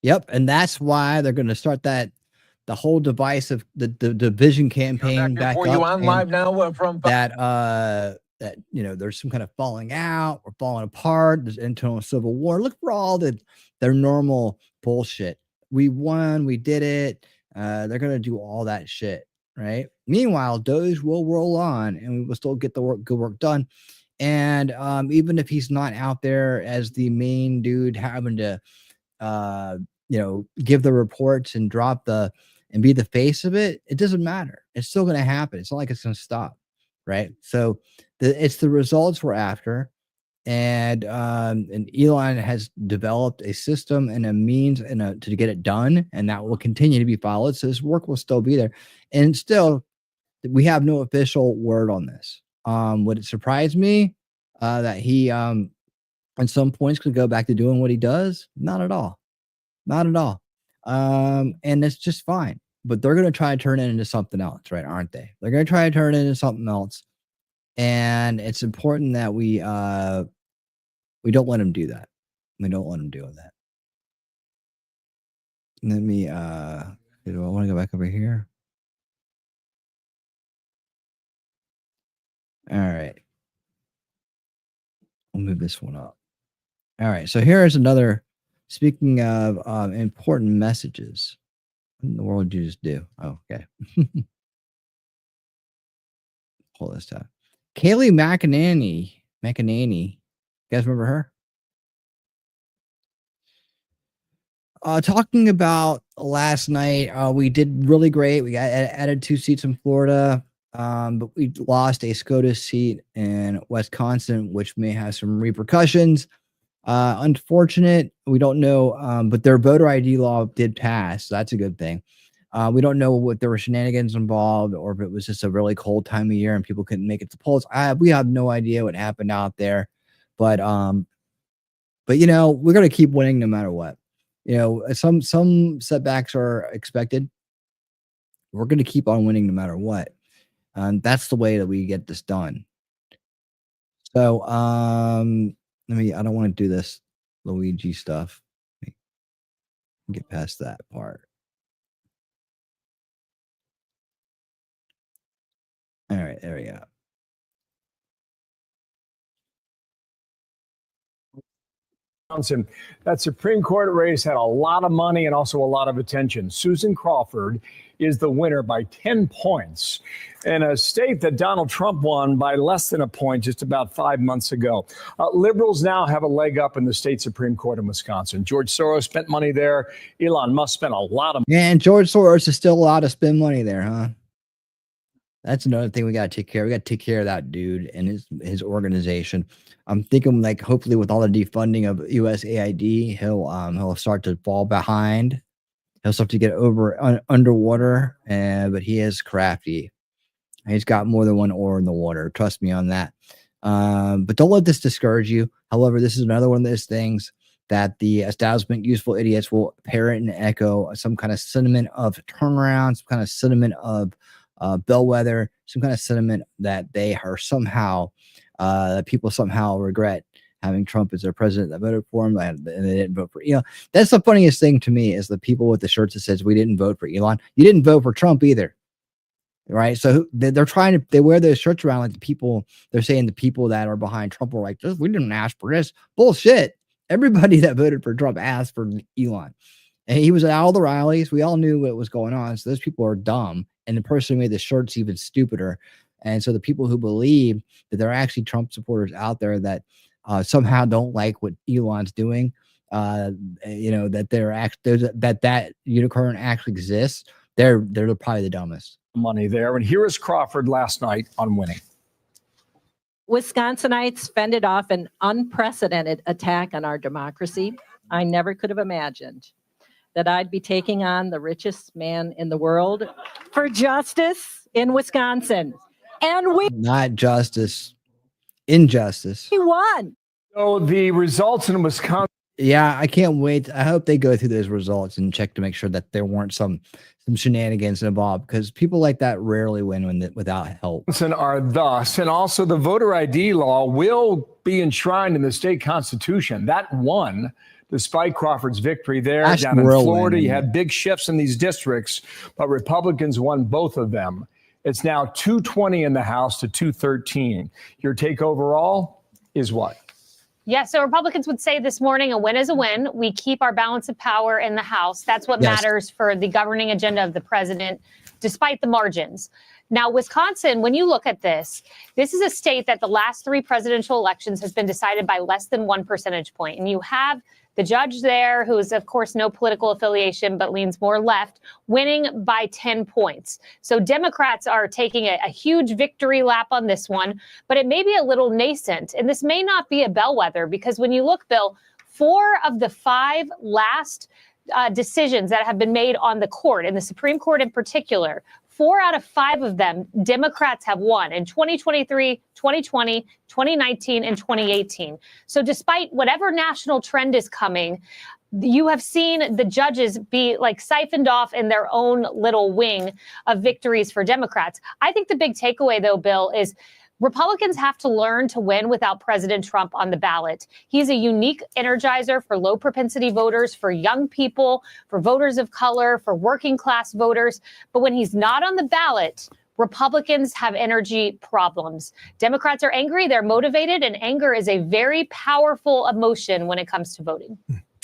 Yep, and that's why they're going to start the whole device of the division campaign back for up. You on live now from that you know, there's some kind of falling out or falling apart. There's internal civil war. Look for all their normal bullshit. We won. We did it. They're going to do all that shit, right? Meanwhile, Doge will roll on and we will still get the good work done. And even if he's not out there as the main dude having to, you know, give the reports and and be the face of it, it doesn't matter. It's still going to happen. It's not like it's going to stop, right? So it's the results we're after. And Elon has developed a system and a means to get it done, and that will continue to be followed. So this work will still be there. And still, we have no official word on this. Would it surprise me that he at some points could go back to doing what he does? Not at all. Not at all. And it's just fine. But they're going to try to turn it into something else, right? Aren't they? They're going to try to turn it into something else. And it's important that we don't let them do that. We don't let them do that. Let me do I want to go back over here? All right. I'll move this one up. All right. So here is another, speaking of important messages. What in the world did you just do? Oh, okay. Pull this down. Kayleigh McEnany. You guys remember her? Talking about last night, we did really great. We got added 2 seats in Florida, but we lost a SCOTUS seat in Wisconsin, which may have some repercussions. Unfortunate. We don't know, but their voter ID law did pass. So that's a good thing. We don't know what there were shenanigans involved or if it was just a really cold time of year and people couldn't make it to polls. We have no idea what happened out there, but you know, we're going to keep winning no matter what. You know, some setbacks are expected. We're going to keep on winning no matter what. That's the way that we get this done. So, I don't want to do this Luigi stuff. Let me get past that part. All right, there we go. That Supreme Court race had a lot of money and also a lot of attention. Susan Crawford is the winner by 10 points in a state that Donald Trump won by less than a point just about 5 months ago. Liberals now have a leg up in the state Supreme Court in Wisconsin. George Soros spent money there. Elon Musk spent a lot of money. Yeah, and George Soros is still allowed to spend money there, huh? That's another thing we got to take care of. We got to take care of that dude and his organization. I'm thinking, like, hopefully with all the defunding of USAID, he'll start to fall behind. He'll start to get underwater, but he is crafty. He's got more than one oar in the water. Trust me on that. But don't let this discourage you. However, this is another one of those things that the establishment useful idiots will parrot and echo some kind of sentiment of turnaround, some kind of sentiment of bellwether, some kind of sentiment that they are somehow that people somehow regret having Trump as their president that voted for him and they didn't vote for Elon. That's the funniest thing to me is the people with the shirts that says we didn't vote for Elon. You didn't vote for Trump either, right? So they're trying to, they wear those shirts around like the people, they're saying the people that are behind Trump were like, we didn't ask for this. Bullshit. Everybody that voted for Trump asked for Elon. And he was at all the rallies. We all knew what was going on. So those people are dumb. And the person who made the shirt's even stupider. And so the people who believe that there are actually Trump supporters out there that somehow don't like what Elon's doing, you know, that that unicorn actually exists, they're probably the dumbest. Money there. And here is Crawford last night on winning. Wisconsinites fended off an unprecedented attack on our democracy. I never could have imagined that I'd be taking on the richest man in the world for justice in Wisconsin. And we not justice, injustice. won. So the results in Wisconsin. Yeah, I can't wait. I hope they go through those results and check to make sure that there weren't some shenanigans involved, because people like that rarely win without help. Are thus, and also the voter ID law will be enshrined in the state constitution. That won despite Crawford's victory there. That's down in Florida. whirlwind. You had big shifts in these districts, but Republicans won both of them. It's now 220 in the House to 213. Your take overall is what? Yeah, so Republicans would say this morning, a win is a win. We keep our balance of power in the House. That's what matters for the governing agenda of the president, despite the margins. Now, Wisconsin, when you look at this is a state that the last 3 presidential elections has been decided by less than 1 percentage point. And you have the judge there, who is, of course, no political affiliation, but leans more left, winning by 10 points. So Democrats are taking a huge victory lap on this one, but it may be a little nascent. And this may not be a bellwether, because when you look, Bill, 4 of the 5 last decisions that have been made on the court, in the Supreme Court in particular, 4 out of 5 of them, Democrats have won in 2023, 2020, 2019, and 2018. So despite whatever national trend is coming, you have seen the judges be like siphoned off in their own little wing of victories for Democrats. I think the big takeaway, though, Bill, is Republicans have to learn to win without President Trump on the ballot. He's a unique energizer for low propensity voters, for young people, for voters of color, for working class voters. But when he's not on the ballot, Republicans have energy problems. Democrats are angry, they're motivated, and anger is a very powerful emotion when it comes to voting.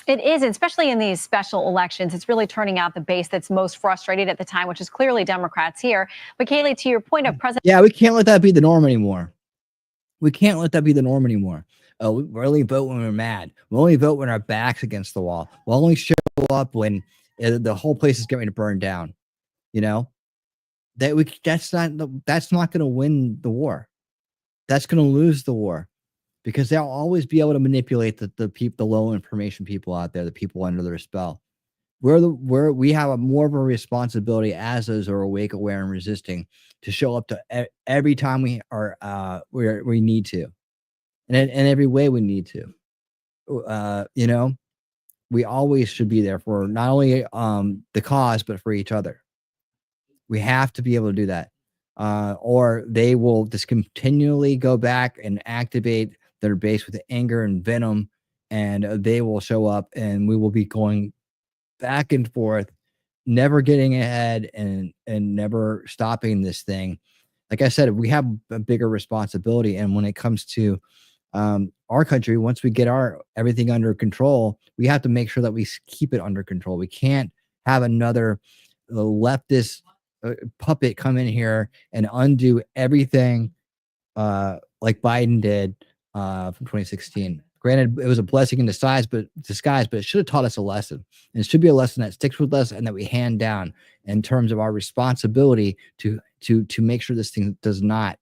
It is, especially in these special elections. It's really turning out the base that's most frustrated at the time, which is clearly Democrats here. But Kaylee, to your point of President. Yeah, we can't let that be the norm anymore. We can't let that be the norm anymore. We only vote when we're mad. We only vote when our back's against the wall. We'll only show up when the whole place is getting to burn down. You know, that's not going to win the war. That's going to lose the war. Because they'll always be able to manipulate the low information people out there, the people under their spell. We have more of a responsibility as those who are awake, aware, and resisting to show up to every time we need to, and in every way we need to. We always should be there for not only the cause but for each other. We have to be able to do that, or they will just continually go back and activate their base with anger and venom, and they will show up, and we will be going back and forth, never getting ahead and never stopping this thing. Like I said, we have a bigger responsibility, and when it comes to our country, once we get everything under control, we have to make sure that we keep it under control. We can't have another leftist puppet come in here and undo everything like Biden did from 2016. Granted, it was a blessing in disguise, but it should have taught us a lesson. And it should be a lesson that sticks with us and that we hand down in terms of our responsibility to make sure this thing does not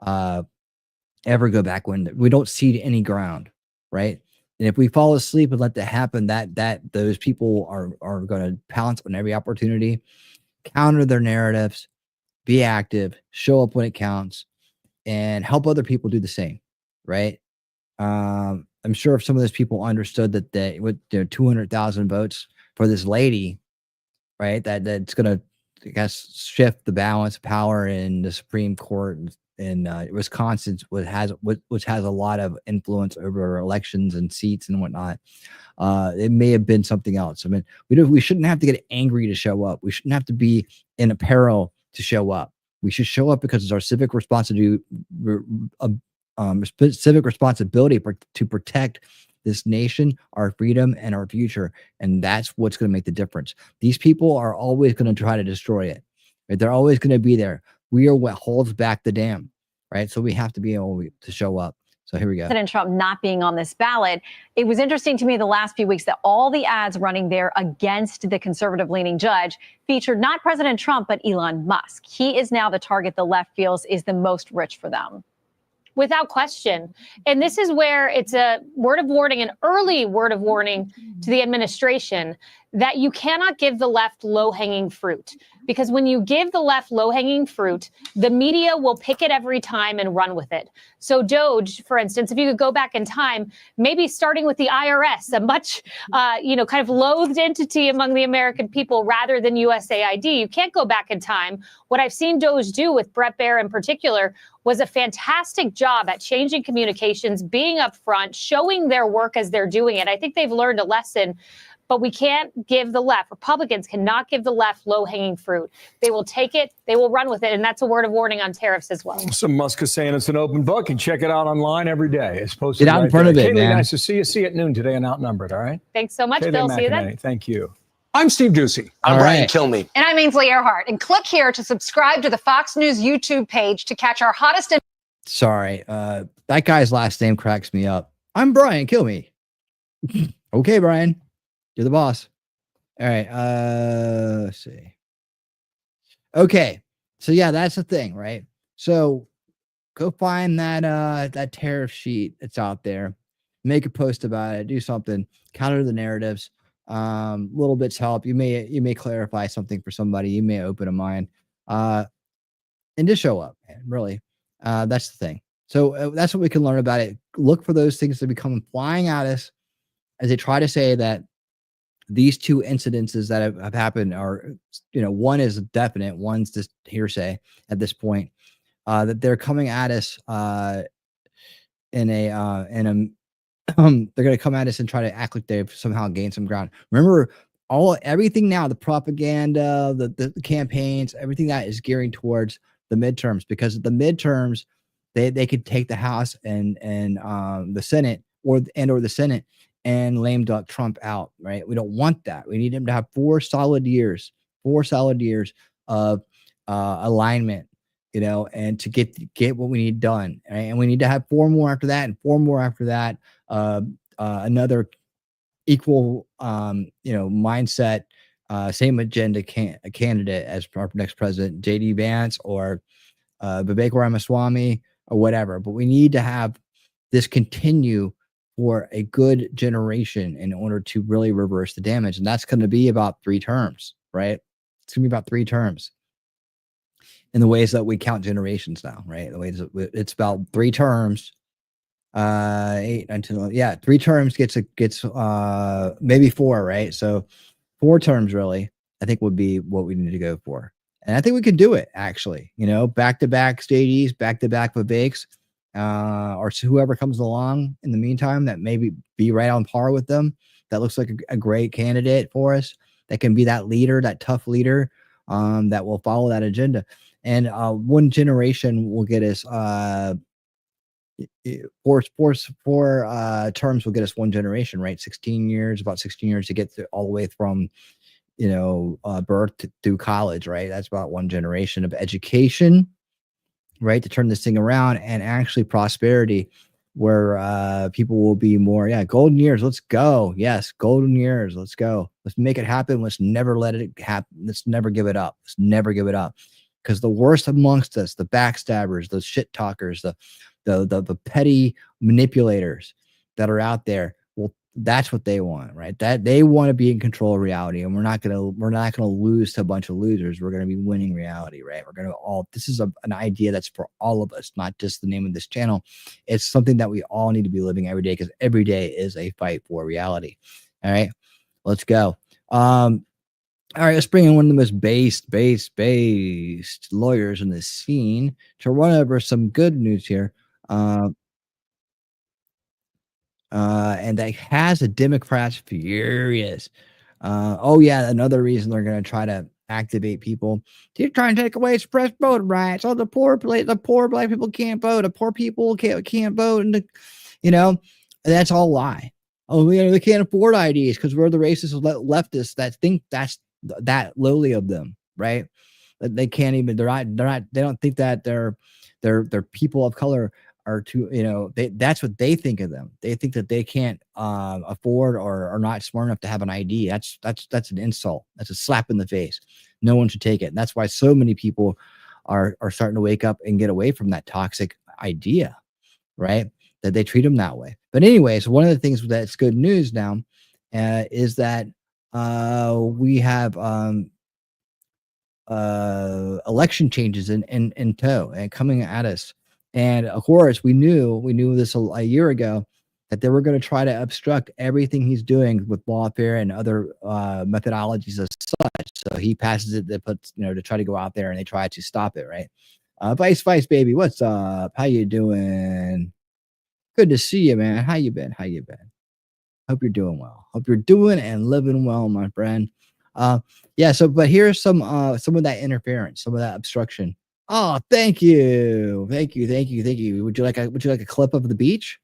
ever go back when we don't cede any ground, right? And if we fall asleep and let that happen, that those people are going to pounce on every opportunity, counter their narratives, be active, show up when it counts, and help other people do the same. Right. I'm sure if some of those people understood that with 200,000 votes for this lady, right, that's going to, I guess, shift the balance of power in the Supreme Court in Wisconsin, which has a lot of influence over elections and seats and whatnot. It may have been something else. I mean, we shouldn't have to get angry to show up. We shouldn't have to be in a peril to show up. We should show up because it's our civic responsibility. Civic responsibility to protect this nation, our freedom, and our future, and that's what's going to make the difference. These people are always going to try to destroy it. Right? They're always going to be there. We are what holds back the dam, right? So we have to be able to show up. So here we go. President Trump not being on this ballot. It was interesting to me the last few weeks that all the ads running there against the conservative-leaning judge featured not President Trump, but Elon Musk. He is now the target the left feels is the most rich for them. Without question. And this is where it's a word of warning, an early word of warning to the administration. that you cannot give the left low-hanging fruit, because when you give the left low-hanging fruit, the media will pick it every time and run with it. So Doge, for instance, if you could go back in time, maybe starting with the IRS, a much, kind of loathed entity among the American people rather than USAID. You can't go back in time. What I've seen Doge do with Brett Baer in particular was a fantastic job at changing communications, being upfront, showing their work as they're doing it. I think they've learned a lesson. But we can't give the left, Republicans cannot give the left low-hanging fruit. They will take it, they will run with it, and that's a word of warning on tariffs as well. So Musk is saying it's an open book, and check it out online every day. It's posted Get out right in front there. of it, Kaylee, man. nice to see you. See you at noon today on Outnumbered, all right? Thanks so much, Kaylee Bill. See you then. McEnany, thank you. I'm Steve Ducey. I'm All Brian right. Kilmeade. And I'm Ainsley Earhart. And click here to subscribe to the Fox News YouTube page to catch our hottest. Sorry, that guy's last name cracks me up. I'm Brian. Kill me. Okay, Brian, you're the boss. All right. Let's see. Okay. So yeah, that's the thing, right? So go find that tariff sheet that's out there, make a post about it, do something, counter the narratives. Little bits help. You may clarify something for somebody, you may open a mind. And just show up, man, really. That's the thing. So that's what we can learn about it. Look for those things that become flying at us as they try to say that these two incidences that have happened are, one is definite, one's just hearsay at this point, that they're coming at us they're going to come at us and try to act like they've somehow gained some ground. Remember, everything now, the propaganda, the campaigns, everything that is gearing towards the midterms, because the midterms, they could take the House and the Senate or the Senate and lame duck Trump out, right? We don't want that. We need him to have 4 solid years of alignment, and to get what we need done, right? And we need to have 4 more after that, and 4 more after that. Another equal, mindset, same agenda candidate as our next president, J.D. Vance or Vivek Ramaswamy or whatever. But we need to have this continue for a good generation in order to really reverse the damage. And that's going to be about 3 terms, right? It's going to be about 3 terms in the ways that we count generations now, right? The ways that it's about 3 terms, 8 until, 3 terms gets maybe 4, right? So 4 terms really, I think would be what we need to go for. And I think we can do it actually, back-to-back JDs, back-to-back Viveks, or whoever comes along in the meantime that maybe be right on par with them. That looks like a great candidate for us. That can be that leader, that tough leader, that will follow that agenda. And 1 generation will get us 4 terms will get us 1 generation, right? 16 years, about 16 years to get all the way from birth through college, right? That's about 1 generation of education, right, to turn this thing around, and actually prosperity, where people will be more, golden years, let's go. Yes, golden years, let's go. Let's make it happen. Let's never let it happen. Let's never give it up. Let's never give it up. Because the worst amongst us, the backstabbers, the shit talkers, the petty manipulators that are out there, well, that's what they want, right? That they want to be in control of reality, and we're not gonna lose to a bunch of losers. We're gonna be winning reality, right? This is an idea that's for all of us, not just the name of this channel. It's something that we all need to be living every day, because every day is a fight for reality. All right, let's go. All right, let's bring in one of the most based lawyers in the scene to run over some good news here. And that has the Democrats furious. Another reason they're going to try to activate people. They're trying to take away express voting rights. Oh, the poor black people can't vote. The poor people can't vote, and that's all lie. Oh, they can't afford IDs because we're the racist leftists that think that's that lowly of them, right? They can't even. They're not. They don't think that they're people of color are too. That's what they think of them. They think that they can't afford or are not smart enough to have an ID. That's an insult. That's a slap in the face. No one should take it. And that's why so many people are starting to wake up and get away from that toxic idea, right? That they treat them that way. But anyways, one of the things that's good news now is that we have election changes in tow and coming at us. And of course, we knew this a year ago that they were going to try to obstruct everything he's doing with lawfare and other methodologies as such. So he passes it to try to go out there and they try to stop it, right? Vice baby, what's up? How you doing? Good to see you, man. How you been? Hope you're doing well. Hope you're doing and living well, my friend. Yeah, but here's some of that interference, some of that obstruction. Oh, thank you. Would you like a clip of the beach?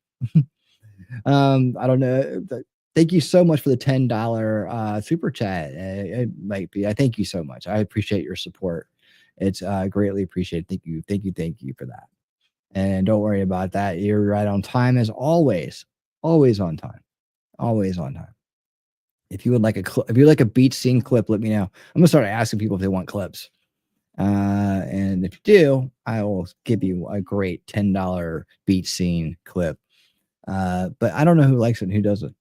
I don't know. Thank you so much for the $10 super chat. It might be. I thank you so much. I appreciate your support. It's greatly appreciated. Thank you for that. And don't worry about that. You're right on time as always. Always on time. If you would like a beach scene clip, let me know. I'm gonna start asking people if they want clips. And if you do, I will give you a great $10 beach scene clip. But I don't know who likes it and who doesn't.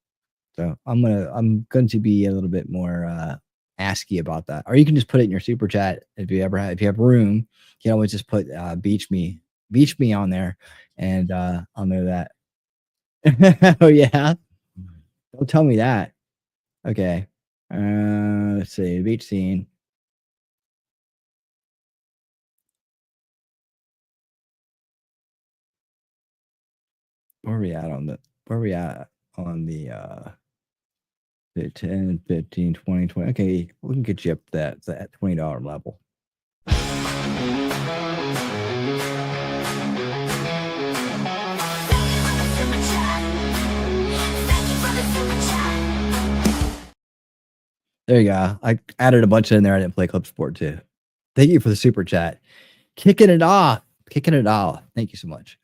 So I'm going to be a little bit more asky about that. Or you can just put it in your super chat if you have room. You can always just put beach me on there, and I'll know that. Oh yeah. Don't tell me that. Okay. Let's see. Beach scene. Where are we at on the 10, 15, 20, 20? Okay, we can get you up that $20 level. There you go. I added a bunch in there. I didn't play Club Sport too. Thank you for the super chat. Kicking it off. Thank you so much.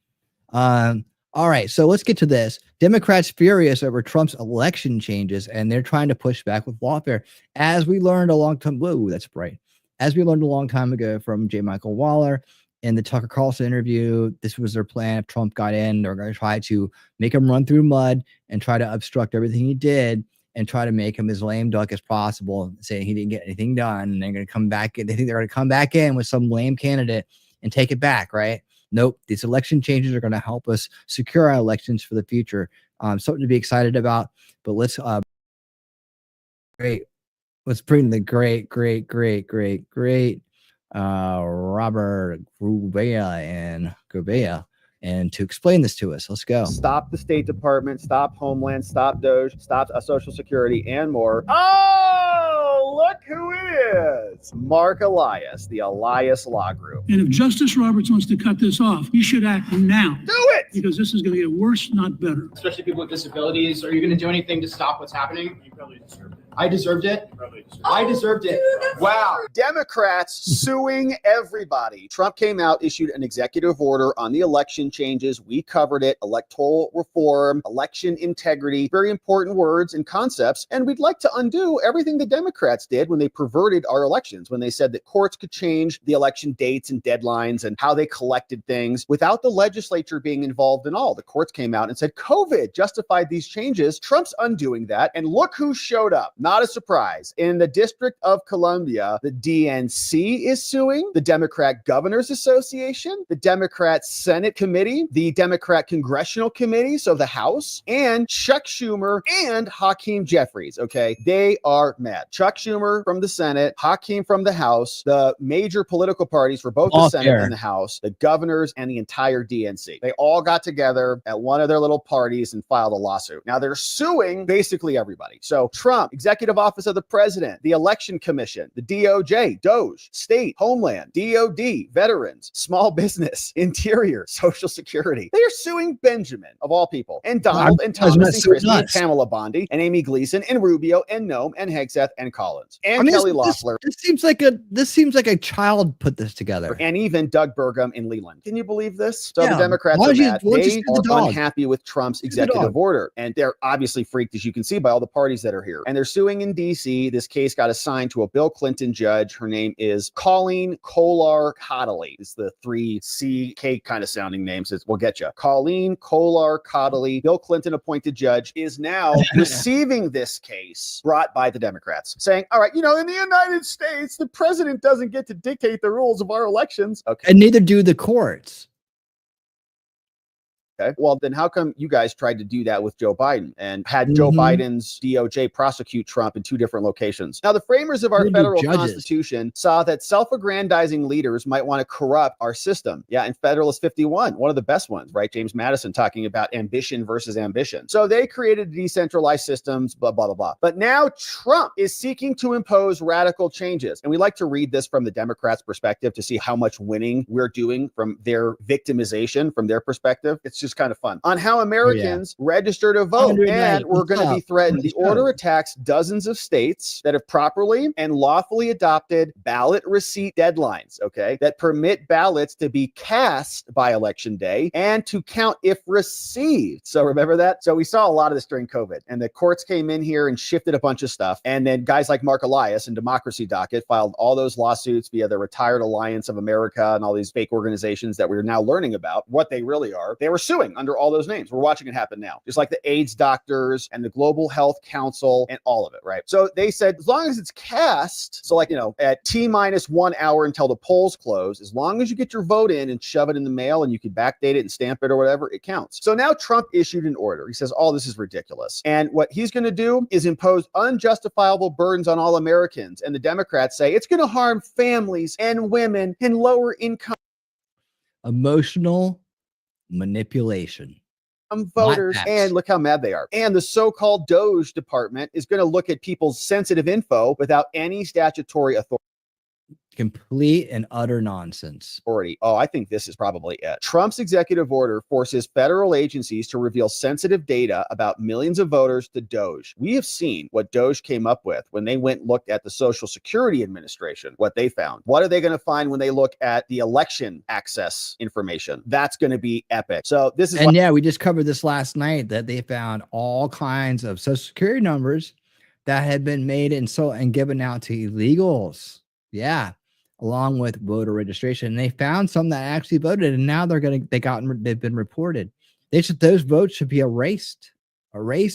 All right, so let's get to this. Democrats furious over Trump's election changes, and they're trying to push back with lawfare. As we learned a long time, whoa, that's bright. As we learned a long time ago from J. Michael Waller in the Tucker Carlson interview, this was their plan. If Trump got in, they're going to try to make him run through mud and try to obstruct everything he did and try to make him as lame duck as possible, saying he didn't get anything done. And they're going to come back. They think they're going to come back in with some lame candidate and take it back, right? Nope. These election changes are going to help us secure our elections for the future. Something to be excited about. But let's bring the great Robert Gouveia and to explain this to us. Let's go. Stop the State Department, stop Homeland, stop DOJ, stop Social Security, and more. Oh, look who it is. Mark Elias, the Elias Law Group. And if Justice Roberts wants to cut this off, he should act now. Do it! Because this is going to get worse, not better. Especially people with disabilities. Are you going to do anything to stop what's happening? You probably deserved it. I deserved it? I deserved it. Wow. Democrats suing everybody. Trump came out, issued an executive order on the election changes. We covered it. Electoral reform, election integrity, very important words and concepts. And we'd like to undo everything the Democrats did when they perverted our elections, when they said that courts could change the election dates and deadlines and how they collected things without the legislature being involved in all. The courts came out and said COVID justified these changes. Trump's undoing that. And look who showed up. Not a surprise. In the District of Columbia, the DNC is suing, the Democrat Governors Association, the Democrat Senate Committee, the Democrat Congressional Committee, so the House, and Chuck Schumer and Hakeem Jeffries, okay? They are mad. Chuck Schumer from the Senate, Hakeem from the House, the major political parties for both the Senate and the House, the governors, and the entire DNC. They all got together at one of their little parties and filed a lawsuit. Now they're suing basically everybody. So Trump, Executive Office of the President, the Election Commission, the DOJ, DOJ, State, Homeland, DOD, Veterans, Small Business, Interior, Social Security. They are suing Benjamin, of all people, and Donald, and Thomas, and Christie, and Pamela Bondi, and Amy Gleason, and Rubio, and Noem, and Hegseth, and Collins, and Kelly Loeffler. This seems like a child put this together. And even Doug Burgum in Leland. Can you believe this? So the Democrats are mad. They are unhappy with Trump's executive order. And they're obviously freaked, as you can see, by all the parties that are here. And they're suing suing in D.C. This case got assigned to a Bill Clinton judge. Her name is Colleen Kolar-Cottley. It's the 3CK kind of sounding names. We'll get you. Colleen Kolar-Cottley, Bill Clinton appointed judge, is now receiving this case brought by the Democrats, saying, all right, in the United States, the president doesn't get to dictate the rules of our elections. Okay. And neither do the courts. Okay. Well, then how come you guys tried to do that with Joe Biden and had Joe Biden's DOJ prosecute Trump in 2 different locations? Now, the framers of our federal constitution saw that self-aggrandizing leaders might want to corrupt our system. Yeah, in Federalist 51, one of the best ones, right? James Madison talking about ambition versus ambition. So they created decentralized systems, blah, blah, blah, blah. But now Trump is seeking to impose radical changes. And we like to read this from the Democrats' perspective to see how much winning we're doing from their victimization, from their perspective. It's just kind of fun on how Americans register to vote, and we're going to be threatened. The order attacks dozens of states that have properly and lawfully adopted ballot receipt deadlines, okay, that permit ballots to be cast by election day and to count if received. So remember that? So we saw a lot of this during COVID, and the courts came in here and shifted a bunch of stuff. And then guys like Mark Elias and Democracy Docket filed all those lawsuits via the Retired Alliance of America and all these fake organizations that we're now learning about what they really are. They were suing under all those names. We're watching it happen now, just like the AIDS doctors and the Global Health Council and all of it, right? So they said, as long as it's cast, so at T-1 hour until the polls close, as long as you get your vote in and shove it in the mail and you can backdate it and stamp it or whatever, it counts. So now Trump issued an order. He says, oh, this is ridiculous. And what he's going to do is impose unjustifiable burdens on all Americans. And the Democrats say it's going to harm families and women and lower income. Emotional manipulation. Voters, and look how mad they are. And the so-called DOJ department is going to look at people's sensitive info without any statutory authority. Complete and utter nonsense. Oh, I think this is probably it. Trump's executive order forces federal agencies to reveal sensitive data about millions of voters to DOJ. We have seen what DOJ came up with when they went and looked at the Social Security Administration, what they found. What are they going to find when they look at the election access information? That's going to be epic. So this is we just covered this last night, that they found all kinds of Social Security numbers that had been made and given out to illegals. Yeah. Along with voter registration. And they found some that actually voted, and now they've been reported. Those votes should be erased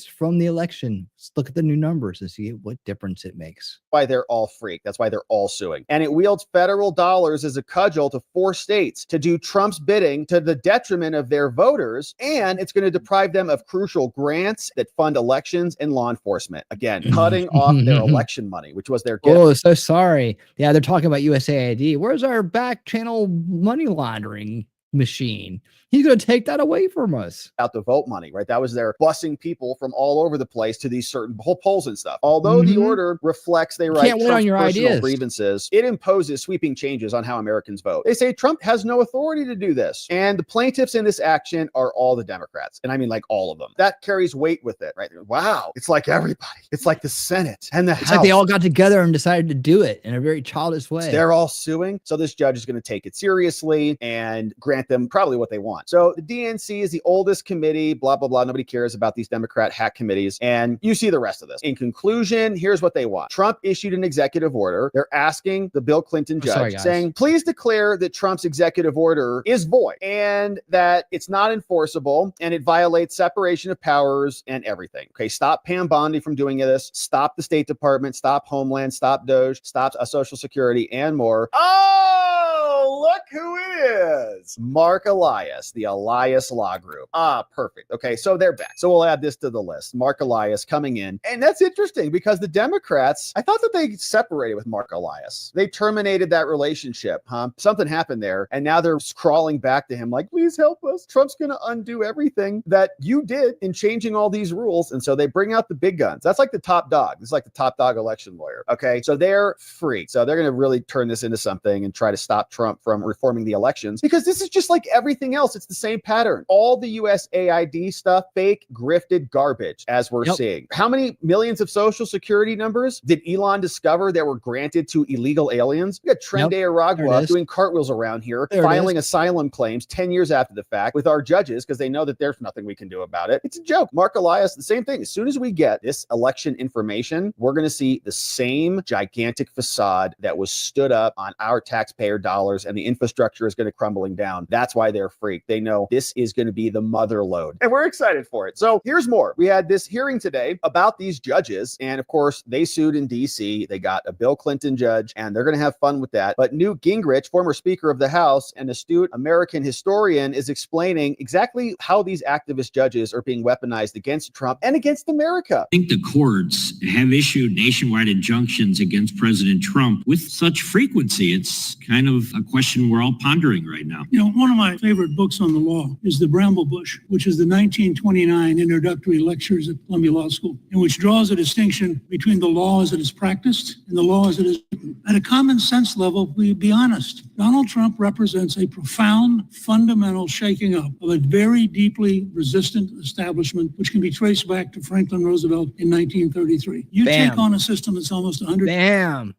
from the election. Let's look at the new numbers and see what difference it makes. Why they're all freaked. That's why they're all suing. And it wields federal dollars as a cudgel to 4 states to do Trump's bidding to the detriment of their voters. And it's going to deprive them of crucial grants that fund elections and law enforcement. Again, cutting off their election money, which was their gift. Oh, so sorry. Yeah, they're talking about USAID. Where's our back channel money laundering machine? He's going to take that away from us. Out the vote money, right? That was their busing people from all over the place to these certain polls and stuff. Although the order reflects they write Trump's personal grievances, it imposes sweeping changes on how Americans vote. They say Trump has no authority to do this. And the plaintiffs in this action are all the Democrats. And I mean like all of them. That carries weight with it, right? Wow. It's like everybody. It's like the Senate and the House. It's like they all got together and decided to do it in a very childish way. They're all suing. So this judge is going to take it seriously and grant them probably what they want. So the DNC is the oldest committee, blah, blah, blah. Nobody cares about these Democrat hack committees. And you see the rest of this. In conclusion, here's what they want. Trump issued an executive order. They're asking the Bill Clinton judge, saying, please declare that Trump's executive order is void and that it's not enforceable and it violates separation of powers and everything. Okay, stop Pam Bondi from doing this. Stop the State Department. Stop Homeland. Stop DOJ. Stop Social Security and more. Oh, look who it is. Mark Elias, the Elias Law Group. Ah, perfect. Okay, so they're back. So we'll add this to the list. Mark Elias coming in. And that's interesting because the Democrats, I thought that they separated with Mark Elias. They terminated that relationship, huh? Something happened there. And now they're crawling back to him like, please help us. Trump's going to undo everything that you did in changing all these rules. And so they bring out the big guns. That's like the top dog. It's like the top dog election lawyer. Okay, so they're free. So they're going to really turn this into something and try to stop Trump from reforming the elections because this this is just like everything else. It's the same pattern. All the USAID stuff, fake, grifted garbage, as we're seeing. How many millions of social security numbers did Elon discover that were granted to illegal aliens? We got Trende Aragua doing cartwheels around here, filing asylum claims 10 years after the fact with our judges because they know that there's nothing we can do about it. It's a joke. Mark Elias, the same thing. As soon as we get this election information, we're going to see the same gigantic facade that was stood up on our taxpayer dollars, and the infrastructure is going to crumbling down. That's why they're freaked. They know this is going to be the mother lode, and we're excited for it. So here's more. We had this hearing today about these judges, and of course, they sued in D.C. They got a Bill Clinton judge, and they're going to have fun with that. But Newt Gingrich, former Speaker of the House and astute American historian, is explaining exactly how these activist judges are being weaponized against Trump and against America. I think the courts have issued nationwide injunctions against President Trump with such frequency. It's kind of a question we're all pondering right now. You know, one of my favorite books on the law is The Bramble Bush, which is the 1929 introductory lectures at Columbia Law School, in which draws a distinction between the law as it is practiced and the law as it is written. At a common sense level, we be honest, Donald Trump represents a profound, fundamental shaking up of a very deeply resistant establishment, which can be traced back to Franklin Roosevelt in 1933. You take on a system that's almost 100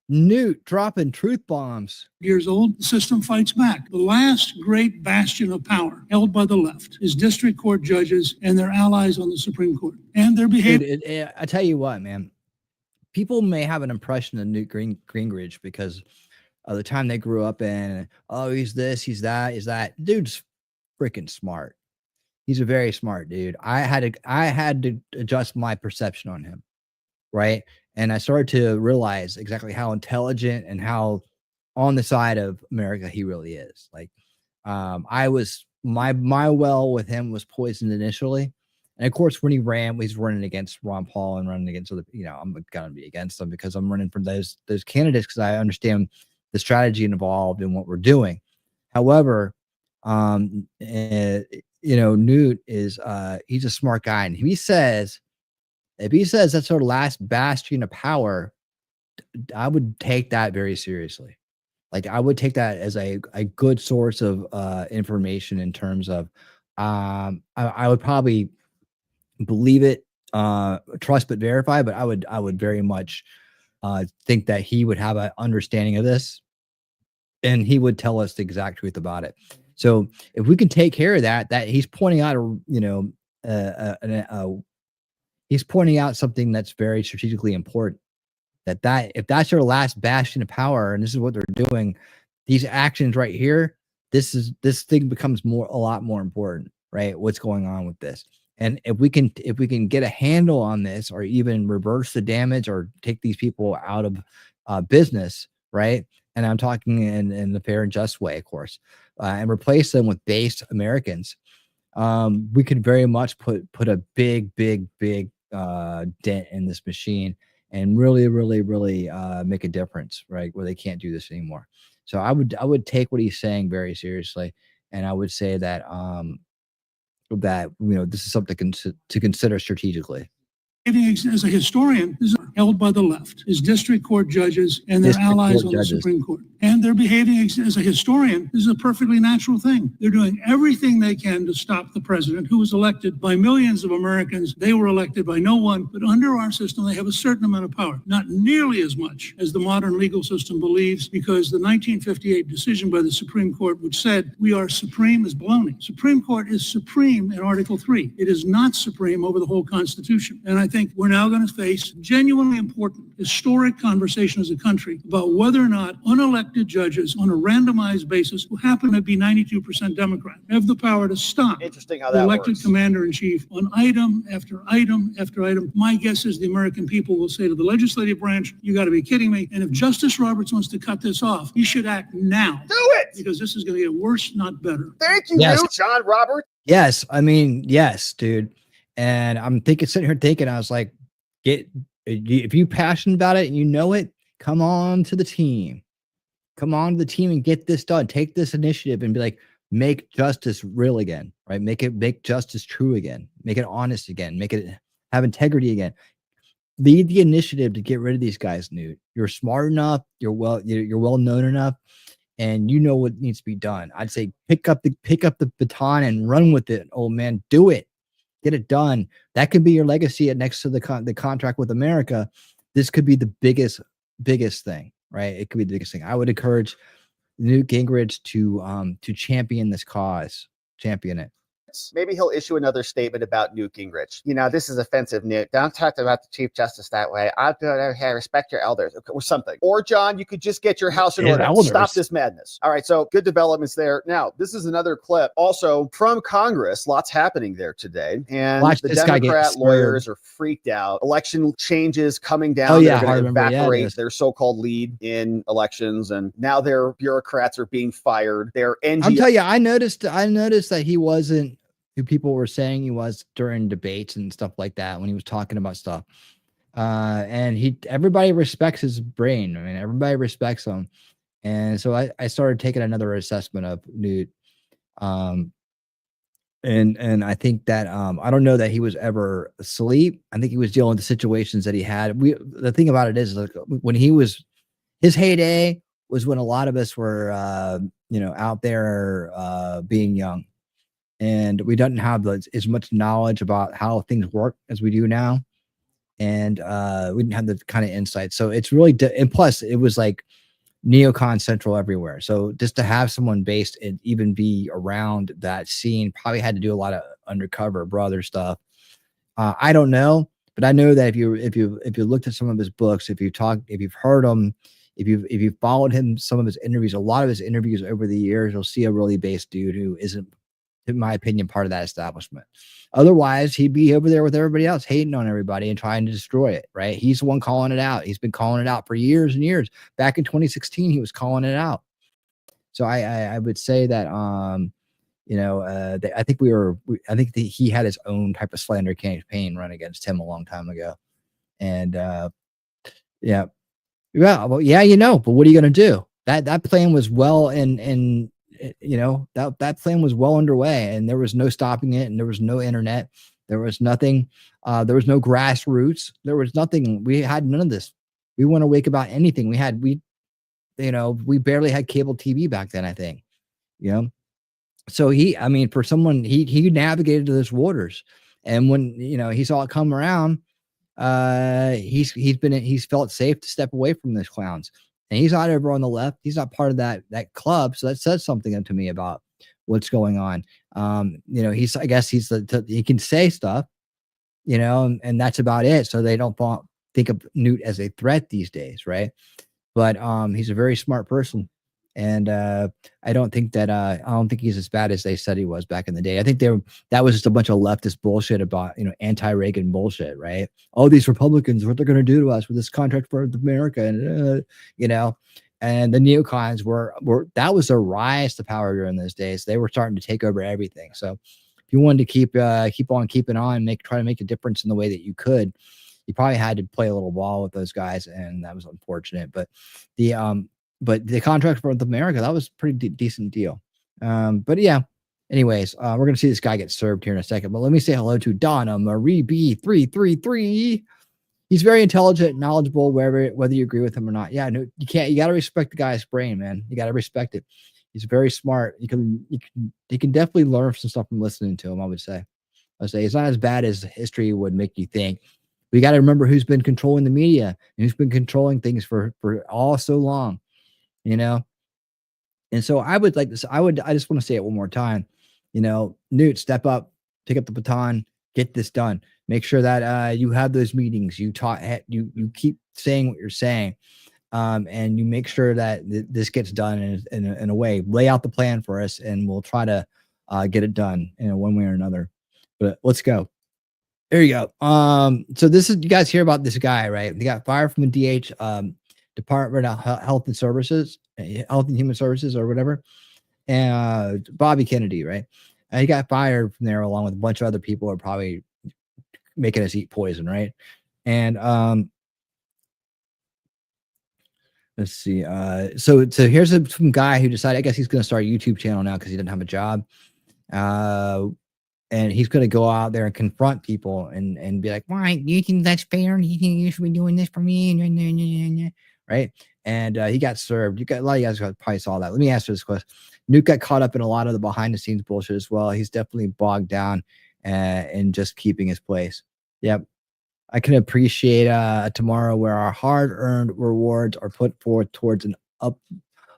Newt dropping truth bombs. years old, the system fights back. The last great bastion of power held by the left is district court judges and their allies on the Supreme Court. And their behavior. I tell you what, man, people may have an impression of Newt Gingrich because of the time they grew up in, oh, he's this, he's that, he's that. Dude's freaking smart. He's a very smart dude. I had to adjust my perception on him, right? And I started to realize exactly how intelligent and how on the side of America he really is. Like, I was my well with him was poisoned initially, and of course when he's running against Ron Paul and running against other, I'm gonna be against them because I'm running from those candidates because I understand the strategy involved in what we're doing. However, Newt is he's a smart guy, and if he says that's our last bastion of power, I would take that very seriously. Like, I would take that as a good source of information in terms of I would probably believe it, trust but verify, but I would very much think that he would have an understanding of this and he would tell us the exact truth about it. So if we can take care of that he's pointing out he's pointing out something that's very strategically important, that if that's your last bastion of power and this is what they're doing, these actions right here, this thing becomes a lot more important, right? What's going on with this. And if we can get a handle on this, or even reverse the damage or take these people out of business, right? And I'm talking in the fair and just way, of course, and replace them with based Americans, we could very much put a big dent in this machine and really make a difference, right? Where they can't do this anymore. So I would take what he's saying very seriously, and I would say that this is something to consider strategically. As a historian, this is held by the left, is district court judges and their allies on the Supreme Court. And they're behaving as a historian. This is a perfectly natural thing. They're doing everything they can to stop the president, who was elected by millions of Americans. They were elected by no one, but under our system, they have a certain amount of power. Not nearly as much as the modern legal system believes, because the 1958 decision by the Supreme Court, which said we are supreme, is baloney. Supreme Court is supreme in Article 3. It is not supreme over the whole Constitution. And I think we're now going to face genuinely important, historic conversation as a country about whether or not unelected judges on a randomized basis, who happen to be 92% Democrat, have the power to stop the elected commander-in-chief on item after item after item. My guess is the American people will say to the legislative branch, you got to be kidding me. And if Justice Roberts wants to cut this off, he should act now. Do it! Because this is going to get worse, not better. Thank you, John Roberts. Yes, yes, dude. And I'm sitting here thinking, I was like, if you're passionate about it and you know it, come on to the team. Come on to the team and get this done. Take this initiative and be like, make justice real again, right? Make justice true again. Make it honest again. Make it have integrity again. Lead the initiative to get rid of these guys, Newt. You're smart enough. You're well known enough. and you know what needs to be done. I'd say pick up the baton and run with it, old man. Do it. Get it done. That could be your legacy next to the contract with America. This could be the biggest thing, right? It could be the biggest thing. I would encourage Newt Gingrich to champion this cause, champion it. Maybe he'll issue another statement about Newt Gingrich. This is offensive, Newt. Don't talk about the Chief Justice that way. I respect your elders, or something. Or, John, you could just get your house in order. Stop this madness. All right, so good developments there. Now, this is another clip. Also, from Congress, lots happening there today. And the Democrat lawyers are freaked out. Election changes coming down. They're going to evaporate their so-called lead in elections. And now their bureaucrats are being fired. Their NGO. I'll tell you, I noticed that he wasn't who people were saying he was during debates and stuff like that when he was talking about stuff. And everybody respects his brain. I mean, everybody respects him. And so I started taking another assessment of Newt. And I think that I don't know that he was ever asleep. I think he was dealing with the situations that he had. The thing about it is, like, when his heyday was when a lot of us were out there being young. And we didn't have as much knowledge about how things work as we do now. And we didn't have the kind of insight. So it's really, and plus it was like neocon central everywhere. So just to have someone based and even be around that scene probably had to do a lot of undercover brother stuff. I don't know, but I know that if you looked at some of his books, if you've heard him, if you've followed him, some of his interviews, a lot of his interviews over the years, you'll see a really based dude who isn't, in my opinion, part of that establishment. Otherwise, he'd be over there with everybody else, hating on everybody and trying to destroy it, right? He's the one calling it out. He's been calling it out for years and years. Back in 2016, he was calling it out. So I would say that, I think that he had his own type of slander campaign run against him a long time ago. And but what are you going to do? That plan was well that plan was well underway, and there was no stopping it, and there was no internet, there was nothing, there was no grassroots, there was nothing. We had none of this. We weren't awake about anything. We barely had cable TV back then, I think. So for someone, he navigated those waters, and when he saw it come around, he's felt safe to step away from those clowns. And he's not over on the left. He's not part of that club. So that says something to me about what's going on. He can say stuff, and that's about it. So they don't think of Newt as a threat these days, right? But he's a very smart person, and I don't think he's as bad as they said he was back in the day. I think that was just a bunch of leftist bullshit about anti-Reagan bullshit, right? Oh, these Republicans, what they're going to do to us with this contract for America, and and the neocons were that was their rise to power during those days. They were starting to take over everything. So if you wanted to keep on keeping on, try to make a difference in the way that you could, you probably had to play a little ball with those guys, and that was unfortunate. But the contract for America, that was a pretty decent deal. But yeah, anyways, we're going to see this guy get served here in a second. But let me say hello to Donna Marie B333. He's very intelligent, knowledgeable, whether you agree with him or not. Yeah, no, you got to respect the guy's brain, man. You got to respect it. He's very smart. You can definitely learn some stuff from listening to him, I would say. It's not as bad as history would make you think. We got to remember who's been controlling the media and who's been controlling things for all so long. And so I would like this. I just want to say it one more time. Newt, step up, pick up the baton, get this done. Make sure that you have those meetings. You keep saying what you're saying, and you make sure that this gets done in a way. Lay out the plan for us, and we'll try to get it done in one way or another. But let's go. There you go. So this is, you guys hear about this guy, right? They got fired from the DH. Department of Health and Human Services, or whatever, and Bobby Kennedy, right? And he got fired from there along with a bunch of other people who are probably making us eat poison, right? And let's see. So here's some guy who decided, I guess he's going to start a YouTube channel now because he didn't have a job. And he's going to go out there and confront people and be like, why do you think that's fair? Do you think you should be doing this for me? Right. and he got served. A lot of you guys probably saw that. Let me answer this question. Nuke got caught up in a lot of the behind the scenes bullshit as well. He's definitely bogged down in just keeping his place. Yep. I can appreciate tomorrow where our hard-earned rewards are put forth towards an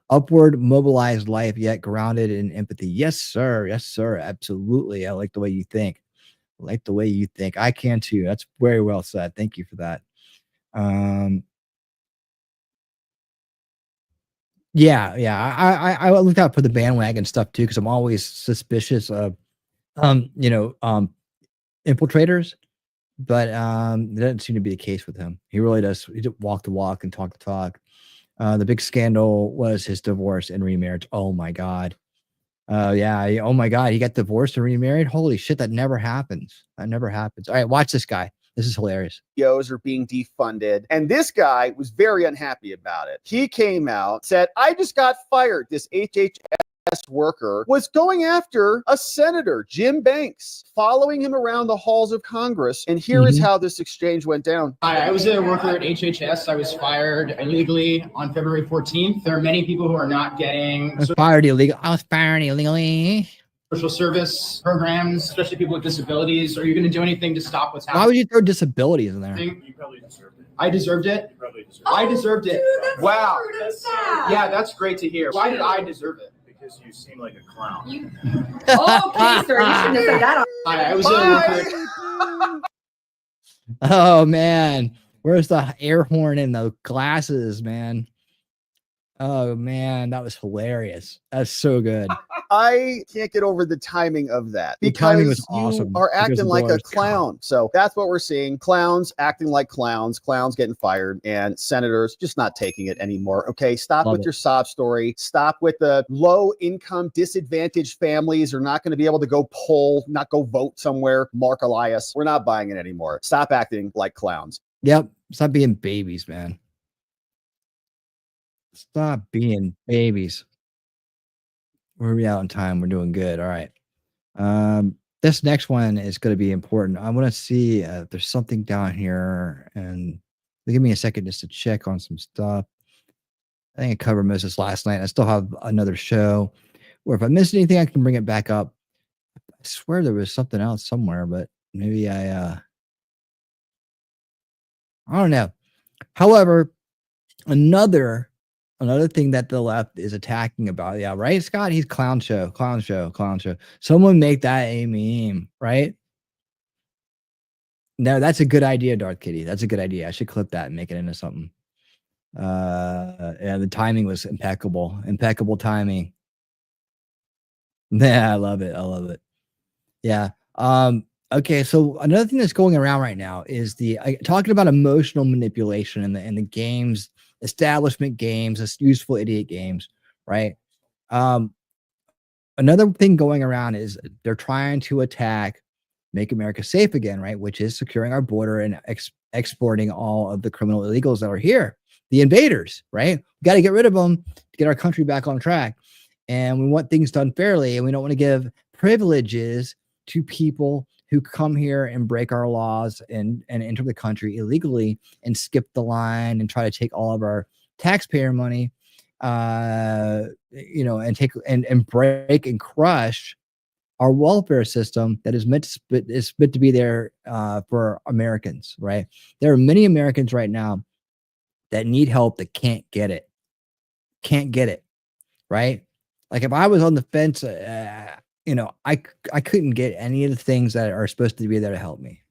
upward mobilized life, yet grounded in empathy. Yes, sir. Yes, sir. Absolutely. I like the way you think. I like the way you think. I can too. That's very well said. Thank you for that. Yeah. I looked out for the bandwagon stuff too, because I'm always suspicious of infiltrators. But that doesn't seem to be the case with him. He really does. He walk the walk and talk the talk. The big scandal was his divorce and remarriage. Oh my God. Yeah. Oh my God. He got divorced and remarried. Holy shit. That never happens. That never happens. All right. Watch this guy. This is hilarious. Are being defunded. And this guy was very unhappy about it. He came out, said, I just got fired. This HHS worker was going after a senator, Jim Banks, following him around the halls of Congress. And here is how this exchange went down. I was a worker at HHS. I was fired illegally on February 14th. There are many people who are not getting I was fired illegally. social service programs, especially people with disabilities. Are you going to do anything to stop what's happening? Why would you throw disabilities in there? You probably deserved it. I deserved it? I deserved it. Wow. Yeah, that's great to hear. Why did I deserve it? Because you seem like a clown. Okay, sir. You shouldn't have said that. I was a worker. Oh man, where's the air horn and the glasses, man? Oh man, that was hilarious. That's so good. I can't get over the timing of that The because timing was you awesome, are because acting of like a Doris. clown. So that's what we're seeing. Clowns acting like clowns, clowns getting fired, and senators just not taking it anymore. Okay, stop Love with it. your sob story. Stop with the low income, disadvantaged families are not going to be able to go poll, not go vote somewhere. Mark Elias, we're not buying it anymore. Stop acting like clowns. Yep. Stop being babies, man. Stop being babies. Where are we out on time? We're doing good. All right. This next one is going to be important. I want to see if there's something down here, and give me a second just to check on some stuff. I think I covered most of this last night. I still have another show where if I missed anything, I can bring it back up. I swear there was something else somewhere, but maybe I don't know. However, another thing that the left is attacking about, yeah, right, Scott? He's clown show. Someone make that a meme, right? No, that's a good idea, Darth Kitty. That's a good idea. I should clip that and make it into something. Yeah, the timing was impeccable. Impeccable timing. Yeah, I love it. Yeah. Okay, so another thing that's going around right now is talking about emotional manipulation in the games, establishment games, this useful idiot games, right? Another thing going around is they're trying to attack Make America Safe Again, right? Which is securing our border and exporting all of the criminal illegals that are here, the invaders, right? We got to get rid of them to get our country back on track. And we want things done fairly, and we don't want to give privileges to people who come here and break our laws and enter the country illegally and skip the line and try to take all of our taxpayer money, and take and break and crush our welfare system that is meant to be there for Americans, right? There are many Americans right now that need help that can't get it, right? Like if I was on the fence, I couldn't get any of the things that are supposed to be there to help me,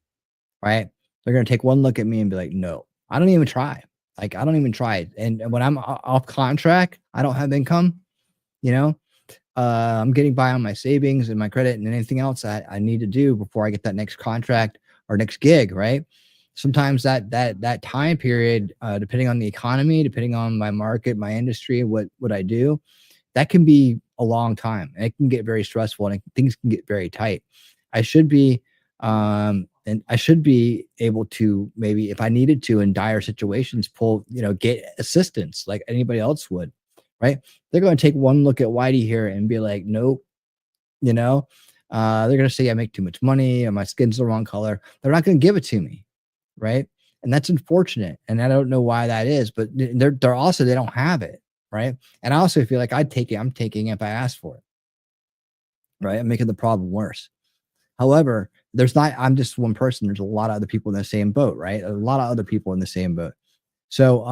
right? They're going to take one look at me and be like, no, I don't even try. Like, I don't even try it. And when I'm off contract, I don't have income, I'm getting by on my savings and my credit and anything else that I need to do before I get that next contract or next gig, right? Sometimes that time period, depending on the economy, depending on my market, my industry, what I do, that can be a long time, and it can get very stressful, and things can get very tight. I should be able to, maybe if I needed to in dire situations, get assistance like anybody else would, right? They're going to take one look at Whitey here and be like, nope, they're going to say I make too much money or my skin's the wrong color. They're not going to give it to me, right? And that's unfortunate. And I don't know why that is, but they're also, they don't have it. Right. And I also feel like I'm taking it if I ask for it. Right. I'm making the problem worse. However, I'm just one person. There's a lot of other people in the same boat, right? A lot of other people in the same boat. So,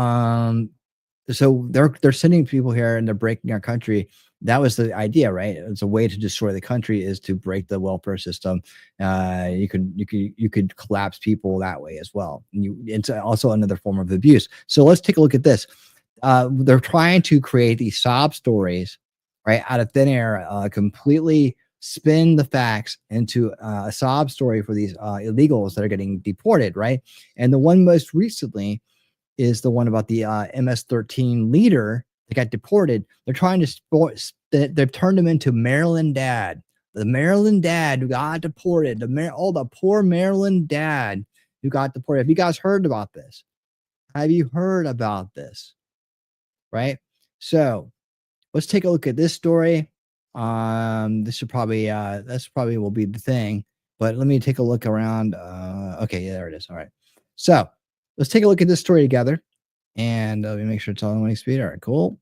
so they're sending people here and they're breaking our country. That was the idea, right? It's a way to destroy the country is to break the welfare system. You could collapse people that way as well. It's also another form of abuse. So let's take a look at this. They're trying to create these sob stories, right, out of thin air, completely spin the facts into a sob story for these illegals that are getting deported, right? And the one most recently is the one about the MS-13 leader that got deported. They're trying to they've turned him into Maryland Dad, the Maryland dad who got deported. The poor Maryland dad who got deported. Have you guys heard about this? Have you heard about this? Right. So let's take a look at this story. This should probably that's probably will be the thing, but let me take a look around. Okay, yeah, there it is. All right. So let's take a look at this story together, and let me make sure it's all in one speed. All right, cool.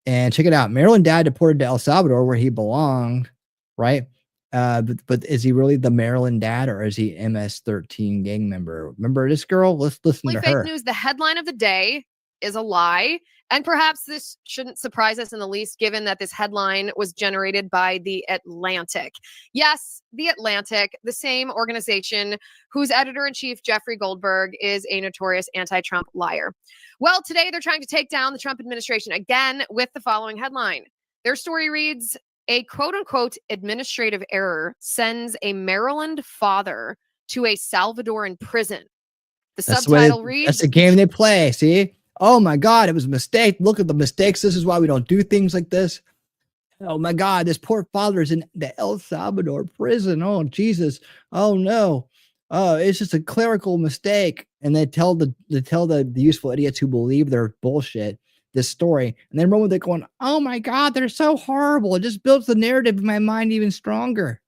And check it out. Maryland dad deported to El Salvador, where he belonged, right? But is he really the Maryland dad, or is he MS-13 gang member? Remember this girl? Let's listen to fake her. news. The headline of the day is a lie. And perhaps this shouldn't surprise us in the least, given that this headline was generated by The Atlantic. Yes, The Atlantic, the same organization whose editor-in-chief, Jeffrey Goldberg, is a notorious anti-Trump liar. Well, today they're trying to take down the Trump administration again with the following headline. Their story reads, a quote-unquote administrative error sends a Maryland father to a Salvadoran prison. The subtitle reads... That's the game they play, see? Oh my God, it was a mistake. Look at the mistakes. This is why we don't do things like this. Oh my God, this poor father is in the El Salvador prison. Oh, Jesus. Oh no. Oh, it's just a clerical mistake. And they tell the useful idiots who believe their bullshit this story. And then run with it going, oh my God, they're so horrible. It just builds the narrative in my mind even stronger.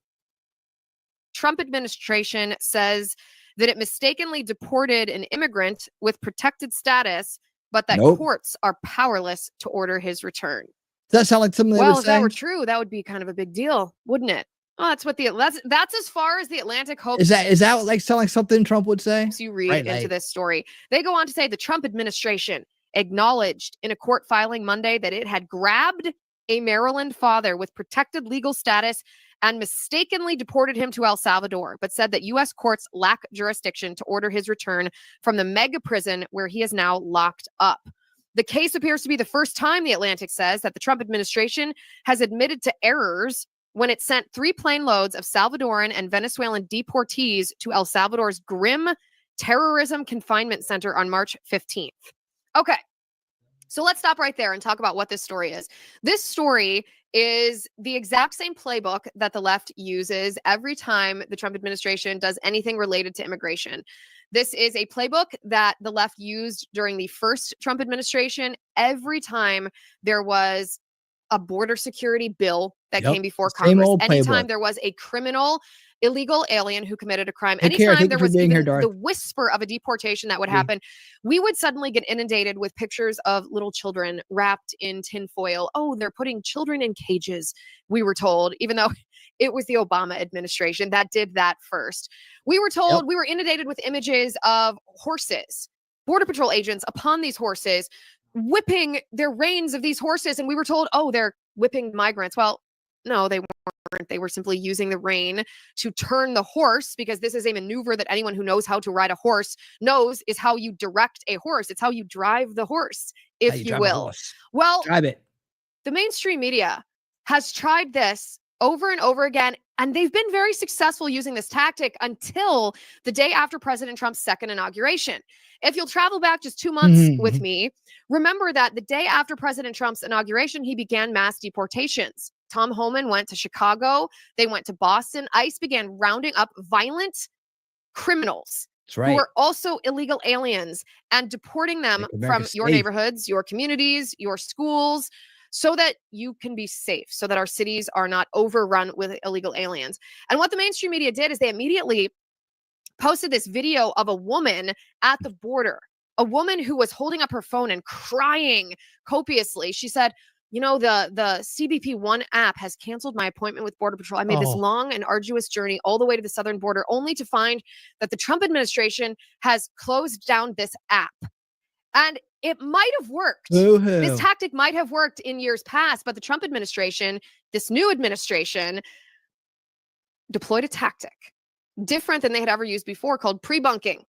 Trump administration says that it mistakenly deported an immigrant with protected status, but that courts are powerless to order his return. Does that sound like something they would Well, say? if that were true, that would be kind of a big deal, wouldn't it? Oh, that's what that's as far as The Atlantic hopes. Is that like sound like something Trump would say? You read into this story. They go on to say the Trump administration acknowledged in a court filing Monday that it had grabbed a Maryland father with protected legal status and mistakenly deported him to El Salvador, but said that U.S. courts lack jurisdiction to order his return from the mega prison where he is now locked up. The case appears to be the first time, The Atlantic says, that the Trump administration has admitted to errors when it sent 3 plane loads of Salvadoran and Venezuelan deportees to El Salvador's grim terrorism confinement center on March 15th. Okay. So let's stop right there and talk about what this story is. This story is the exact same playbook that the left uses every time the Trump administration does anything related to immigration. This is a playbook that the left used during the first Trump administration. Every time there was a border security bill that came before Congress, anytime there was a criminal illegal alien who committed a crime, anytime there was even the whisper of a deportation that would happen, we would suddenly get inundated with pictures of little children wrapped in tinfoil. Oh, they're putting children in cages, we were told, even though it was the Obama administration that did that first. We were told, we were inundated with images of horses, Border Patrol agents upon these horses, whipping their reins of these horses. And we were told, oh, they're whipping migrants. Well, no, they weren't. They were simply using the rein to turn the horse, because this is a maneuver that anyone who knows how to ride a horse knows is how you direct a horse. It's how you drive the horse, if you will. Well, drive it. The mainstream media has tried this over and over again, and they've been very successful using this tactic until the day after President Trump's second inauguration. If you'll travel back just 2 months with me, remember that the day after President Trump's inauguration, he began mass deportations. Tom Homan went to Chicago. They went to Boston. ICE began rounding up violent criminals who were also illegal aliens and deporting them from your neighborhoods, your communities, your schools, so that you can be safe, so that our cities are not overrun with illegal aliens. And what the mainstream media did is they immediately posted this video of a woman at the border, a woman who was holding up her phone and crying copiously. She said, you know, the CBP One app has canceled my appointment with Border Patrol. I made this long and arduous journey all the way to the southern border, only to find that the Trump administration has closed down this app. And it might have worked. Boo-hoo. This tactic might have worked in years past, but the Trump administration, this new administration, deployed a tactic different than they had ever used before called pre-bunking.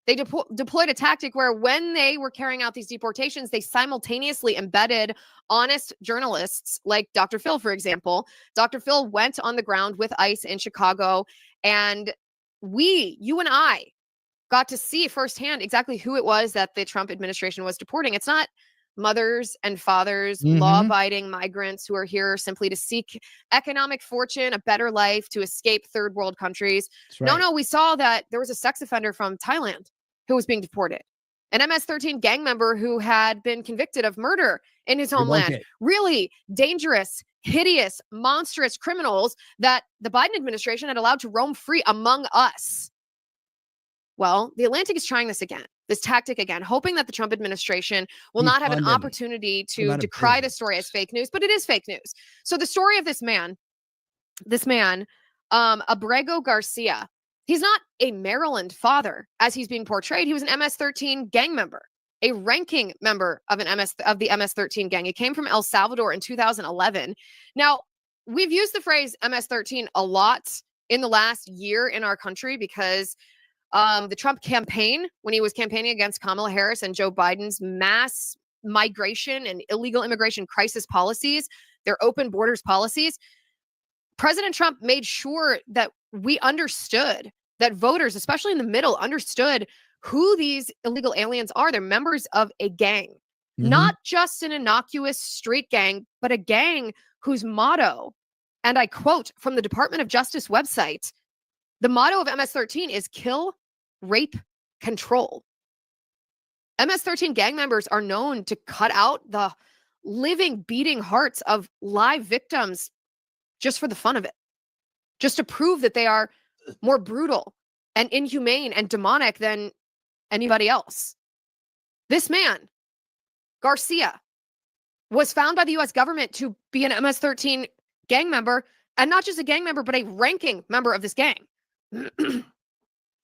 They deployed a tactic where when they were carrying out these deportations, they simultaneously embedded honest journalists like Dr. Phil, for example. Dr. Phil went on the ground with ICE in Chicago, and you and I, got to see firsthand exactly who it was that the Trump administration was deporting. It's not mothers and fathers, law-abiding migrants who are here simply to seek economic fortune, a better life, to escape third world countries. Right. No, we saw that there was a sex offender from Thailand who was being deported. An MS-13 gang member who had been convicted of murder in his homeland. Really dangerous, hideous, monstrous criminals that the Biden administration had allowed to roam free among us. Well, the Atlantic is trying this tactic again, hoping that the Trump administration will not have an opportunity to decry the story as fake news, but it is fake news. So the story of this man, Abrego Garcia, he's not a Maryland father as he's being portrayed. He was an MS-13 gang member, a ranking member of the MS-13 gang. He came from El Salvador in 2011. Now, we've used the phrase MS-13 a lot in the last year in our country because the Trump campaign, when he was campaigning against Kamala Harris and Joe Biden's mass migration and illegal immigration crisis policies, their open borders policies, President Trump made sure that we understood, that voters, especially in the middle, understood who these illegal aliens are. They're members of a gang, not just an innocuous street gang, but a gang whose motto, and I quote from the Department of Justice website, the motto of MS-13 is kill, rape, control. MS-13 gang members are known to cut out the living, beating hearts of live victims just for the fun of it, just to prove that they are more brutal and inhumane and demonic than anybody else. This man, Garcia, was found by the U.S. government to be an MS-13 gang member, and not just a gang member, but a ranking member of this gang.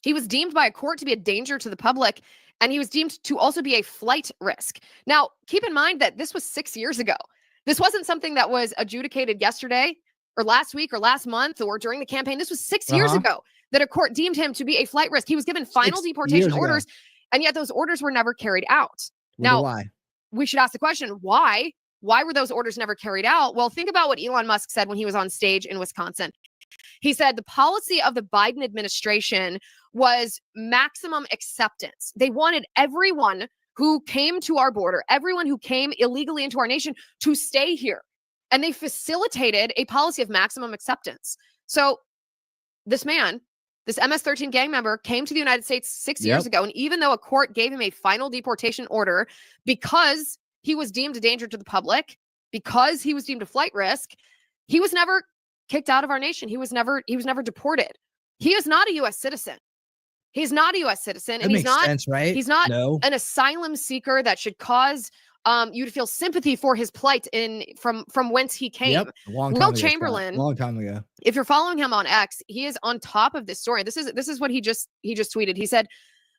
He was deemed by a court to be a danger to the public, and he was deemed to also be a flight risk. Now, keep in mind that this was 6 years ago. This wasn't something that was adjudicated yesterday or last week or last month or during the campaign. This was 6 years ago that a court deemed him to be a flight risk. He was given final deportation orders, and yet those orders were never carried out. Now, why? We should ask the question, why? Why were those orders never carried out? Well, think about what Elon Musk said when he was on stage in Wisconsin. He said the policy of the Biden administration was maximum acceptance. They wanted everyone who came to our border, everyone who came illegally into our nation, to stay here. And they facilitated a policy of maximum acceptance. So this man, this MS-13 gang member, came to the United States 6 years ago. And even though a court gave him a final deportation order because he was deemed a danger to the public, because he was deemed a flight risk, he was never kicked out of our nation. He was never deported. He is not a U.S. citizen. He's not a U.S. citizen, and That makes sense, right? He's not an asylum seeker that should cause you to feel sympathy for his plight from whence he came. Will Chamberlain, long time ago. if you're following him on X, he is on top of this story. This is what he just tweeted. He said,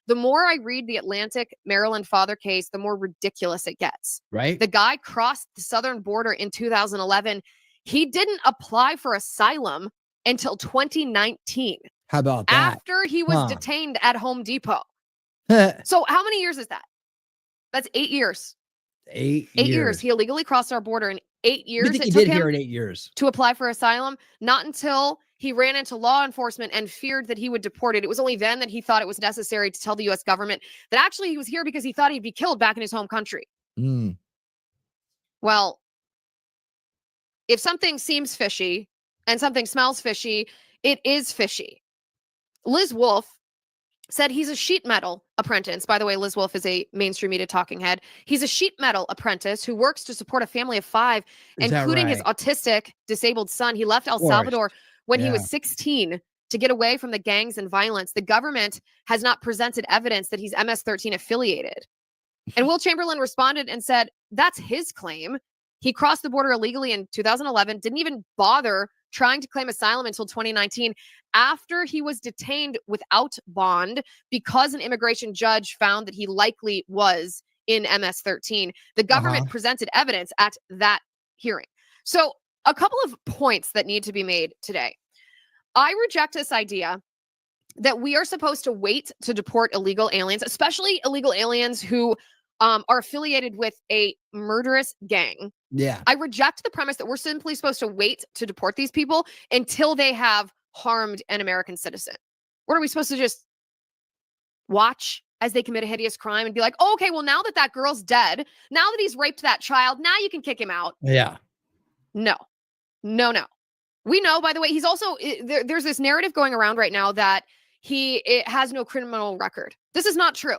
"The more I read the Atlantic Maryland father case, the more ridiculous it gets." Right? The guy crossed the southern border in 2011. He didn't apply for asylum until 2019. How about that? After he was detained at Home Depot. So how many years is that? That's 8 years. 8 years. He illegally crossed our border in 8 years. What do you think he did here in 8 years? To apply for asylum, not until he ran into law enforcement and feared that he would deport it. It was only then that he thought it was necessary to tell the U.S. government that actually he was here because he thought he'd be killed back in his home country. Well, if something seems fishy and something smells fishy, it is fishy. Liz Wolfe said he's a sheet metal apprentice. By the way, Liz Wolfe is a mainstream media talking head. He's a sheet metal apprentice who works to support a family of 5, including his autistic, disabled son. He left El Salvador when he was 16 to get away from the gangs and violence, the government has not presented evidence that he's MS-13 affiliated. And Will Chamberlain responded and said, that's his claim. He crossed the border illegally in 2011, didn't even bother trying to claim asylum until 2019 after he was detained without bond because an immigration judge found that he likely was in MS-13. The government presented evidence at that hearing. So a couple of points that need to be made today. I reject this idea that we are supposed to wait to deport illegal aliens, especially illegal aliens who are affiliated with a murderous gang. Yeah. I reject the premise that we're simply supposed to wait to deport these people until they have harmed an American citizen. What are we supposed to just watch as they commit a hideous crime and be like, oh, okay, well, now that that girl's dead, now that he's raped that child, now you can kick him out. Yeah. No. We know, by the way, he's also, there's this narrative going around right now that it has no criminal record. This is not true.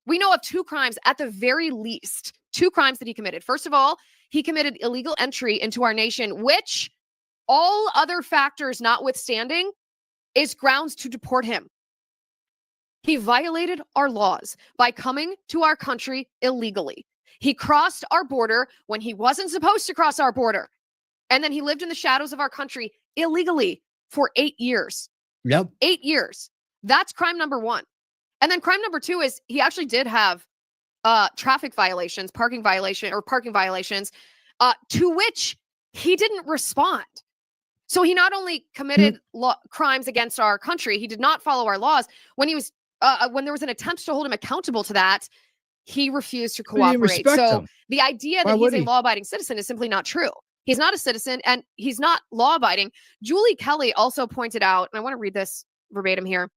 We know of 2 crimes, at the very least, 2 crimes that he committed. First of all, he committed illegal entry into our nation, which, all other factors notwithstanding, is grounds to deport him. He violated our laws by coming to our country illegally. He crossed our border when he wasn't supposed to cross our border. And then he lived in the shadows of our country illegally for 8 years. Yep. 8 years. That's crime number 1. And then crime number 2 is he actually did have traffic violations, parking violations, to which he didn't respond. So he not only committed crimes against our country, he did not follow our laws. When he was, when there was an attempt to hold him accountable to that, he refused to cooperate. So the idea that he's a law-abiding citizen is simply not true. He's not a citizen and he's not law-abiding. Julie Kelly also pointed out, and I want to read this verbatim here.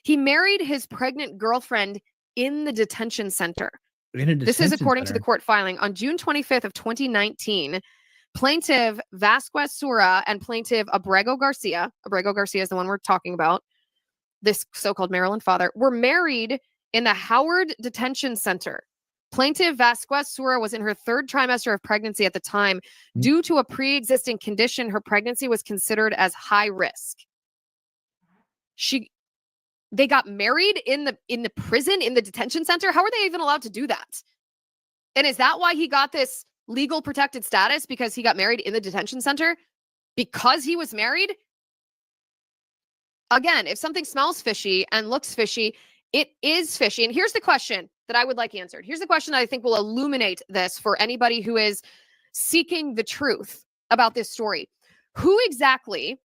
He married his pregnant girlfriend in the detention center. This is according to the court filing. On June 25th of 2019, plaintiff Vasquez Sura and plaintiff Abrego Garcia is the one we're talking about, this so-called Maryland father, were married in the Howard Detention Center. Plaintiff Vasquez Sura was in her 3rd trimester of pregnancy at the time. Due to a pre-existing condition, her pregnancy was considered as high risk. They got married in the prison, in the detention center. How are they even allowed to do that? And is that why he got this legal protected status? Because he got married in the detention center? Because he was married? Again, if something smells fishy and looks fishy, it is fishy. And here's the question that I would like answered. Here's the question that I think will illuminate this for anybody who is seeking the truth about this story. Who exactly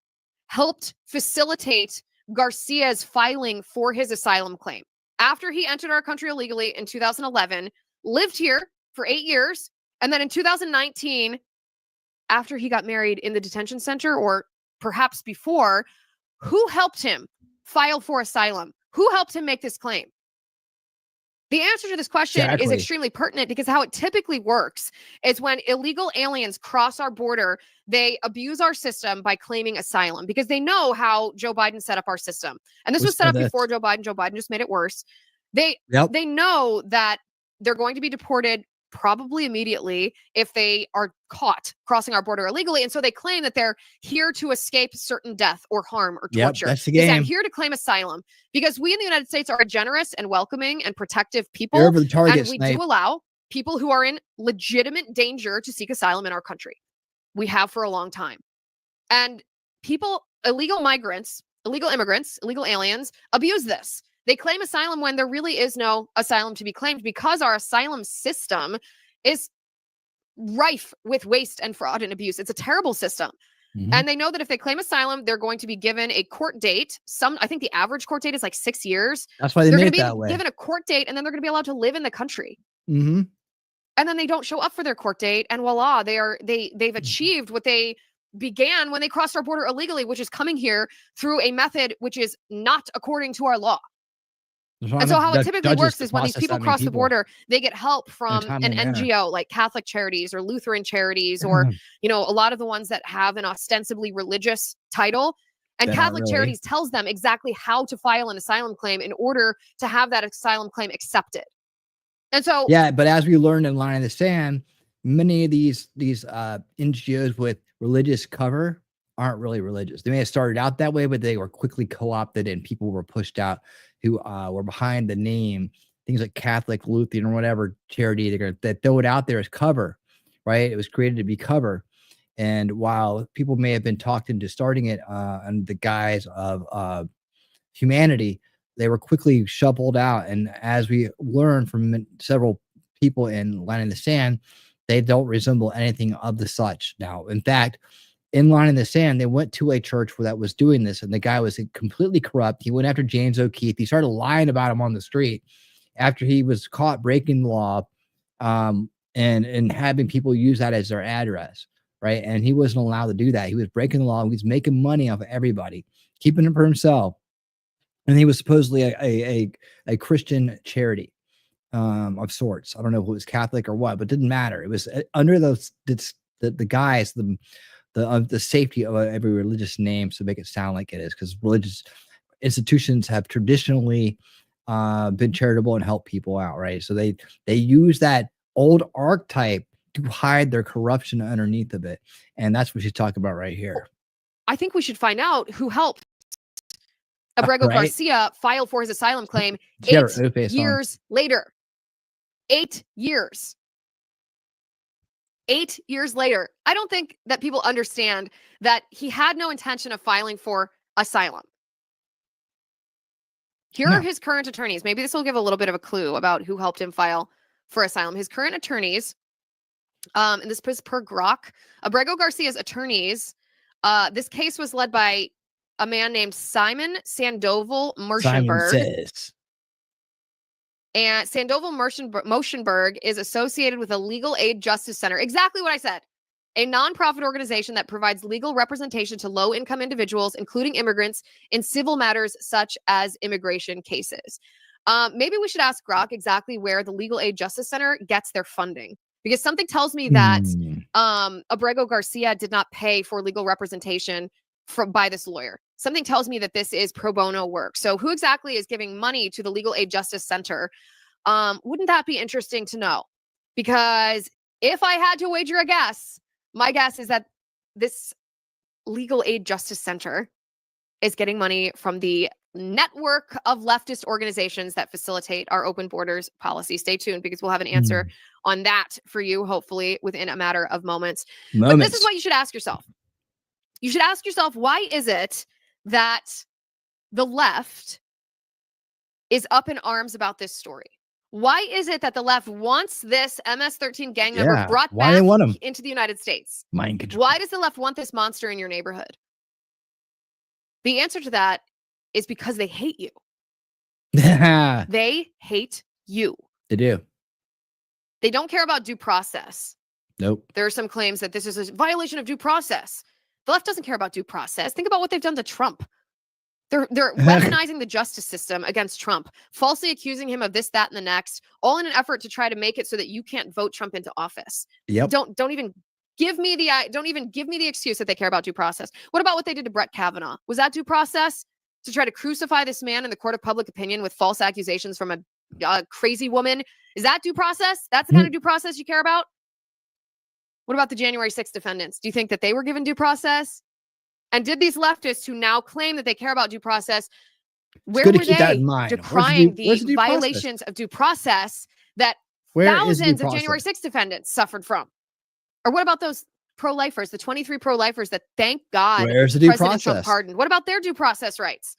helped facilitate Garcia's filing for his asylum claim? After he entered our country illegally in 2011, lived here for 8 years, and then in 2019, after he got married in the detention center, or perhaps before, who helped him file for asylum? Who helped him make this claim? The answer to this question is extremely pertinent because how it typically works is when illegal aliens cross our border, they abuse our system by claiming asylum because they know how Joe Biden set up our system. And this was set up before Joe Biden. Joe Biden just made it worse. They know that they're going to be deported probably immediately if they are caught crossing our border illegally. And so they claim that they're here to escape certain death or harm or torture. That's the They say, game. I'm here to claim asylum because we in the United States are generous and welcoming and protective people. You're over the target, and we Snipe. do allow people who are in legitimate danger to seek asylum in our country. We have for a long time. And people, illegal migrants, illegal immigrants, illegal aliens abuse this. They claim asylum when there really is no asylum to be claimed because our asylum system is rife with waste and fraud and abuse. It's a terrible system. And they know that if they claim asylum, they're going to be given a court date. I think the average court date is like 6 years. That's why they made it that They're way. given a court date and then they're going to be allowed to live in the country. Mm-hmm. And then they don't show up for their court date. And voila, they've achieved what they began when they crossed our border illegally, which is coming here through a method which is not according to our law. And so how it typically works is when these people cross the border, they get help from an NGO like Catholic Charities or Lutheran Charities or, a lot of the ones that have an ostensibly religious title. And Catholic Charities tells them exactly how to file an asylum claim in order to have that asylum claim accepted. And so, yeah, but as we learned in Line in the Sand, many of these NGOs with religious cover aren't really religious. They may have started out that way, but they were quickly co-opted and people were pushed out who were behind the name, things like Catholic, Lutheran, or whatever charity. They're going to throw it out there as cover, right? It was created to be cover. And while people may have been talked into starting it under the guise of humanity, they were quickly shuffled out. And as we learned from several people in Line in the Sand, they don't resemble anything of the such. Now, in fact, in Line in the Sand, they went to a church where that was doing this, and the guy was completely corrupt. He went after James O'Keefe. He started lying about him on the street after he was caught breaking the law, and having people use that as their address, right? And he wasn't allowed to do that. He was breaking the law. He was making money off of everybody, keeping it for himself. And he was supposedly a Christian charity of sorts. I don't know if it was Catholic or what, but it didn't matter. It was under the guise, the safety of every religious name to make it sound like it is, because religious institutions have traditionally been charitable and helped people out, right? So they use that old archetype to hide their corruption underneath of it, and that's what she's talking about right here. I think we should find out who helped Abrego Garcia file for his asylum claim 8 years later. 8 years. 8 years later. I don't think that people understand that he had no intention of filing for asylum. Here are his current attorneys. Maybe this will give a little bit of a clue about who helped him file for asylum. His current attorneys, and this is per Grok, Abrego Garcia's attorneys. This case was led by a man named Simon Sandoval Merschenberg. And Sandoval Motionberg is associated with a Legal Aid Justice Center. Exactly what I said. A nonprofit organization that provides legal representation to low-income individuals, including immigrants, in civil matters such as immigration cases. Maybe we should ask Grok exactly where the Legal Aid Justice Center gets their funding, because something tells me that Abrego Garcia did not pay for legal representation by this lawyer. Something tells me that this is pro bono work. So who exactly is giving money to the Legal Aid Justice Center? Wouldn't that be interesting to know? Because if I had to wager a guess, my guess is that this Legal Aid Justice Center is getting money from the network of leftist organizations that facilitate our open borders policy. Stay tuned, because we'll have an answer on that for you, hopefully within a matter of moments. But this is what you should ask yourself. You should ask yourself, why is it that the left is up in arms about this story? Why is it that the left wants this MS-13 gang member brought back into the United States? Mind control. Why does the left want this monster in your neighborhood? The answer to that is because they hate you. They hate you. They do. They don't care about due process. Nope. There are some claims that this is a violation of due process. The left doesn't care about due process. Think about what they've done to Trump. They're weaponizing the justice system against Trump, falsely accusing him of this, that, and the next, all in an effort to try to make it so that you can't vote Trump into office. Yep. Don't even give me the excuse that they care about due process. What about what they did to Brett Kavanaugh? Was that due process? To try to crucify this man in the court of public opinion with false accusations from a crazy woman? Is that due process? That's the kind of due process you care about? What about the January 6th defendants? Do you think that they were given due process? And did these leftists who now claim that they care about due process, where were they decrying the violations of due process that thousands of January 6th defendants suffered from? Or what about those pro-lifers, the 23 pro-lifers that, thank God, President Trump pardoned? What about their due process rights?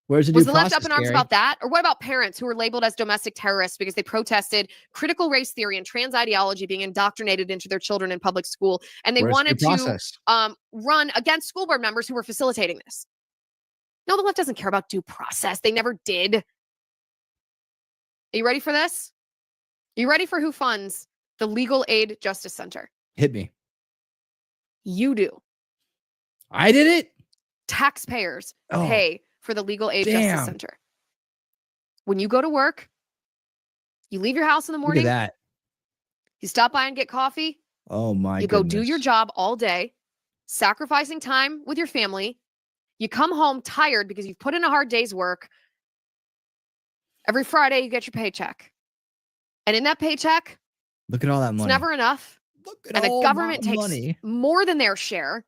Where's the Was due the left process, up in arms Gary? about that? Or what about parents who were labeled as domestic terrorists because they protested critical race theory and trans ideology being indoctrinated into their children in public school, and they wanted to run against school board members who were facilitating this? No, the left doesn't care about due process. They never did. Are you ready for this? Are you ready for who funds the Legal Aid Justice Center? Hit me. You do. I did it? Taxpayers pay for the Legal Aid Justice Center. When you go to work, you leave your house in the morning. Look at that. You stop by and get coffee. Oh my You go do your job all day, sacrificing time with your family. You come home tired because you've put in a hard day's work. Every Friday, you get your paycheck. And in that paycheck, look at all that money. It's never enough. And the government takes more than their share.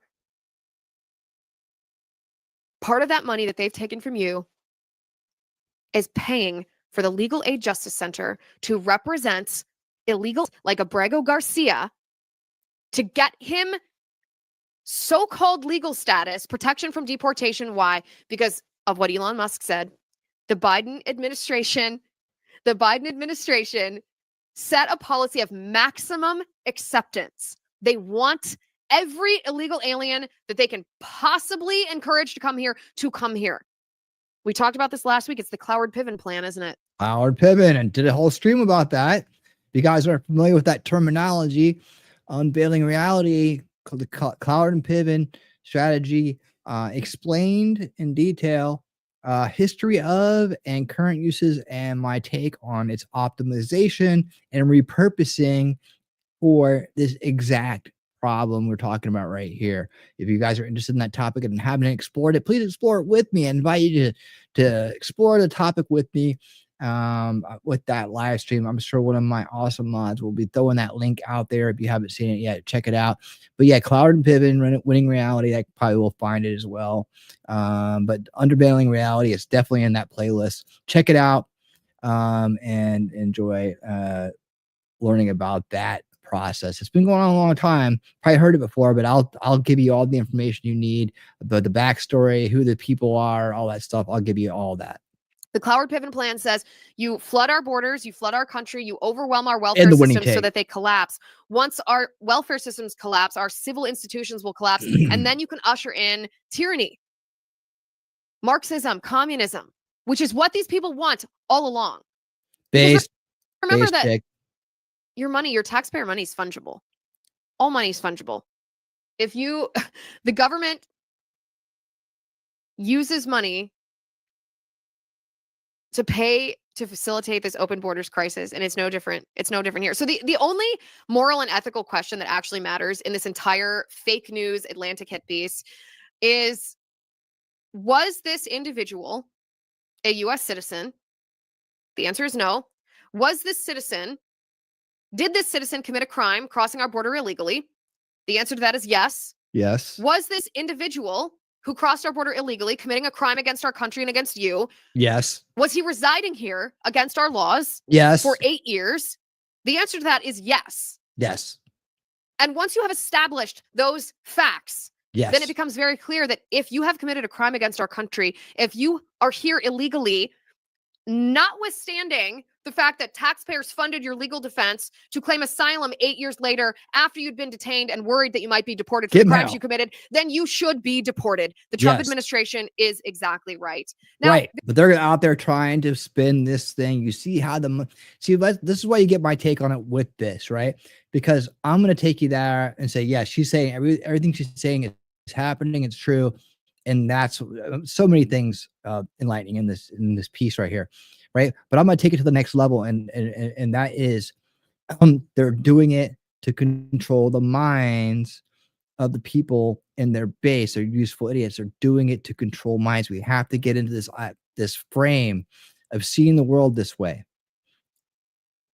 Part of that money that they've taken from you is paying for the Legal Aid Justice Center to represent illegals like Abrego Garcia to get him so-called legal status, protection from deportation. Why? Because of what Elon Musk said. The Biden administration set a policy of maximum acceptance. They want every illegal alien that they can possibly encourage to come here. We talked about this last week. It's the Cloward Piven plan, isn't it? Cloward Piven, and did a whole stream about that. If you guys aren't familiar with that terminology, unveiling reality, the Cloward and Piven strategy, explained in detail, history of and current uses, and my take on its optimization and repurposing for this exact problem we're talking about right here. If you guys are interested in that topic and haven't explored it, please explore it with me. I invite you to explore the topic with me with that live stream. I'm sure one of my awesome mods will be throwing that link out there. If you haven't seen it yet, check it out. But yeah, Cloward and Piven, winning reality, I probably will find it as well. But underbailing reality is definitely in that playlist. Check it out and enjoy learning about that process. It's been going on a long time. Probably heard it before, but I'll give you all the information you need about the backstory, who the people are, all that stuff. I'll give you all that. The Cloward Piven plan says you flood our borders, you flood our country, you overwhelm our welfare systems so that they collapse. Once our welfare systems collapse, our civil institutions will collapse, and then you can usher in tyranny, Marxism, communism, which is what these people want all along. Remember that your money, your taxpayer money is fungible. All money is fungible. If the government uses money to pay to facilitate this open borders crisis, and it's no different. It's no different here. So the only moral and ethical question that actually matters in this entire fake news Atlantic hit piece is, was this individual a U.S. citizen? The answer is no. Did this citizen commit a crime crossing our border illegally? The answer to that is yes. Yes. Was this individual who crossed our border illegally committing a crime against our country and against you? Yes. Was he residing here against our laws? Yes. For 8 years? The answer to that is yes. Yes. And once you have established those facts, then it becomes very clear that if you have committed a crime against our country, if you are here illegally, notwithstanding the fact that taxpayers funded your legal defense to claim asylum 8 years later after you'd been detained and worried that you might be deported for the crimes you committed, then you should be deported. The Trump administration is exactly right. Now, but they're out there trying to spin this thing. You see how this is why you get my take on it with this, right? Because I'm going to take you there and say, yeah, she's saying everything she's saying is happening. It's true. And that's so many things enlightening in this piece right here, right? But I'm going to take it to the next level, and that is they're doing it to control the minds of the people in their base. They're useful idiots. They're doing it to control minds. We have to get into this frame of seeing the world this way.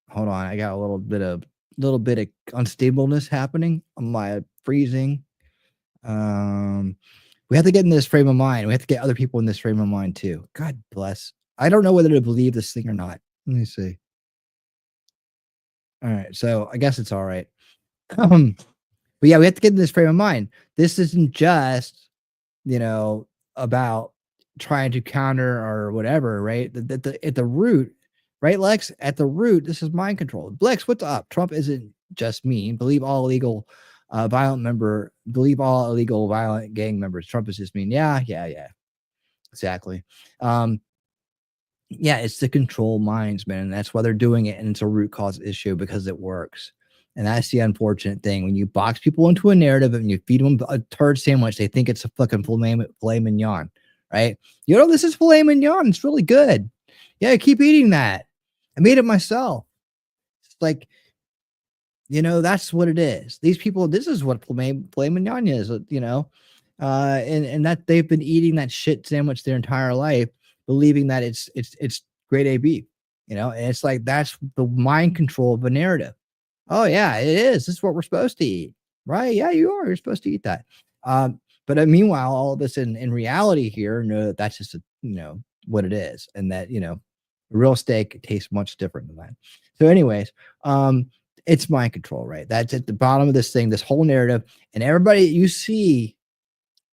Hold on, I got a little bit of unstableness happening on my freezing. We have to get in this frame of mind. We have to get other people in this frame of mind too. God bless. I don't know whether to believe this thing or not. Let me see. All right. So I guess it's all right. But yeah, we have to get in this frame of mind. This isn't just, about trying to counter or whatever, right? At the root, right, Lex? At the root, this is mind control. Lex, what's up? Trump isn't just mean. Believe all illegal violent gang members. Trump is just mean. Yeah. Exactly. It's to control minds, man. And that's why they're doing it. And it's a root cause issue because it works. And that's the unfortunate thing. When you box people into a narrative and you feed them a turd sandwich, they think it's a fucking filet mignon, right? This is filet mignon. It's really good. Yeah, keep eating that. I made it myself. It's like, that's what it is. These people, this is what filet mignon is, and that they've been eating that shit sandwich their entire life, believing that it's grade A beef, and it's like, that's the mind control of a narrative. Oh yeah, it is. This is what we're supposed to eat, right? Yeah, you are. You're supposed to eat that. But meanwhile, all of us in reality here know that that's just what it is, and that real steak tastes much different than that. So, anyways, it's mind control, right? That's at the bottom of this thing, this whole narrative, and everybody you see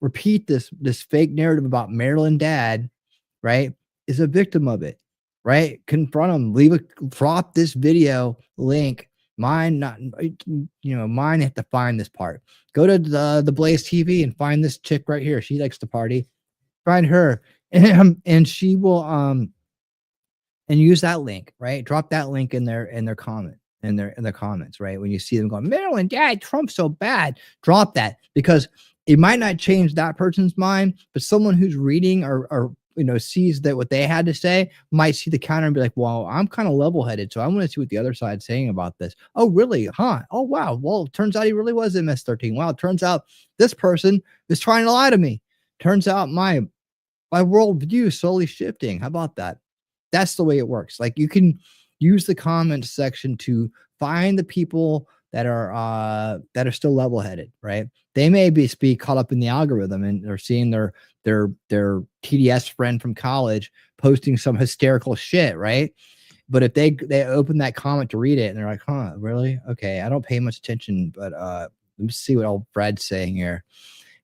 repeat this fake narrative about Maryland dad, right, is a victim of it, right? Confront them, drop this video link. Mine have to find this part. Go to the Blaze TV and find this chick right here. She likes to party. Find her, and she will and use that link, right? Drop that link in their comment, in their comments, right? When you see them going, Maryland dad, Trump's so bad, drop that, because it might not change that person's mind, but someone who's reading or sees that what they had to say might see the counter and be like, well, I'm kind of level-headed, so I want to see what the other side's saying about this. Oh, really? Huh? Oh, wow. Well, it turns out he really was MS-13. Wow, it turns out this person is trying to lie to me. Turns out my worldview is slowly shifting. How about that? That's the way it works. Like, you can use the comment section to find the people that are still level-headed, right? They may be caught up in the algorithm, and they're seeing their TDS friend from college posting some hysterical shit, right? But if they open that comment to read it, and they're like, huh, really? Okay, I don't pay much attention, but let me see what old Fred's saying here.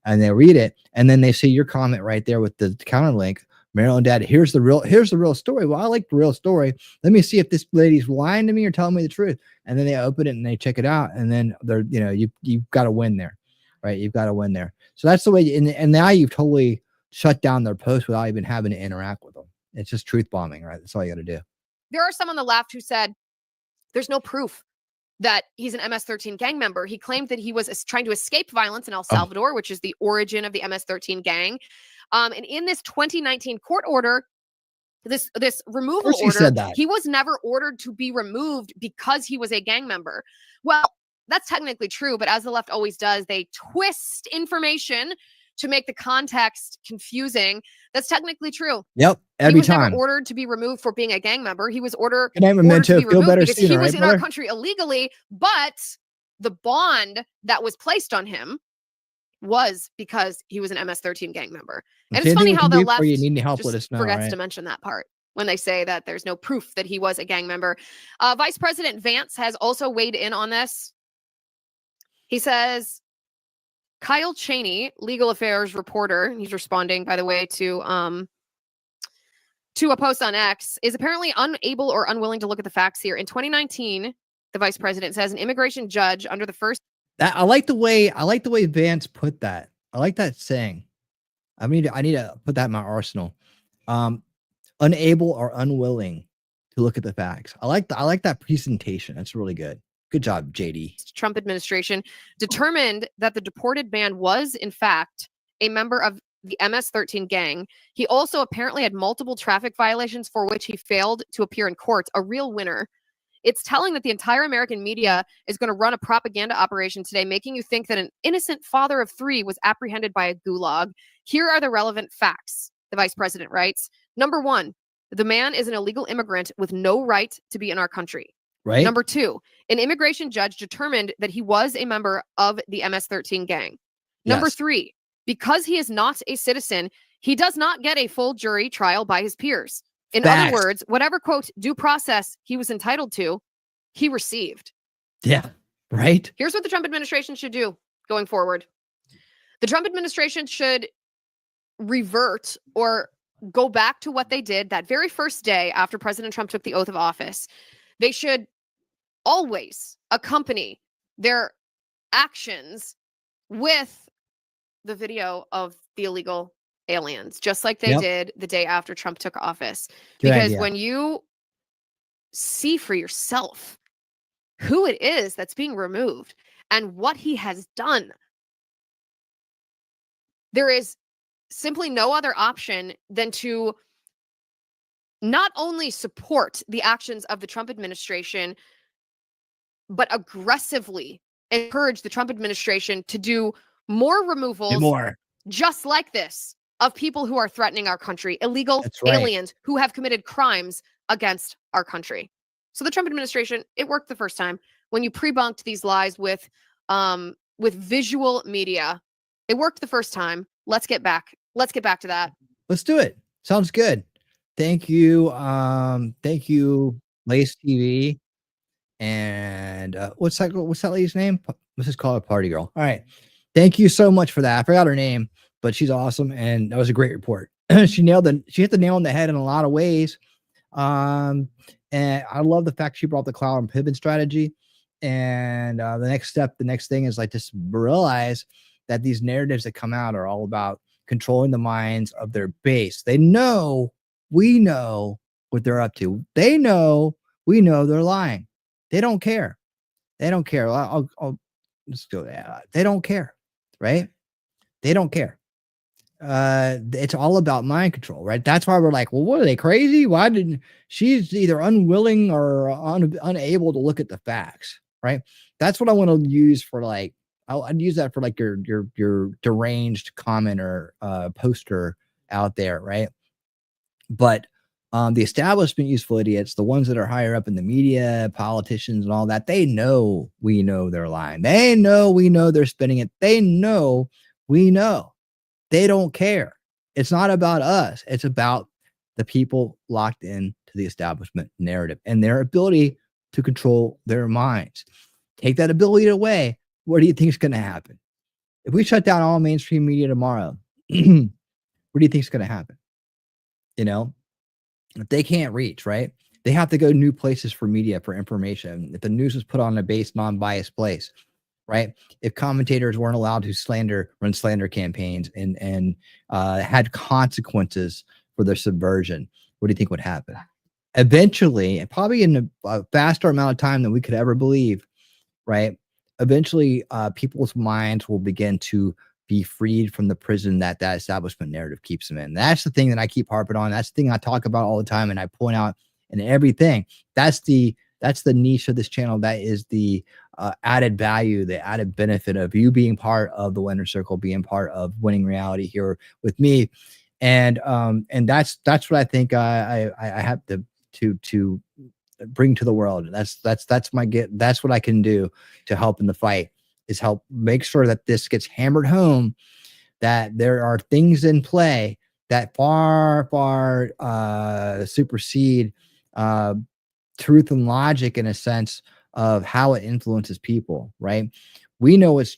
And they read it, and then they see your comment right there with the counter link. Maryland dad, here's the real story. Well, I like the real story. Let me see if this lady's lying to me or telling me the truth. And then they open it and they check it out, and then they're you've got to win there, right? You've got to win there. So that's the way. And now you've totally shut down their post without even having to interact with them. It's just truth bombing, right? That's all you got to do. There are some on the left who said there's no proof that he's an MS-13 gang member. He claimed that he was trying to escape violence in El Salvador, which is the origin of the MS-13 gang. And in this 2019 court order, this removal order, he was never ordered to be removed because he was a gang member. Well, that's technically true, but as the left always does, they twist information to make the context confusing. That's technically true. Yep, every he was time. Never ordered to be removed for being a gang member. He was ordered to be removed because he was in our country illegally, but the bond that was placed on him was because he was an MS-13 gang member. And it's funny how the left forgets to mention that part when they say that there's no proof that he was a gang member. Vice President Vance has also weighed in on this. He says, Kyle Cheney, legal affairs reporter, he's responding, by the way, to a post on X, is apparently unable or unwilling to look at the facts here. In 2019, the vice president says an immigration judge under the first. I like the way Vance put that. I like that saying. I need to put that in my arsenal. Unable or unwilling to look at the facts. I like that presentation. That's really good. Good job, JD. Trump administration determined that the deported man was, in fact, a member of the MS-13 gang. He also apparently had multiple traffic violations for which he failed to appear in court. A real winner. It's telling that the entire American media is going to run a propaganda operation today, making you think that an innocent father of three was apprehended by a gulag. Here are the relevant facts, the vice president writes. Number one, the man is an illegal immigrant with no right to be in our country. Right. Number two, an immigration judge determined that he was a member of the MS-13 gang. Number three, because he is not a citizen, he does not get a full jury trial by his peers. In other words, whatever, quote, due process he was entitled to, he received. Yeah, right. Here's what the Trump administration should do going forward. The Trump administration should revert or go back to what they did that very first day after President Trump took the oath of office. They should always accompany their actions with the video of the illegal aliens, just like they did the day after Trump took office. Because when you see for yourself who it is that's being removed and what he has done, there is simply no other option than to not only support the actions of the Trump administration, but aggressively encourage the Trump administration to do more removals, just like this, of people who are threatening our country, illegal aliens who have committed crimes against our country. So the Trump administration, it worked the first time when you pre-bunked these lies with visual media. It worked the first time. Let's get back to that. Let's do it. Sounds good. Thank you. Thank you, Lace TV. And what's that lady's name? Let's just call her Party Girl. All right. Thank you so much for that. I forgot her name, but she's awesome. And that was a great report. She hit the nail on the head in a lot of ways. And I love the fact she brought the cloud and pivot strategy. And the next thing is like just realize that these narratives that come out are all about controlling the minds of their base. We know what they're up to. We know they're lying. They don't care. I'll just go. They don't care, right? They don't care. It's all about mind control, right? That's why we're like, well, what are they crazy? Why didn't she's either unwilling or unable to look at the facts, right? That's what I want to use for like. I'd use that for like your deranged commenter poster out there, right? But the establishment useful idiots, the ones that are higher up in the media, politicians and all that, they know we know they're lying. They know we know they're spinning it. They know we know. They don't care. It's not about us. It's about the people locked in to the establishment narrative and their ability to control their minds. Take that ability away. What do you think is going to happen? If we shut down all mainstream media tomorrow, what do you think is going to happen? You know, if they can't reach, right? They have to go new places for media, for information. If the news is put on a base, non-biased place, right? If commentators weren't allowed to run slander campaigns and had consequences for their subversion, what do you think would happen? Eventually, and probably in a faster amount of time than we could ever believe, right? Eventually, people's minds will begin to be freed from the prison that establishment narrative keeps them in. That's the thing that I keep harping on. That's the thing I talk about all the time, and I point out in everything. That's the niche of this channel. That is the added value, the added benefit of you being part of the winner circle, being part of Winning Reality here with me, and that's what I think I have to bring to the world. That's my get. That's what I can do to help in the fight, is help make sure that this gets hammered home, that there are things in play that far supersede truth and logic in a sense of how it influences people, right? We know it's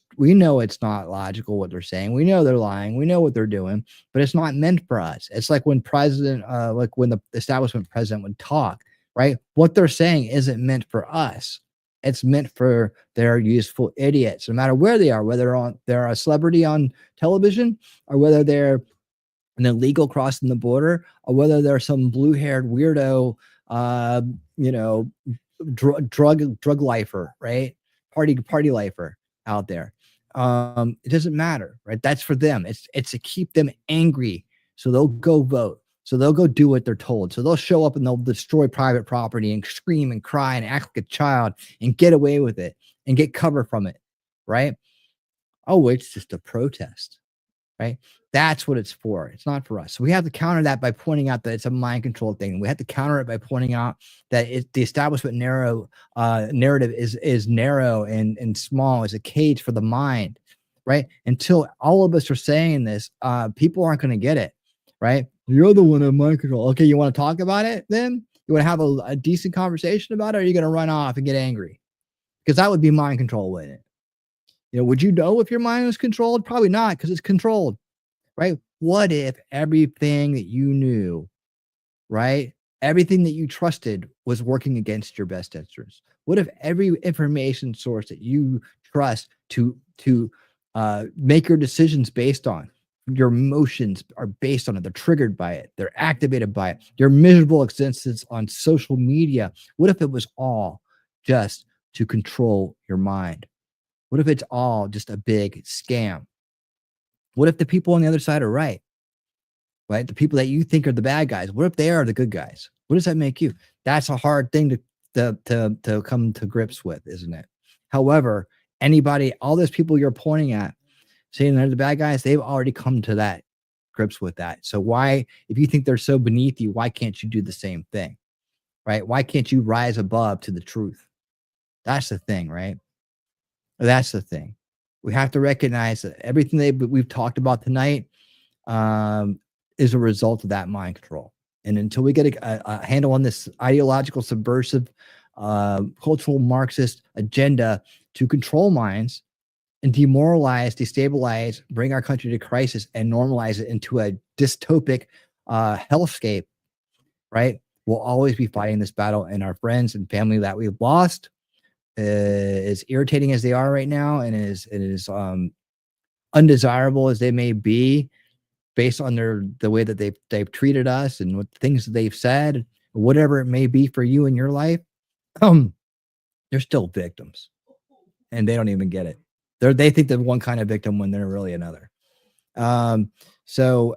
not logical what they're saying. We know they're lying. We know what they're doing, but it's not meant for us. It's like when the establishment president would talk, right? What they're saying isn't meant for us. It's meant for their useful idiots, no matter where they are, whether they're a celebrity on television or whether they're an illegal crossing the border or whether they're some blue-haired weirdo, drug lifer, right? Party lifer out there. It doesn't matter, right? That's for them. It's to keep them angry, so they'll go vote. So they'll go do what they're told. So they'll show up and they'll destroy private property and scream and cry and act like a child and get away with it and get cover from it, right? Oh, it's just a protest, right? That's what it's for. It's not for us. So we have to counter that by pointing out that it's a mind control thing. We have to counter it by pointing out that the establishment narrative is narrow and small, is a cage for the mind, right? Until all of us are saying this, people aren't going to get it, right? You're the one in mind control. Okay, you want to talk about it then? You want to have a decent conversation about it, or are you going to run off and get angry? Because that would be mind control, wouldn't it? You know, would you know if your mind was controlled? Probably not, because it's controlled, right? What if everything that you knew, right? Everything that you trusted was working against your best interests? What if every information source that you trust to make your decisions based on, your emotions are based on it, they're triggered by it, they're activated by it, your miserable existence on social media, what if it was all just to control your mind? What if it's all just a big scam? What if the people on the other side are right? The people that you think are the bad guys, what if they are the good guys? What does that make you? That's a hard thing to come to grips with, isn't it? However, all those people you're pointing at, saying they're the bad guys, they've already come to that grips with that. So why, if you think they're so beneath you, why can't you do the same thing, right? Why can't you rise above to the truth? That's the thing, right? That's the thing. We have to recognize that everything we've talked about tonight is a result of that mind control. And until we get a handle on this ideological, subversive, cultural Marxist agenda to control minds and demoralize, destabilize, bring our country to crisis, and normalize it into a dystopic hellscape, right? We'll always be fighting this battle, and our friends and family that we've lost, as irritating as they are right now, and is undesirable as they may be, based on the way that they've treated us and what things that they've said, whatever it may be for you in your life, they're still victims, and they don't even get it. They think they're one kind of victim when they're really another. So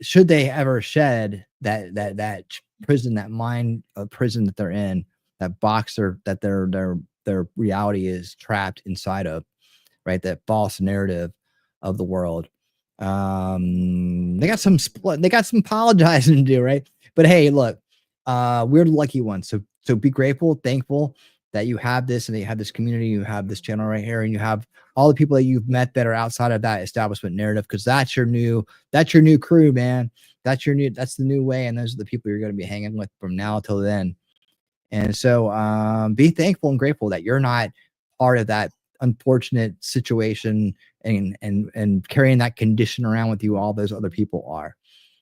should they ever shed that prison, that mind prison that they're in, that box that their reality is trapped inside of, right? That false narrative of the world. They got some apologizing to do, right? But hey, look, we're the lucky ones. So be grateful, thankful that you have this, and that you have this community, you have this channel right here, and you have all the people that you've met that are outside of that establishment narrative, because that's your new crew, man. That's the new way, and those are the people you're going to be hanging with from now till then. And so be thankful and grateful that you're not part of that unfortunate situation and carrying that condition around with you. All those other people are,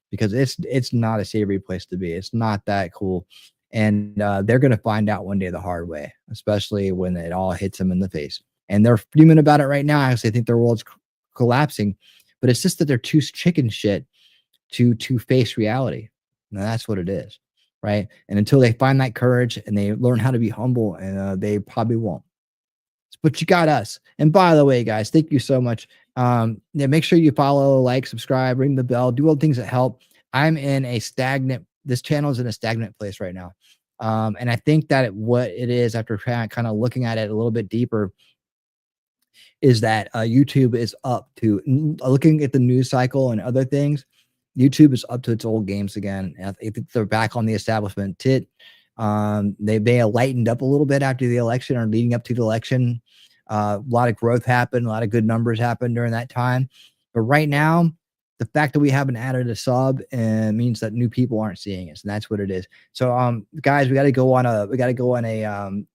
because it's not a savory place to be. It's not that cool. And they're going to find out one day the hard way, especially when it all hits them in the face. And they're fuming about it right now because they think their world's collapsing, but it's just that they're too chicken shit to face reality. And that's what it is, right? And until they find that courage and they learn how to be humble, and they probably won't. But you got us. And by the way, guys, thank you so much. Yeah, make sure you follow, like, subscribe, ring the bell, do all the things that help. This channel is in a stagnant place right now. And I think that what it is, after kind of looking at it a little bit deeper, is that YouTube is up to, looking at the news cycle and other things, YouTube is up to its old games again. I think they're back on the establishment tit. They lightened up a little bit after the election, or leading up to the election. A lot of growth happened, a lot of good numbers happened during that time. But right now, the fact that we haven't added a sub means that new people aren't seeing us, and that's what it is. So, guys, we got to go on a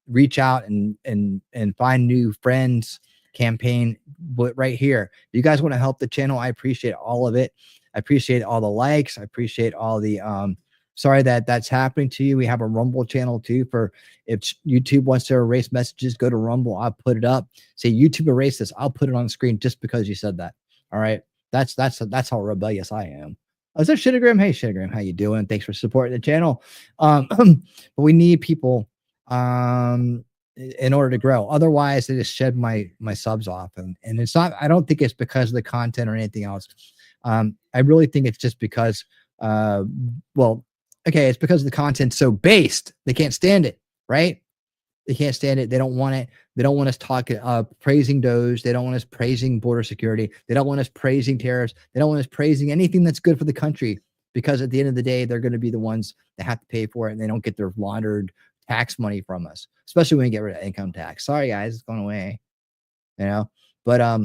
reach out and find new friends campaign. But right here, if you guys want to help the channel, I appreciate all of it. I appreciate all the likes. I appreciate all the sorry that that's happening to you. We have a Rumble channel too, for if YouTube wants to erase messages, go to Rumble. I'll put it up. Say YouTube erase this. I'll put it on the screen just because you said that. All right. That's how rebellious I am. Is that Shitagram? Hey, Shitagram, how you doing? Thanks for supporting the channel. But we need people in order to grow. Otherwise, they just shed my subs off, and it's not. I don't think it's because of the content or anything else. I really think it's just because, it's because the content's so based. They can't stand it, right? They can't stand it. They don't want it. They don't want us talking, praising Doge. They don't want us praising border security. They don't want us praising tariffs. They don't want us praising anything that's good for the country, because at the end of the day, they're going to be the ones that have to pay for it, and they don't get their laundered tax money from us, especially when we get rid of income tax. Sorry, guys, it's going away, But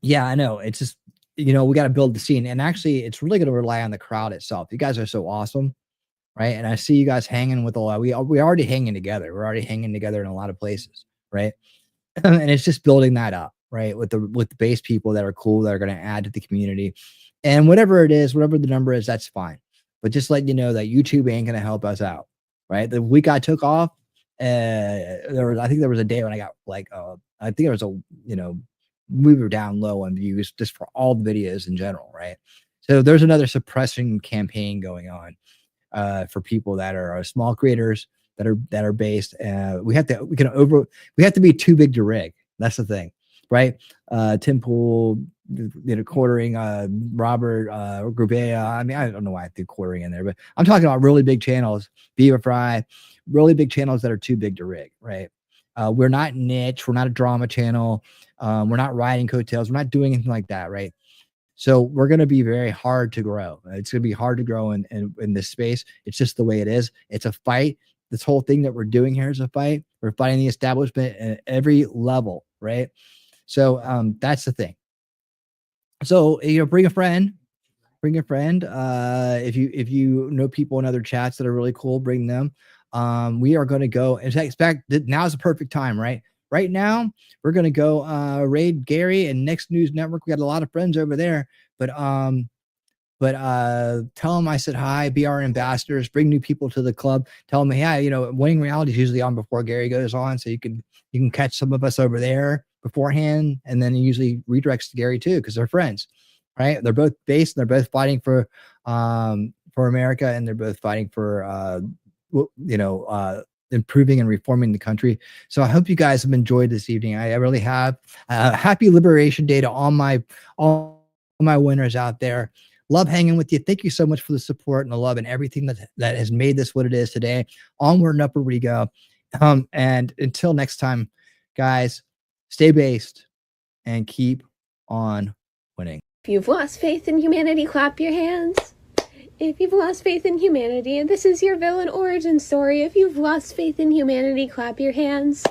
yeah, I know. It's just, we got to build the scene, and actually, it's really going to rely on the crowd itself. You guys are so awesome. Right. And I see you guys hanging with a lot. We're already hanging together. We're already hanging together in a lot of places. Right. And it's just building that up. Right. With the base people that are cool, that are going to add to the community, and whatever it is, whatever the number is, that's fine. But just let you know that YouTube ain't going to help us out. Right. The week I took off, I think there was a day when I got I think there was we were down low on views just for all the videos in general. Right. So there's another suppressing campaign going on. For people that are small creators that are based, we have to be too big to rig. That's the thing, right? Tim Pool, quartering, Robert, Grubea. I mean, I don't know why I threw quartering in there, but I'm talking about really big channels, Beaver Fry, really big channels that are too big to rig, right? We're not niche. We're not a drama channel. We're not riding coattails. We're not doing anything like that, right? So we're going to be very hard to grow. It's going to be hard to grow in this space. It's just the way it is. It's a fight. This whole thing that we're doing here is a fight. We're fighting the establishment at every level, right? So that's the thing. So bring a friend. If you know people in other chats that are really cool, bring them. We are going to go. In fact, now's the perfect time, right? Right now, we're going to go raid Gary and Next News Network. We got a lot of friends over there, but tell them I said hi. Be our ambassadors. Bring new people to the club. Tell them, hey, Winning Reality is usually on before Gary goes on, so you can catch some of us over there beforehand, and then it usually redirects to Gary too because they're friends, right? They're both based and they're both fighting for America, and they're both fighting for improving and reforming the country. So I hope you guys have enjoyed this evening. I really have. Happy Liberation Day to all my winners out there. Love hanging with you. Thank you so much for the support and the love and everything that has made this what it is today. Onward and upward we go. And until next time, guys, stay based and keep on winning. If you've lost faith in humanity, clap your hands. If you've lost faith in humanity, and this is your villain origin story, if you've lost faith in humanity, clap your hands.